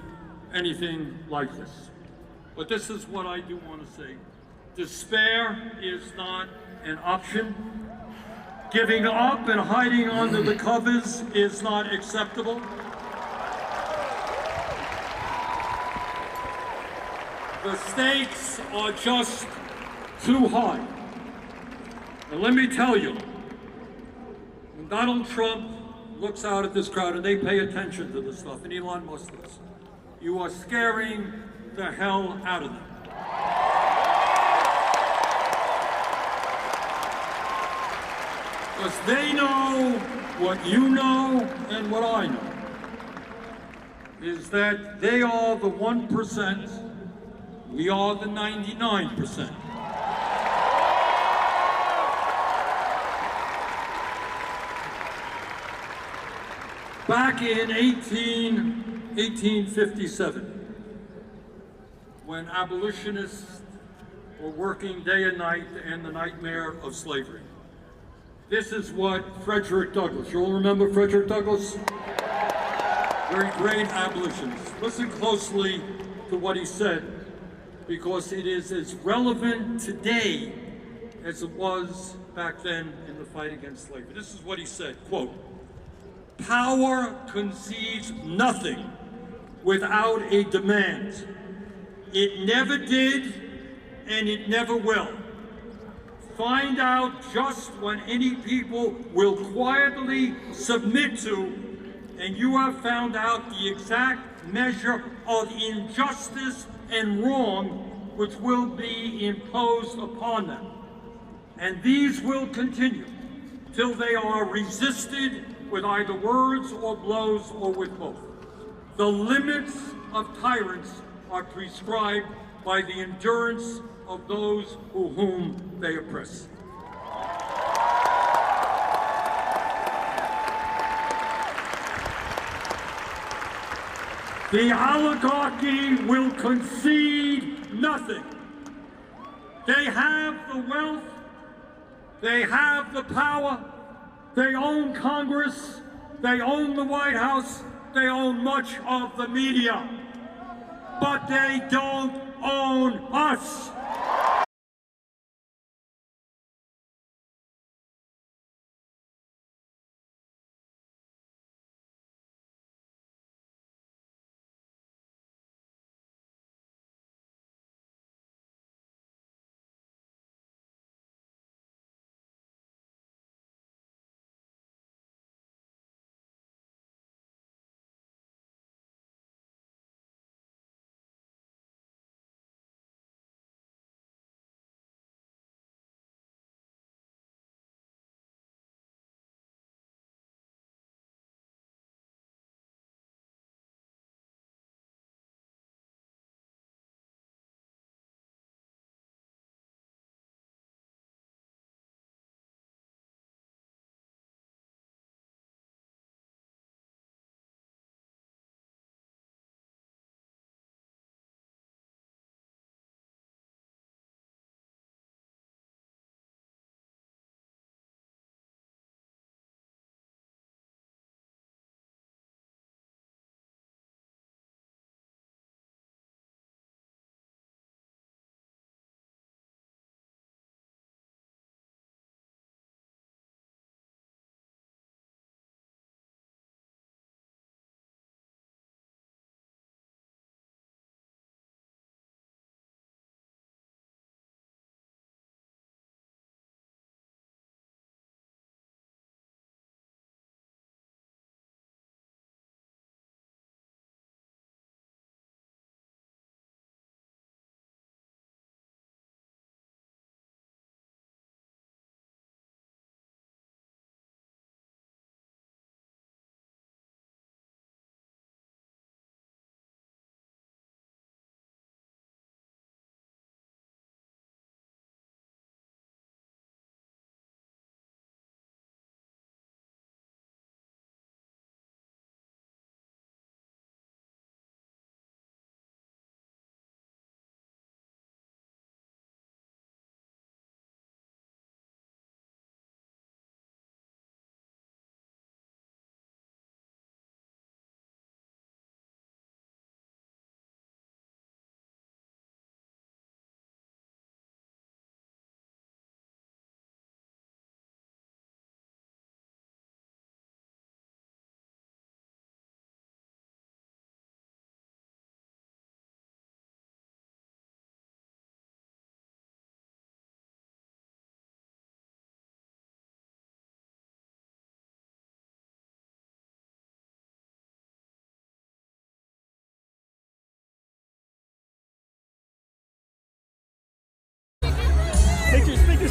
anything like this. But this is what I do want to say. Despair is not an option. Giving up and hiding under the covers is not acceptable. The stakes are just too high. And let me tell you, when Donald Trump looks out at this crowd, and they pay attention to this stuff, and Elon Musk does, you are scaring the hell out of them. Because they know what you know and what I know, is that they are the 1%, we are the 99%. Back in 1857, when abolitionists were working day and night to end the nightmare of slavery, this is what Frederick Douglass, you all remember Frederick Douglass? Very great abolitionist. Listen closely to what he said, because it is as relevant today as it was back then in the fight against slavery. This is what he said, quote, "Power concedes nothing without a demand. It never did, and it never will. Find out just when any people will quietly submit to, and you have found out the exact measure of injustice and wrong which will be imposed upon them. And these will continue till they are resisted with either words or blows or with both. The limits of tyrants are prescribed by the endurance of those whom they oppress." The oligarchy will concede nothing. They have the wealth, they have the power, they own Congress, they own the White House, they own much of the media, but they don't own us.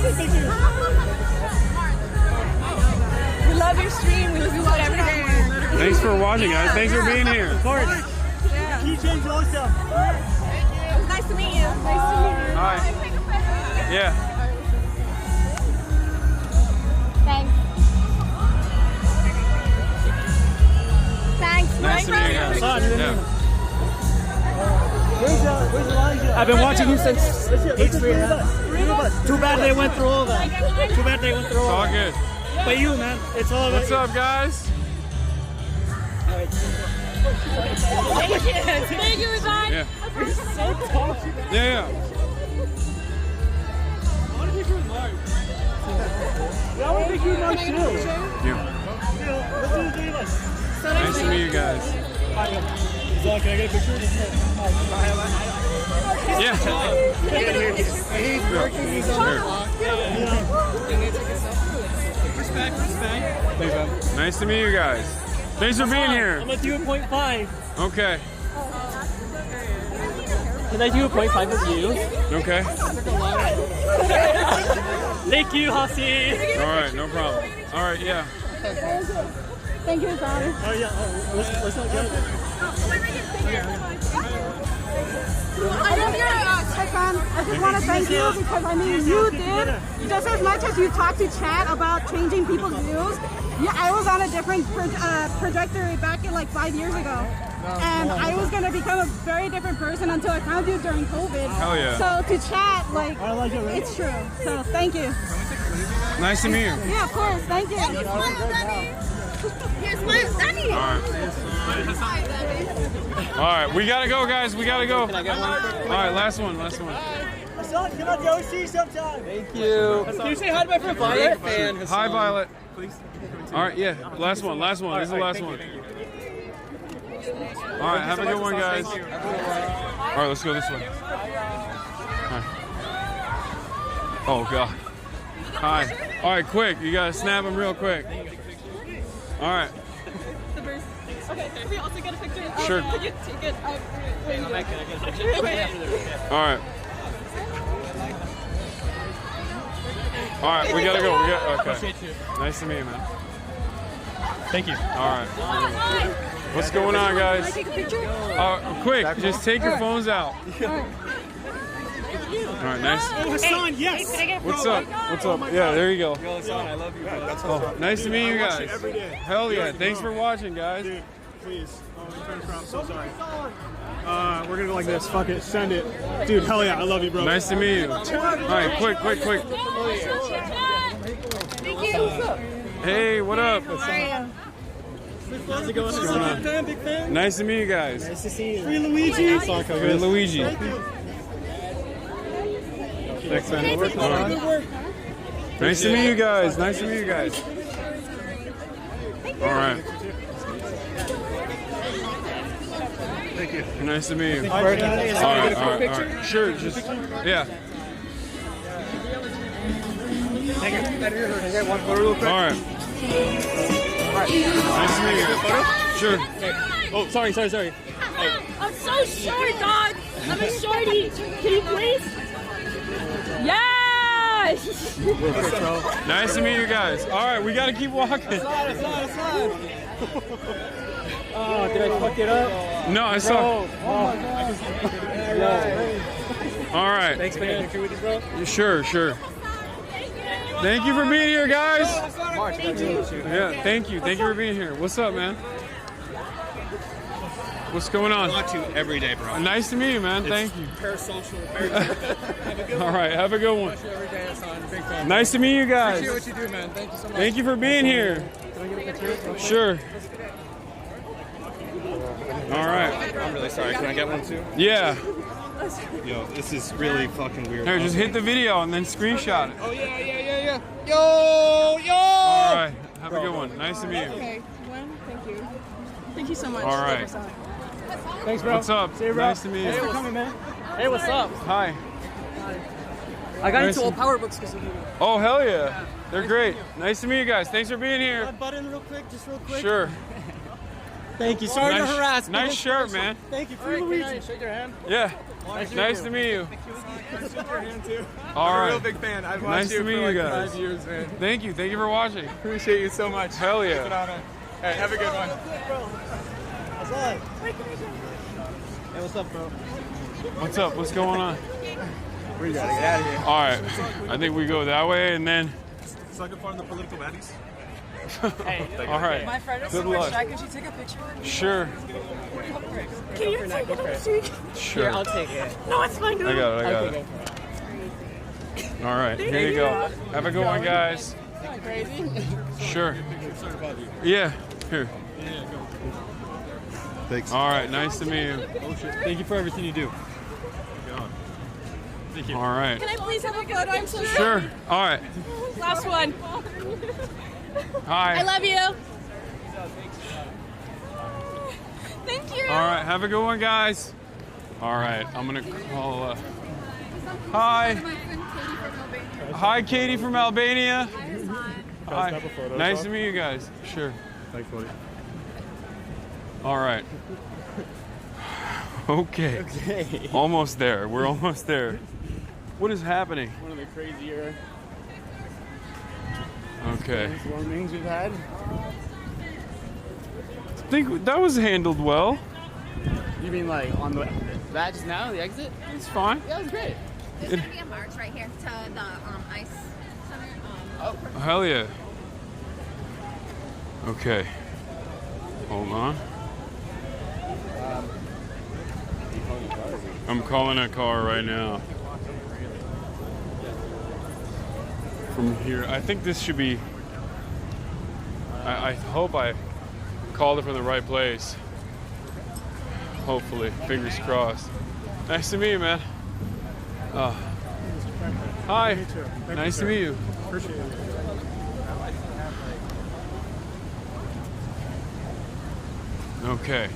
We love your stream. We listen to it every day. Thanks for watching, guys. Thanks for being here. Of course. Yeah. Keychains also. It was nice to meet you. Nice to meet you. Hi. Yeah. Thanks. Thanks. Nice to meet you guys. Yeah. Where's Elijah? I've been watching you since H3. Too bad they went through all that. Too bad they went through all It's all that. good. But you, man, it's all What's up, guys? Thank you. Thank you, Hasan. Yeah. You're so tall. Yeah. I want to make you nice too. Yeah. Nice to meet you guys. Can I get a picture? Yeah. He's working. He's on the clock. Respect. Thanks, man. Nice to meet you guys. Thanks for being here. I'm gonna do a 0.5. Okay. Can I do a 0.5 with you? Okay. Thank you, Hasi. All right, no problem. All right, yeah. Thank you, Hasan. Oh yeah. Let's not get it. I love your Hasan. I just want to thank you because I mean you did just as much as you talked to Chad about changing people's views. Yeah, I was on a different trajectory back in like 5 years ago, and I was gonna become a very different person until I found you during COVID. Hell yeah. So to Chad, like it's true. So thank you. Nice to meet you. Yeah, of course. Thank you. Here's my Danny. All right, we gotta go, guys. We gotta go. All right, last one. Hassan, come on to OC sometime. Thank you. Can you say hi to my friend Violet? Hi, Violet. All right, yeah. Last one. This is the last one. All right, have a good one, guys. All right, let's go this way. Hi. Oh, God. Hi. All right, quick. You gotta snap them real quick. All right. Okay, can we also get a picture? Sure. Could you take it? All right. All right, we gotta go. Okay. Nice to meet you, man. Thank you. All right. What's going on, guys? Can I take a picture? Quick, just take your phones out. All right, nice. Oh, Hassan, yes. What's up? Yeah, there you go. Yo, Hassan, I love you. Oh, nice to meet you guys. Every day. Hell yeah. Thanks for watching, guys. Dude, please. I'm so sorry. We're gonna go like this. Fuck it. Send it. Dude, hell yeah. I love you, bro. Nice to meet you. All right, quick. Thank you. Hey, what up? How's it going? What's going on? Big fan. Nice to meet you guys. Nice to see you. Free Luigi. Free Luigi. Thanks, man. All right. Nice to meet you guys. All right. Thank you. Nice to meet you. All right. Sure, just, yeah. Thank you. One photo real quick. All right. Nice to meet you. Sure. Oh, sorry. I'm so short, dog. I'm a shorty. Can you please? Yes! Nice to meet you guys. All right, we got to keep walking. Oh, did I fuck it up? No, I saw. All right. Thanks, man. Picture with you, bro? Sure. Thank you for being here, guys. Yeah, thank you for being here. What's up, man? What's going on? I watch you every day, bro. Nice to meet you, man. Thank you. Parasocial. All right, have a good one. Watch you every day, Hassan. Big fan. Nice to meet you guys. Appreciate what you do, man. Thank you so much. Thank you for being here. Can I get a picture? Sure. All right. I'm really sorry. Can I get one too? Yeah. Yo, this is really fucking weird. Here, just hit the video and then screenshot it. Oh, yeah. Yo! All right. Have a good one. Nice to meet you. Okay, well, thank you. Thank you so much. All right. Thanks, bro. What's up? See you, bro. Nice to meet you. Thanks for coming, man. Hey, what's up? Hi. I got Nice into all to- power books because of you. Oh, hell yeah. They're great. Nice to meet you guys. Thanks for being Can I here. butt in real quick? Just real quick? Sure. Thank you. Sorry to harass. Nice shirt, man. Thank you. Free Luigi. Shake your hand. Yeah. Nice to meet you. All I'm right. a real big fan. I've Nice watched to you meet for like you guys. 5 years, man. Thank you. Thank you for watching. Appreciate you so much. Hell yeah. It's an honor. Hey, have a good one. Hassan. Hey, what's up, bro? What's up? What's going on? We gotta get out of here. All right. I think we go that way and then. Second part of the political baddies. All right. My friend is Good super luck. shy. Can she take a picture? Sure. Can you take a picture? Sure. Here, I'll take it. No, it's fine. I got it. I got it. All right. Here you go. Have a good one, guys. Crazy. Sure. Yeah. Here. Thanks. All right. Nice to meet you. Thank you for everything you do. Thank you. All right. Can I please have a photo? I'm so sorry. Sure. All right. Last one. Hi. I love you. Thank you. All right. Have a good one, guys. All right. I'm gonna call. Hi. Hi, Katie from Albania. Hi. Nice to meet you guys. Sure. Thanks, buddy. All right. Okay. Okay. Almost there. We're almost there. What is happening? One of the crazier Okay. warmings we've had. I think that was handled well. You mean like on the that just now, the exit? It's fine. Yeah, it was great. There's going to be a march right here to the ice center. Oh. Hell yeah. Okay. Hold on. I'm calling a car right now. From here, I think this should be. I hope I called it from the right place. Hopefully, fingers crossed. Nice to meet you, man. Hi. Nice to meet you. Appreciate it. Okay.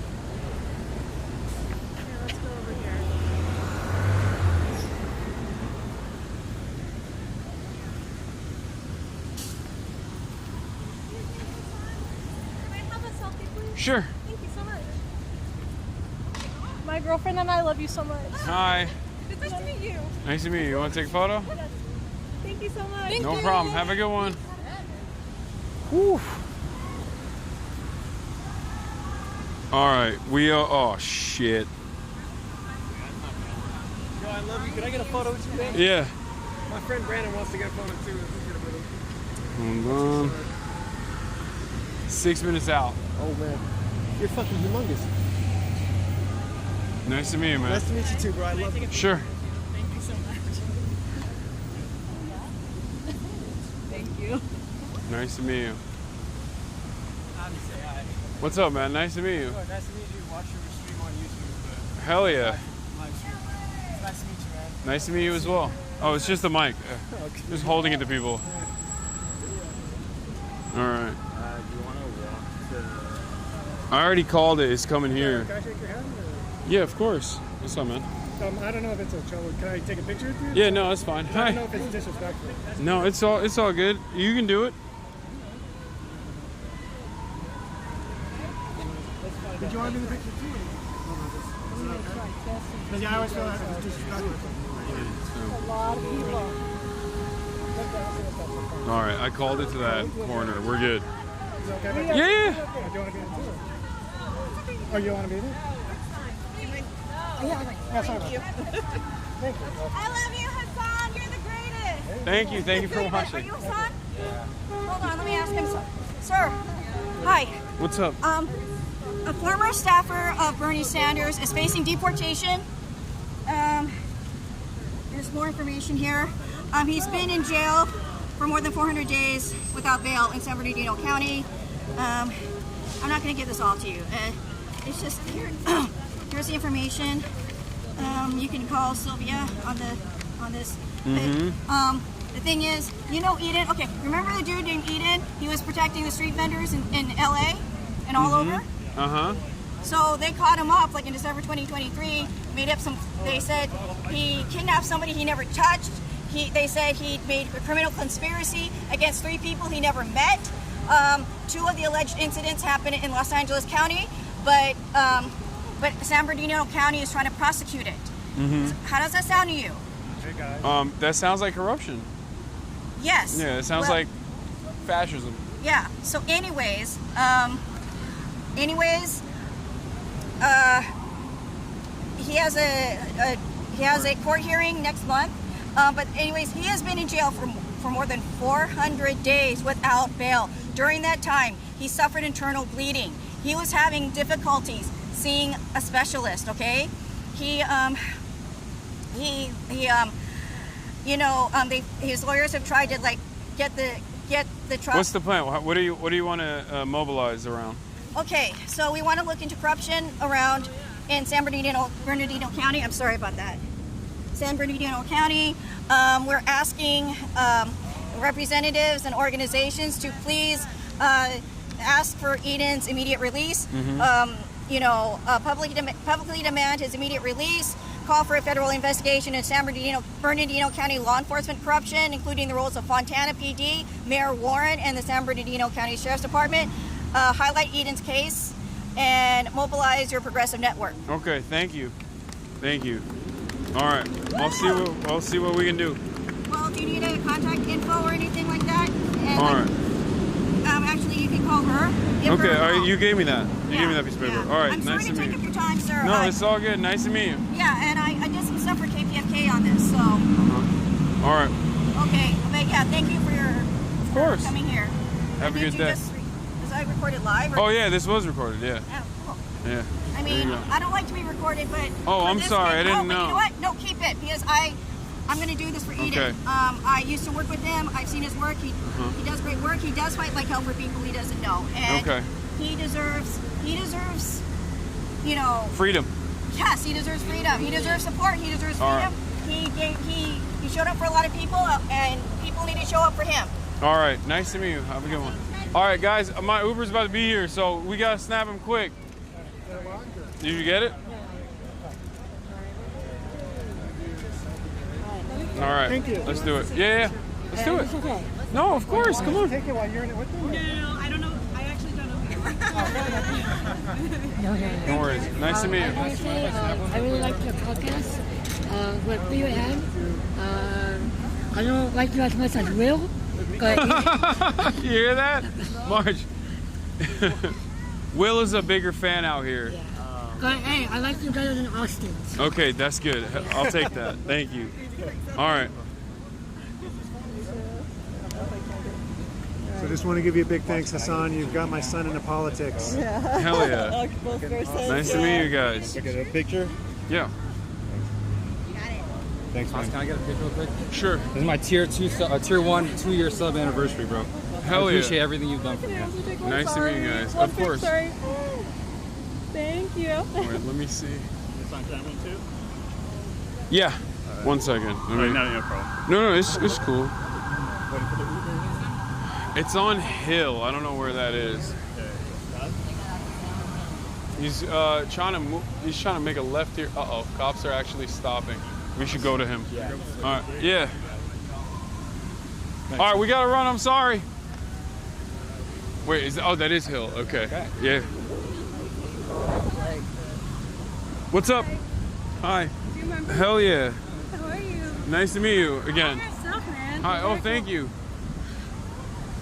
Sure. Thank you so much. My girlfriend and I love you so much. Hi. It's nice to meet you. Nice to meet you. You want to take a photo? Thank you so much. No problem. Have a good one. Whew. All right. We are. Oh shit. Yo, I love you. Can I get a photo with you, man? Yeah. My friend Brandon wants to get a photo too. Hold on. 6 minutes out. Oh man, you're fucking humongous. Nice to meet you, man. Nice to meet you too, bro. I love you. Sure. Thank you so much. Thank you. Nice to meet you. What's up, man? Nice to meet you. Nice to meet you. Watch your stream on YouTube. Hell yeah. Live stream. Nice to meet you, man. Nice to meet you as well. Oh, it's just the mic. Okay. Just holding it to people. All right. Do you want to walk to? I already called it. It's coming here. Can I shake your hand? Yeah, of course. What's up, man? I don't know if it's a trouble. Can I take a picture with you? Yeah, no, it's fine. I Hi. don't know if it's disrespectful. No, it's all good. You can do it. Did you want to do the picture too? Because I always feel like it's disrespectful. A lot of people. All right, I called it to that corner. We're good. Is it okay? Yeah. Do you want to be in it too? Oh, you want to be in it? Yeah, sorry. thank you. Thank you. I love you, Hasan. You're the greatest. Thank you. Thank you for Are watching. you Hasan? Hold on, let me ask him something. Sir, hi. What's up? A former staffer of Bernie Sanders is facing deportation. There's more information here. He's been in jail for more than 400 days without bail in San Bernardino County. I'm not going to give this all to you. It's just here. Here's the information. You can call Sylvia on this. Mm-hmm. The thing is, you know Eden. Okay, remember the dude named Eden? He was protecting the street vendors in LA and all over. So they caught him up like in December 2023. Made up they said he kidnapped somebody he never touched. They said he made a criminal conspiracy against 3 people he never met. 2 of the alleged incidents happened in Los Angeles County. but San Bernardino County is trying to prosecute it. How does that sound to you? That sounds like corruption. Yes. Yeah, it sounds like fascism. Yeah. So, anyways, he has a court hearing next month. But anyways, he has been in jail for more than 400 days without bail. During that time, he suffered internal bleeding. He was having difficulties seeing a specialist. Okay, his lawyers have tried to like get the trust. What's the plan? What do you want to mobilize around? Okay, so we want to look into corruption around in San Bernardino County. I'm sorry about that. San Bernardino County. We're asking representatives and organizations to please ask for Eden's immediate release. Publicly demand his immediate release. Call for a federal investigation in San Bernardino County law enforcement corruption, including the roles of Fontana PD, Mayor Warren, and the San Bernardino County Sheriff's Department. Highlight Eden's case and mobilize your progressive network. Okay, thank you. All right, I'll see what we can do. Well, do you need a contact info or anything like that? And all right. Actually, you can call her. Okay, all right, you gave me that. You gave me that piece of paper. All right, I'm nice to meet you. sorry to take up your time, sir. No, it's all good. Nice to meet you. Yeah, and I did some stuff for KPFK on this, so. All right. Okay, but yeah, thank you for coming here. Have a good day. Was I recorded live? Or? Oh yeah, this was recorded. Yeah. Oh, cool. Yeah. I mean, I don't like to be recorded, but. Oh, I'm sorry. I didn't know. But you know what? No, keep it because I'm going to do this for Eden. Okay. I used to work with him. I've seen his work. He does great work. He does fight like hell for people he doesn't know, and he deserves, freedom. Yes, he deserves freedom. He deserves support. He deserves freedom. Right. He showed up for a lot of people, and people need to show up for him. All right. Nice to meet you. Have a good one. All right, guys. My Uber's about to be here, so we gotta snap him quick. Did you get it? All right. Thank you. Let's do it. Yeah. Let's do it. Okay. No, of course. Come on. Take it while you're in it with them? No, I don't know. I actually don't know. No worries. Nice to meet you. I really like your podcast. What you had. I don't like you as much as Will. But you hear that? Marge. Will is a bigger fan out here. Yeah. Hey, I like you better than Austin. Okay, that's good. I'll take that. Thank you. All right. So I just want to give you a big thanks, Hasan. You've got my son into politics. Yeah. Hell yeah. Nice to meet you guys. Can I get a picture? Yeah. Thanks, man. Can I get a picture real quick? Sure. This is my tier 1 2-year sub anniversary, bro. Hell I yeah. appreciate everything you've done for me. Nice to meet you guys. Of course. Sorry. Thank you. All right, let me see. It's on camera too? Yeah. 1 second. No problem. No, it's cool. It's on Hill. I don't know where that is. He's trying to move. He's trying to make a left here. Uh-oh, cops are actually stopping. We should go to him. Yeah. All right. Yeah. All right, we gotta run. I'm sorry. Wait, that is Hill. Okay. Yeah. What's up? Hi. Do you remember? Hell yeah. How are you? Nice to meet you again. Yourself, man. Hi. Oh, thank you.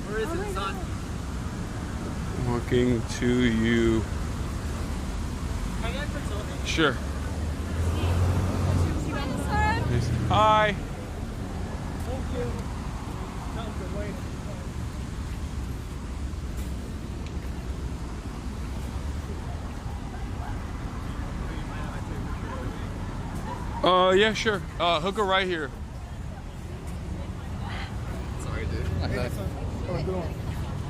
Where is it, son? Walking to you. Sure. Hi. Yeah, sure. Hook her right here. Sorry, dude.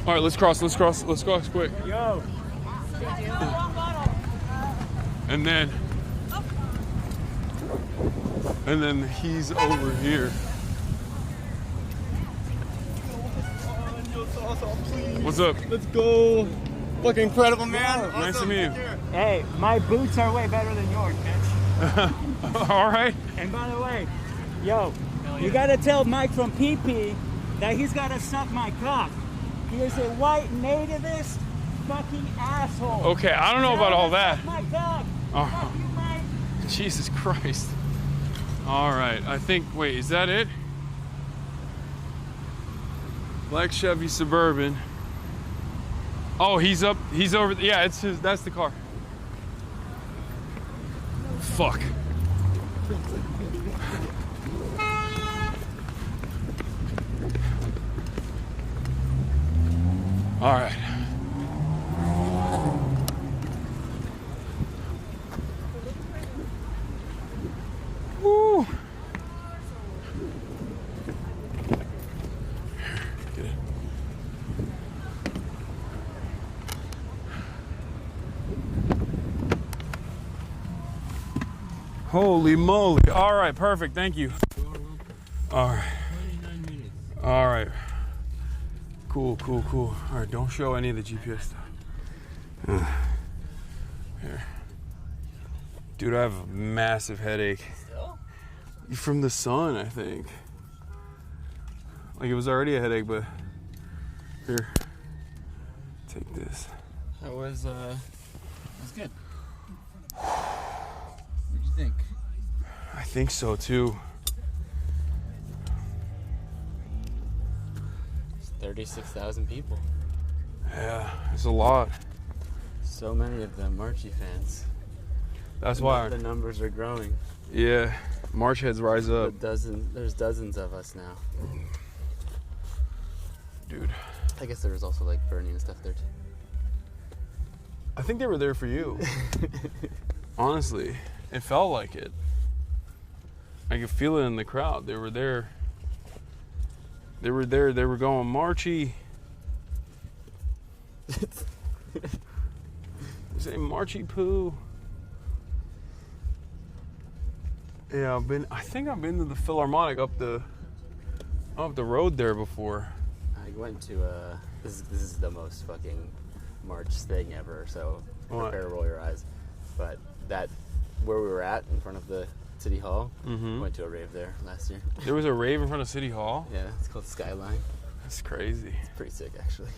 All right, let's cross quick. Yo. And then he's over here. What's up? Let's go. Look incredible, man. Nice to meet you. Hey, my boots are way better than yours, bitch. All right. And by the way, yo, you gotta tell Mike from PP that he's gotta suck my cock. He is a white nativist fucking asshole. Okay, I don't know about all that. My dog. Oh. Jesus Christ. All right, I think, wait, is that it? Black Chevy Suburban. Oh, he's over, yeah, it's his, that's the car. Fuck. All right. Woo. Get it. Holy moly. All right, perfect. Thank you. All right. 29 minutes. All right. Cool. All right, don't show any of the GPS stuff. Here. Dude, I have a massive headache. Still? From the sun, I think. Like, it was already a headache, but here. Take this. That was good. What did you think? I think so, too. 36,000 people. Yeah, it's a lot. So many of them Marchy fans. That's why the numbers are growing. Yeah, March heads rise up. There's dozens of us now. Dude. I guess there was also like Bernie and stuff there too. I think they were there for you. Honestly, it felt like it. I could feel it in the crowd. They were there. They were there. They were going Marchy. They say Marchy poo. Yeah, I think I've been to the Philharmonic up the road there before. I went to this is the most fucking March thing ever. So prepare to roll your eyes. But that where we were at in front of the City Hall, went to a rave there last year. There was a rave in front of City Hall? Yeah, it's called Skyline. That's crazy. It's pretty sick, actually.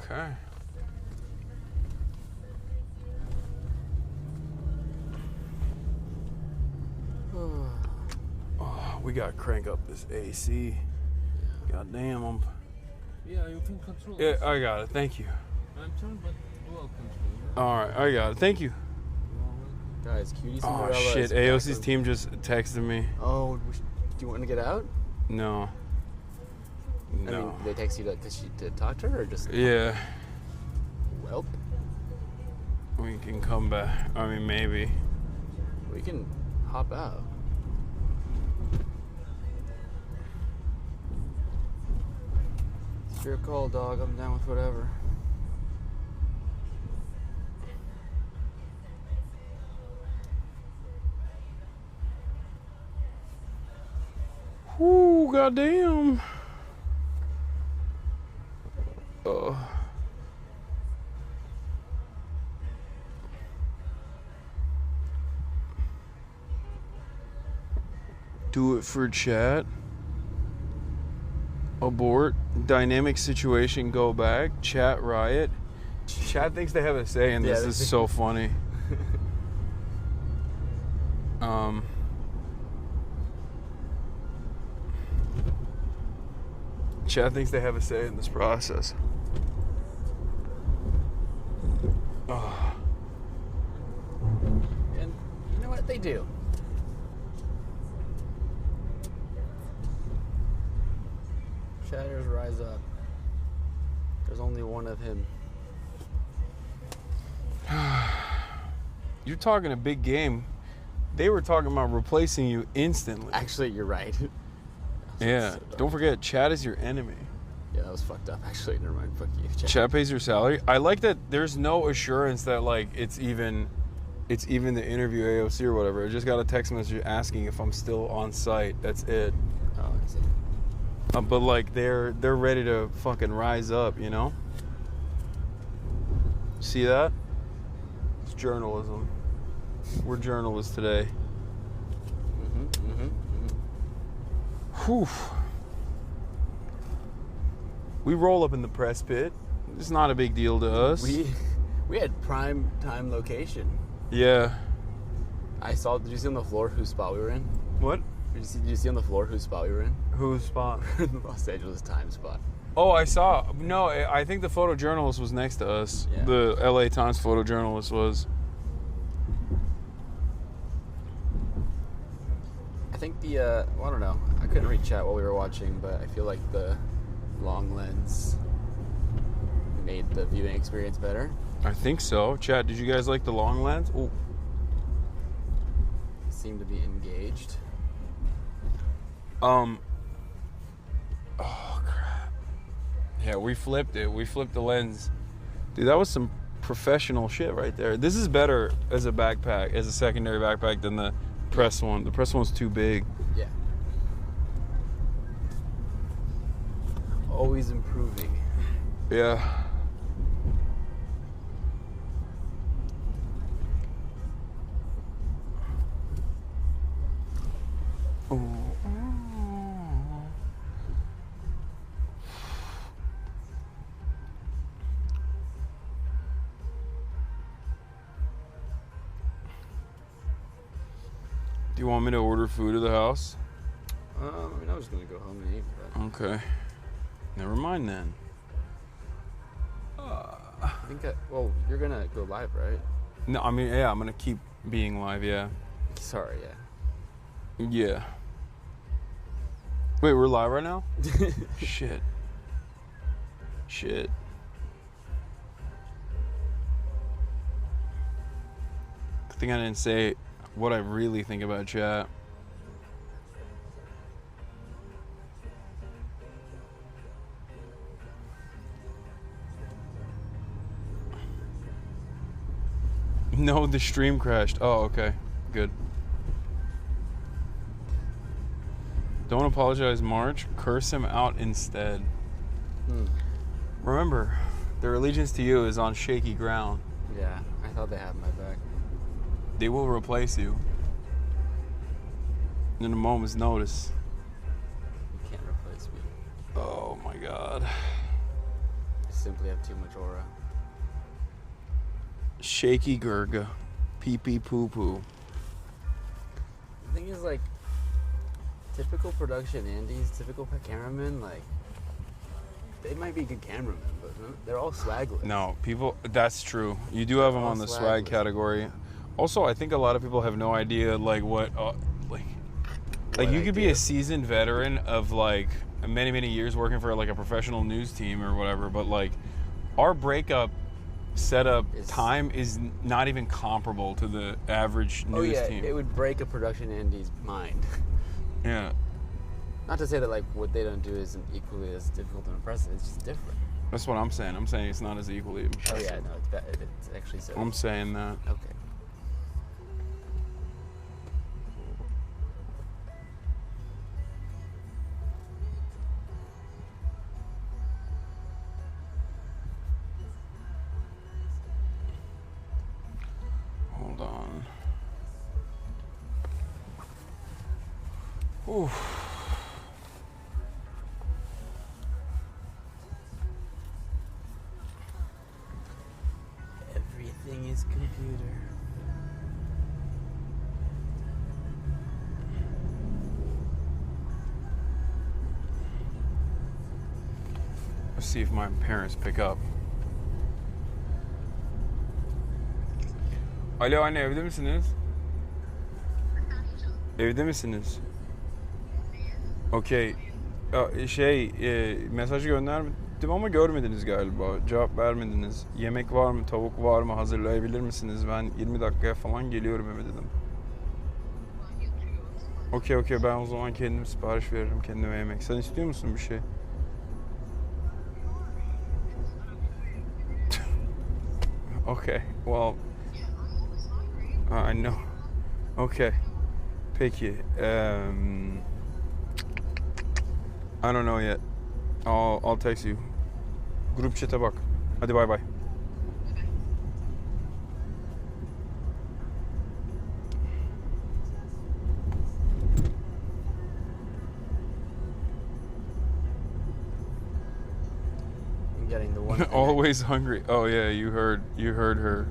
Okay. Oh, we gotta crank up this AC. God damn, Yeah, you can control Yeah, it. I got it. Thank you. I'm turned, but well controlled. All right, I got it. Thank you. Guys, Cutie Oh Cinderella shit! is AOC's back team just texted me. Oh, do you want to get out? No. I mean, they text you to talk to her, or just? Yeah. Well, we can come back. I mean, maybe. We can hop out. It's your call, dog. I'm down with whatever. Whoo, goddamn. Do it for chat. Abort. Dynamic situation, go back. Chat riot. Chat thinks they have a say in this. This is so funny. Chat thinks they have a say in this process. Oh. And you know what? They do. Chatters rise up. There's only one of him. You're talking a big game. They were talking about replacing you instantly. Actually, you're right. Yeah. Don't forget, Chat is your enemy. Yeah, that was fucked up. Actually, never mind. Fuck you. Chat pays your salary. I like that there's no assurance that like it's even the interview AOC or whatever. I just got a text message asking if I'm still on site. That's it. Oh, I see. But like they're ready to fucking rise up, you know? See that? It's journalism. We're journalists today. Whew. We roll up in the press pit. It's not a big deal to us. We had prime time location. Yeah. Did you see on the floor whose spot we were in? What? Did you see on the floor whose spot we were in? Whose spot? The Los Angeles Times spot. Oh, I saw. No, I think the photojournalist was next to us. Yeah. The LA Times photojournalist was. I think I don't know. I couldn't read chat while we were watching, but I feel like the long lens made the viewing experience better. I think so. Chat, did you guys like the long lens? Oh. Seemed to be engaged. Oh, crap. Yeah, we flipped it. We flipped the lens. Dude, that was some professional shit right there. This is better as a backpack, as a secondary backpack than the press one. The press one's too big. Yeah. Always improving. Yeah. Ooh. Do you want me to order food at the house? I mean, I was gonna go home and eat, but... Okay. Never mind then. I think well, you're gonna go live, right? No, I mean, yeah, I'm gonna keep being live, yeah. Sorry, yeah. Yeah. Wait, we're live right now? Shit. Shit. I think I didn't say what I really think about chat. No, the stream crashed. Oh, okay. Good. Don't apologize, March. Curse him out instead. Remember, their allegiance to you is on shaky ground. Yeah, I thought they had my back. They will replace you in a moment's notice. You can't replace me. Oh my god. I simply have too much aura. Shaky Gurga. Pee pee poo poo. The thing is, like, typical production Andes, typical cameramen, like, they might be good cameramen, but they're all swagless. No, people, that's true. You do have them on the swag category. Also, I think a lot of people have no idea, like, what you could be a seasoned veteran of, like, many, many years working for, like, a professional news team or whatever, but, like, our breakup setup time is not even comparable to the average news team. It would break a production Andy's mind. Yeah. Not to say that, like, what they don't do isn't equally as difficult and impressive. It's just different. That's what I'm saying. I'm saying it's not as equally impressive. Oh yeah, no, it's bad. It's actually so. I'm saying that. Okay. Hold on. Oof. Everything is computer. Let's see if my parents pick up. Alo anne, evde misiniz? Evde misiniz? Okey. Mesaj gönderdim ama görmediniz galiba. Cevap vermediniz. Yemek var mı, tavuk var mı, hazırlayabilir misiniz? Ben 20 dakikaya falan geliyorum eve dedim. Okey, ben o zaman kendim sipariş veririm kendime yemek. Sen istiyor musun bir şey? Okay, well, I know. Okay. Peki. I don't know yet. I'll text you. Grup chat'e bak. Hadi bay bay. I'm getting the one one thing. Always hungry. Oh yeah, you heard her.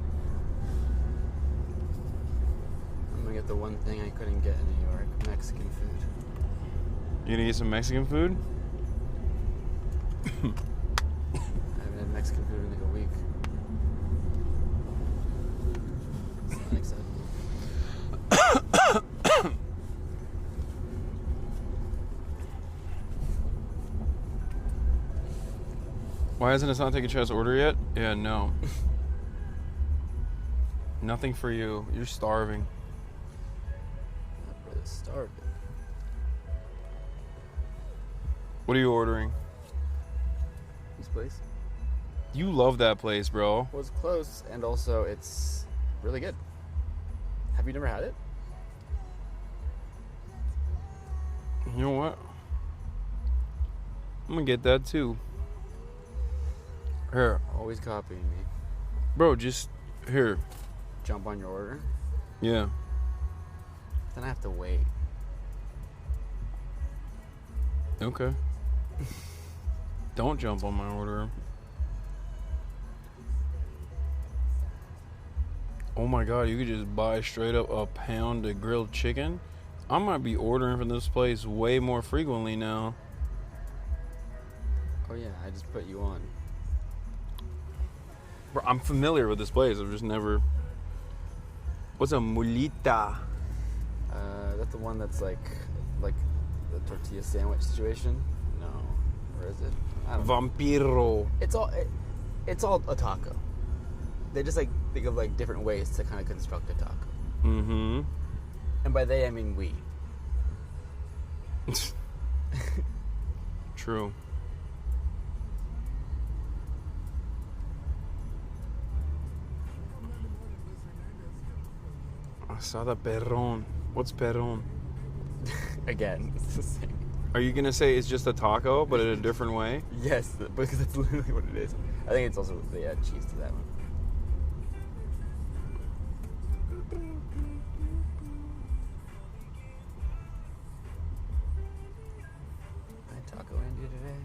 I'm gonna get the one thing I couldn't get in New York: Mexican food. You gonna eat some Mexican food? I haven't had Mexican food in like a week. It's not acceptable. Why hasn't Hassan taken Chad's order yet? Yeah, no. Nothing for you. You're starving. I'm really starving. What are you ordering? This place? You love that place, bro. Well, it's close, and also it's really good. Have you never had it? You know what? I'm gonna get that too. Here. Always copying me. Bro, just here. Jump on your order? Yeah. Then I have to wait. Okay. Don't jump on my order. Oh my god, you could just buy straight up a pound of grilled chicken. I might be ordering from this place way more frequently now. Oh yeah, I just put you on. Bro, I'm familiar with this place. I've just never. What's a mulita? That's the one that's like the tortilla sandwich situation. No, where is it? I don't know. Vampiro. It's all a taco. They just like think of like different ways to kind of construct a taco. Mm-hmm. And by they I mean we. True. Asada perron. What's perron? Again, it's the same. Are you gonna say it's just a taco, but in a different way? Yes, because that's literally what it is. I think it's also they add cheese to that one. Hi, Taco Andy today.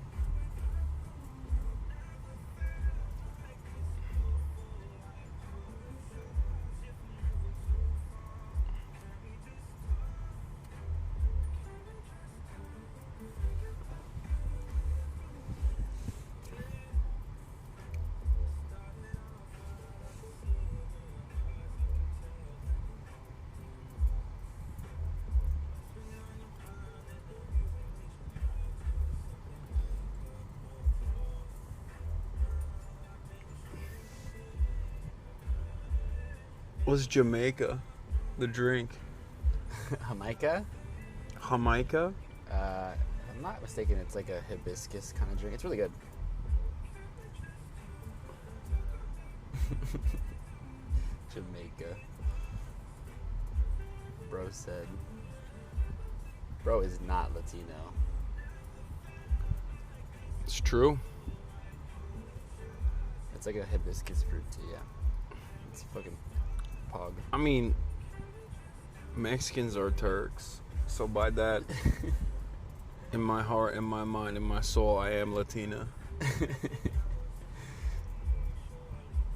What's Jamaica? The drink. Jamaica? Jamaica? If I'm not mistaken, it's like a hibiscus kind of drink. It's really good. Jamaica. Bro said. Bro is not Latino. It's true. It's like a hibiscus fruit tea, yeah. It's fucking pog. I mean, Mexicans are Turks. So by that, in my heart, in my mind, in my soul, I am Latina.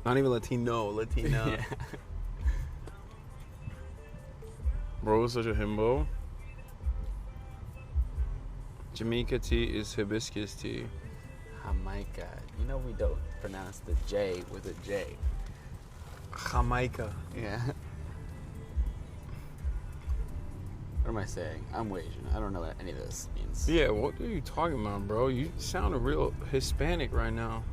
Not even Latino, Latina. Yeah. Bro is such a himbo. Jamaica tea is hibiscus tea. Jamaica. You know we don't pronounce the J with a J. Jamaica. Yeah. What am I saying? I'm Asian. I don't know what any of this means. Yeah, what are you talking about, bro? You sound real Hispanic right now.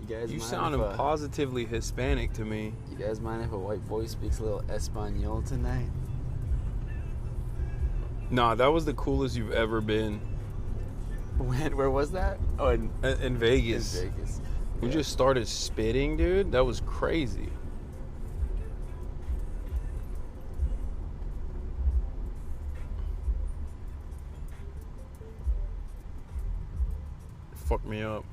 You guys You mind sound if, positively Hispanic to me. You guys mind if a white boy speaks a little Espanol tonight? Nah, that was the coolest you've ever been. Where was that? Oh, in Vegas. In Vegas. You just started spitting, dude. That was crazy. Fuck me up.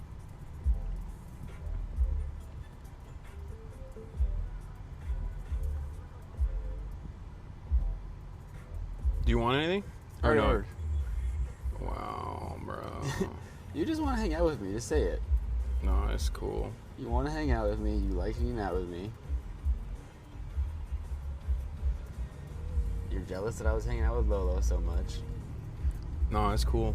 Do you want anything? Or no? Ordered. Wow, bro. You just want to hang out with me. Just say it. No, it's cool. You want to hang out with me. You like hanging out with me. You're jealous that I was hanging out with Lolo so much. No, it's cool.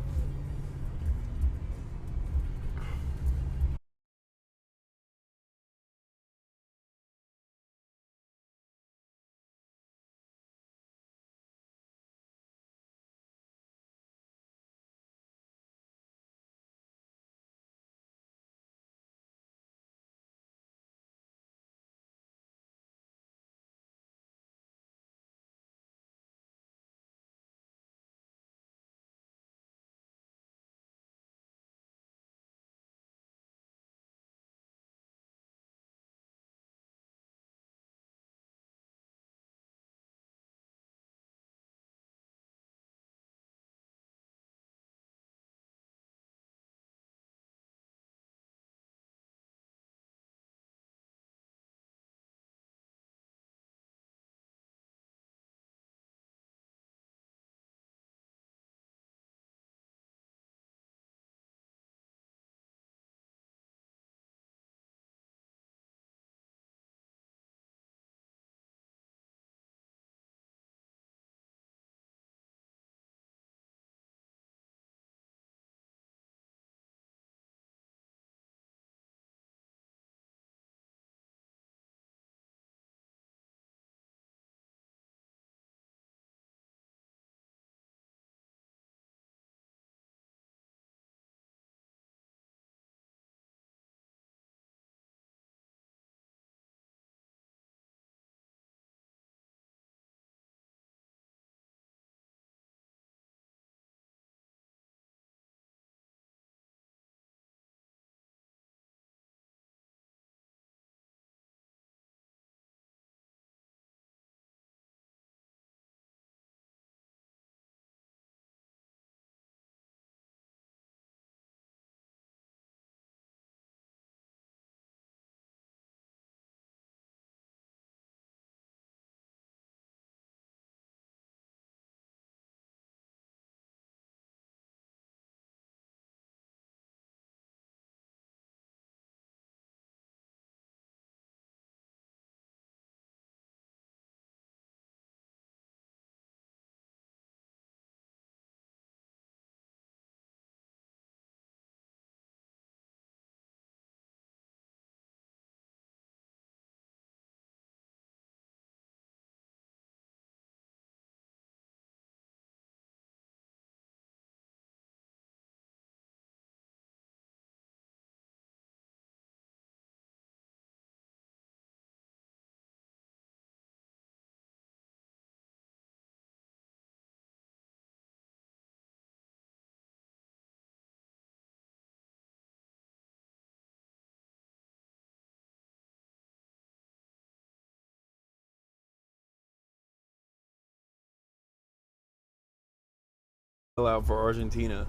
Out for Argentina.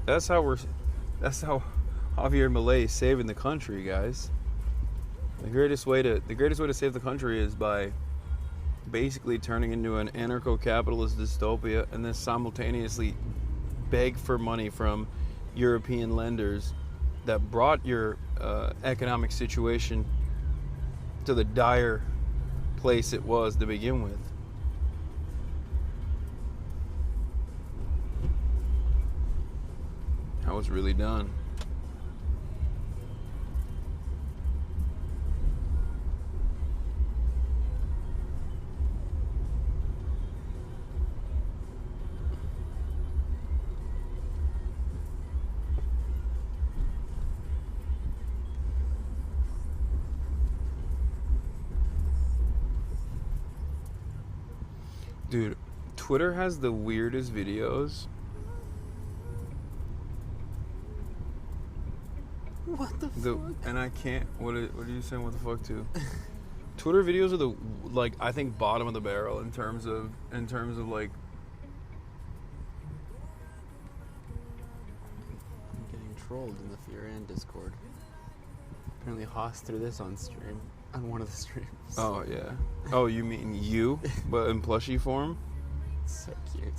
That's how Javier Milei is saving the country, guys. The greatest way to save the country is by basically turning into an anarcho-capitalist dystopia and then simultaneously beg for money from European lenders that brought your economic situation to the dire place it was to begin with. That was really done. Dude, Twitter has the weirdest videos. What the fuck? And I can't. What are you saying? What the fuck to? Twitter videos are the I think bottom of the barrel in terms of like. I'm getting trolled in the Furian Discord. Apparently, Haas threw this on stream on one of the streams. Oh yeah. Oh, you mean you, but in plushie form? So cute.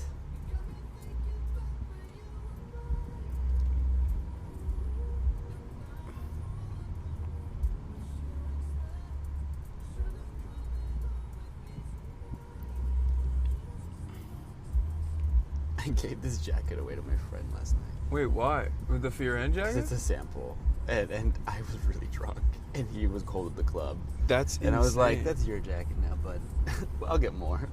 I gave this jacket away to my friend last night. Wait, why? With the Fear End jacket? It's a sample. And I was really drunk. And he was cold at the club. That's And I was like, insane. that's your jacket now, bud. Well, I'll get more.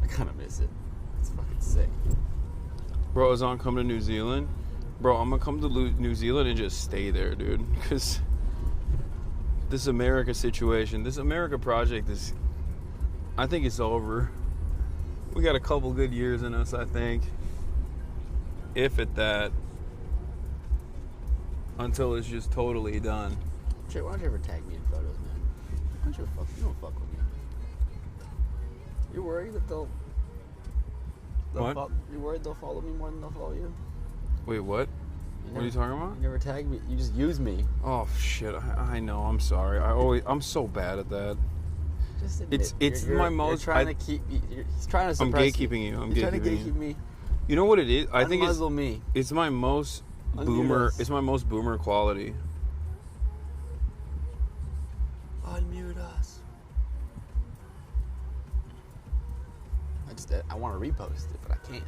I kind of miss it. It's fucking sick. Bro, is on coming to New Zealand? Bro, I'm gonna come to New Zealand and just stay there, dude. Because this America situation, this America project is, I think it's over. We got a couple good years in us, I think. If at that. Until it's just totally done. Jay, why don't you ever tag me in photos, man? Why don't you don't fuck with me? You're worried that they'll What? You're worried they'll follow me more than they'll follow you? Wait, what? What are you talking about? You never tag me. You just use me. Oh shit! I know. I'm sorry. I'm so bad at that. Just admit, It's my most. You're trying to keep. He's trying to suppress. I'm gatekeeping you. I'm He's trying to gatekeeping gatekeep me. You know what it is? I think Unmuzzle me. It's my most Unmute boomer. us. It's my most boomer quality. Unmute us. I want to repost it, but I can't.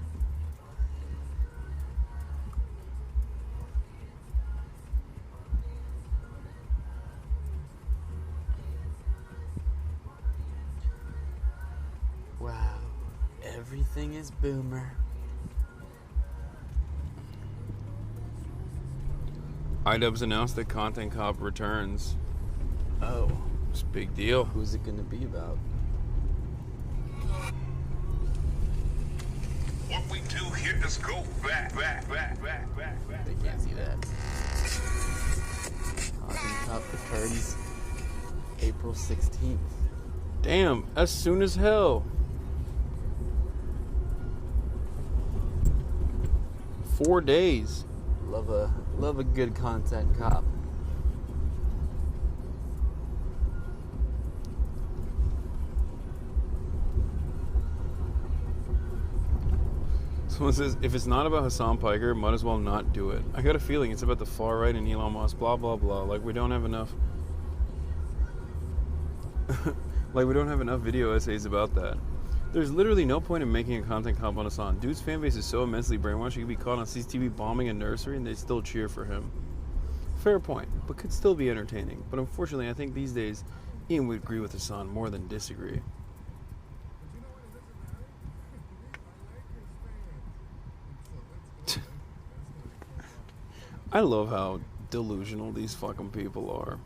Wow, everything is boomer. iDubbbz announced that Content Cop returns. Oh, it's a big deal. Who's it going to be about? What we do here is go back. They can't see that. Content Cop returns April 16th. Damn, as soon as hell. 4 days. Love a good Content Cop. Someone says, if it's not about Hassan Piker, might as well not do it. I got a feeling it's about the far right and Elon Musk, blah, blah, blah. Like, we don't have enough... like, we don't have enough video essays about that. There's literally no point in making a content comp on Hassan. Dude's fan base is so immensely brainwashed, he could be caught on CCTV bombing a nursery and they'd still cheer for him. Fair point, but could still be entertaining. But unfortunately, I think these days, Ian would agree with Hassan more than disagree. I love how delusional these fucking people are.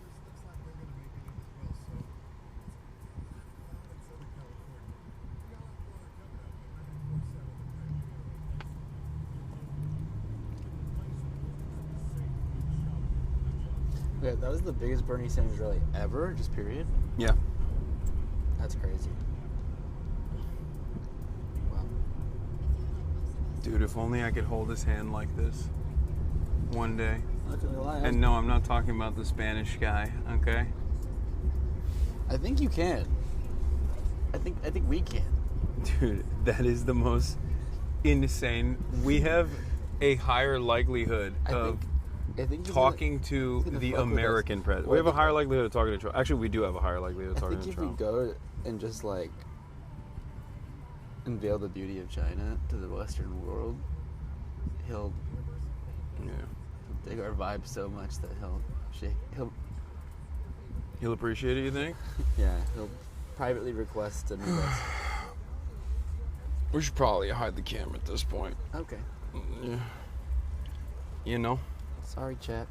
Okay, that was the biggest Bernie Sanders rally ever, just period? Yeah. That's crazy. Wow. Dude, if only I could hold his hand like this one day. Not gonna lie. And no, I'm not talking about the Spanish guy, okay? I think you can. I think we can. Dude, that is the most insane. We have a higher likelihood of talking to the American president. We have a higher likelihood of talking to Trump. Actually, we do have a higher likelihood of talking to Trump. I think if we go and just like unveil the beauty of China to the Western world, he'll dig our vibe so much that he'll appreciate it, you think? Yeah, he'll privately request to meet us. We should probably hide the camera at this point. Okay. Yeah. You know? Sorry, chat.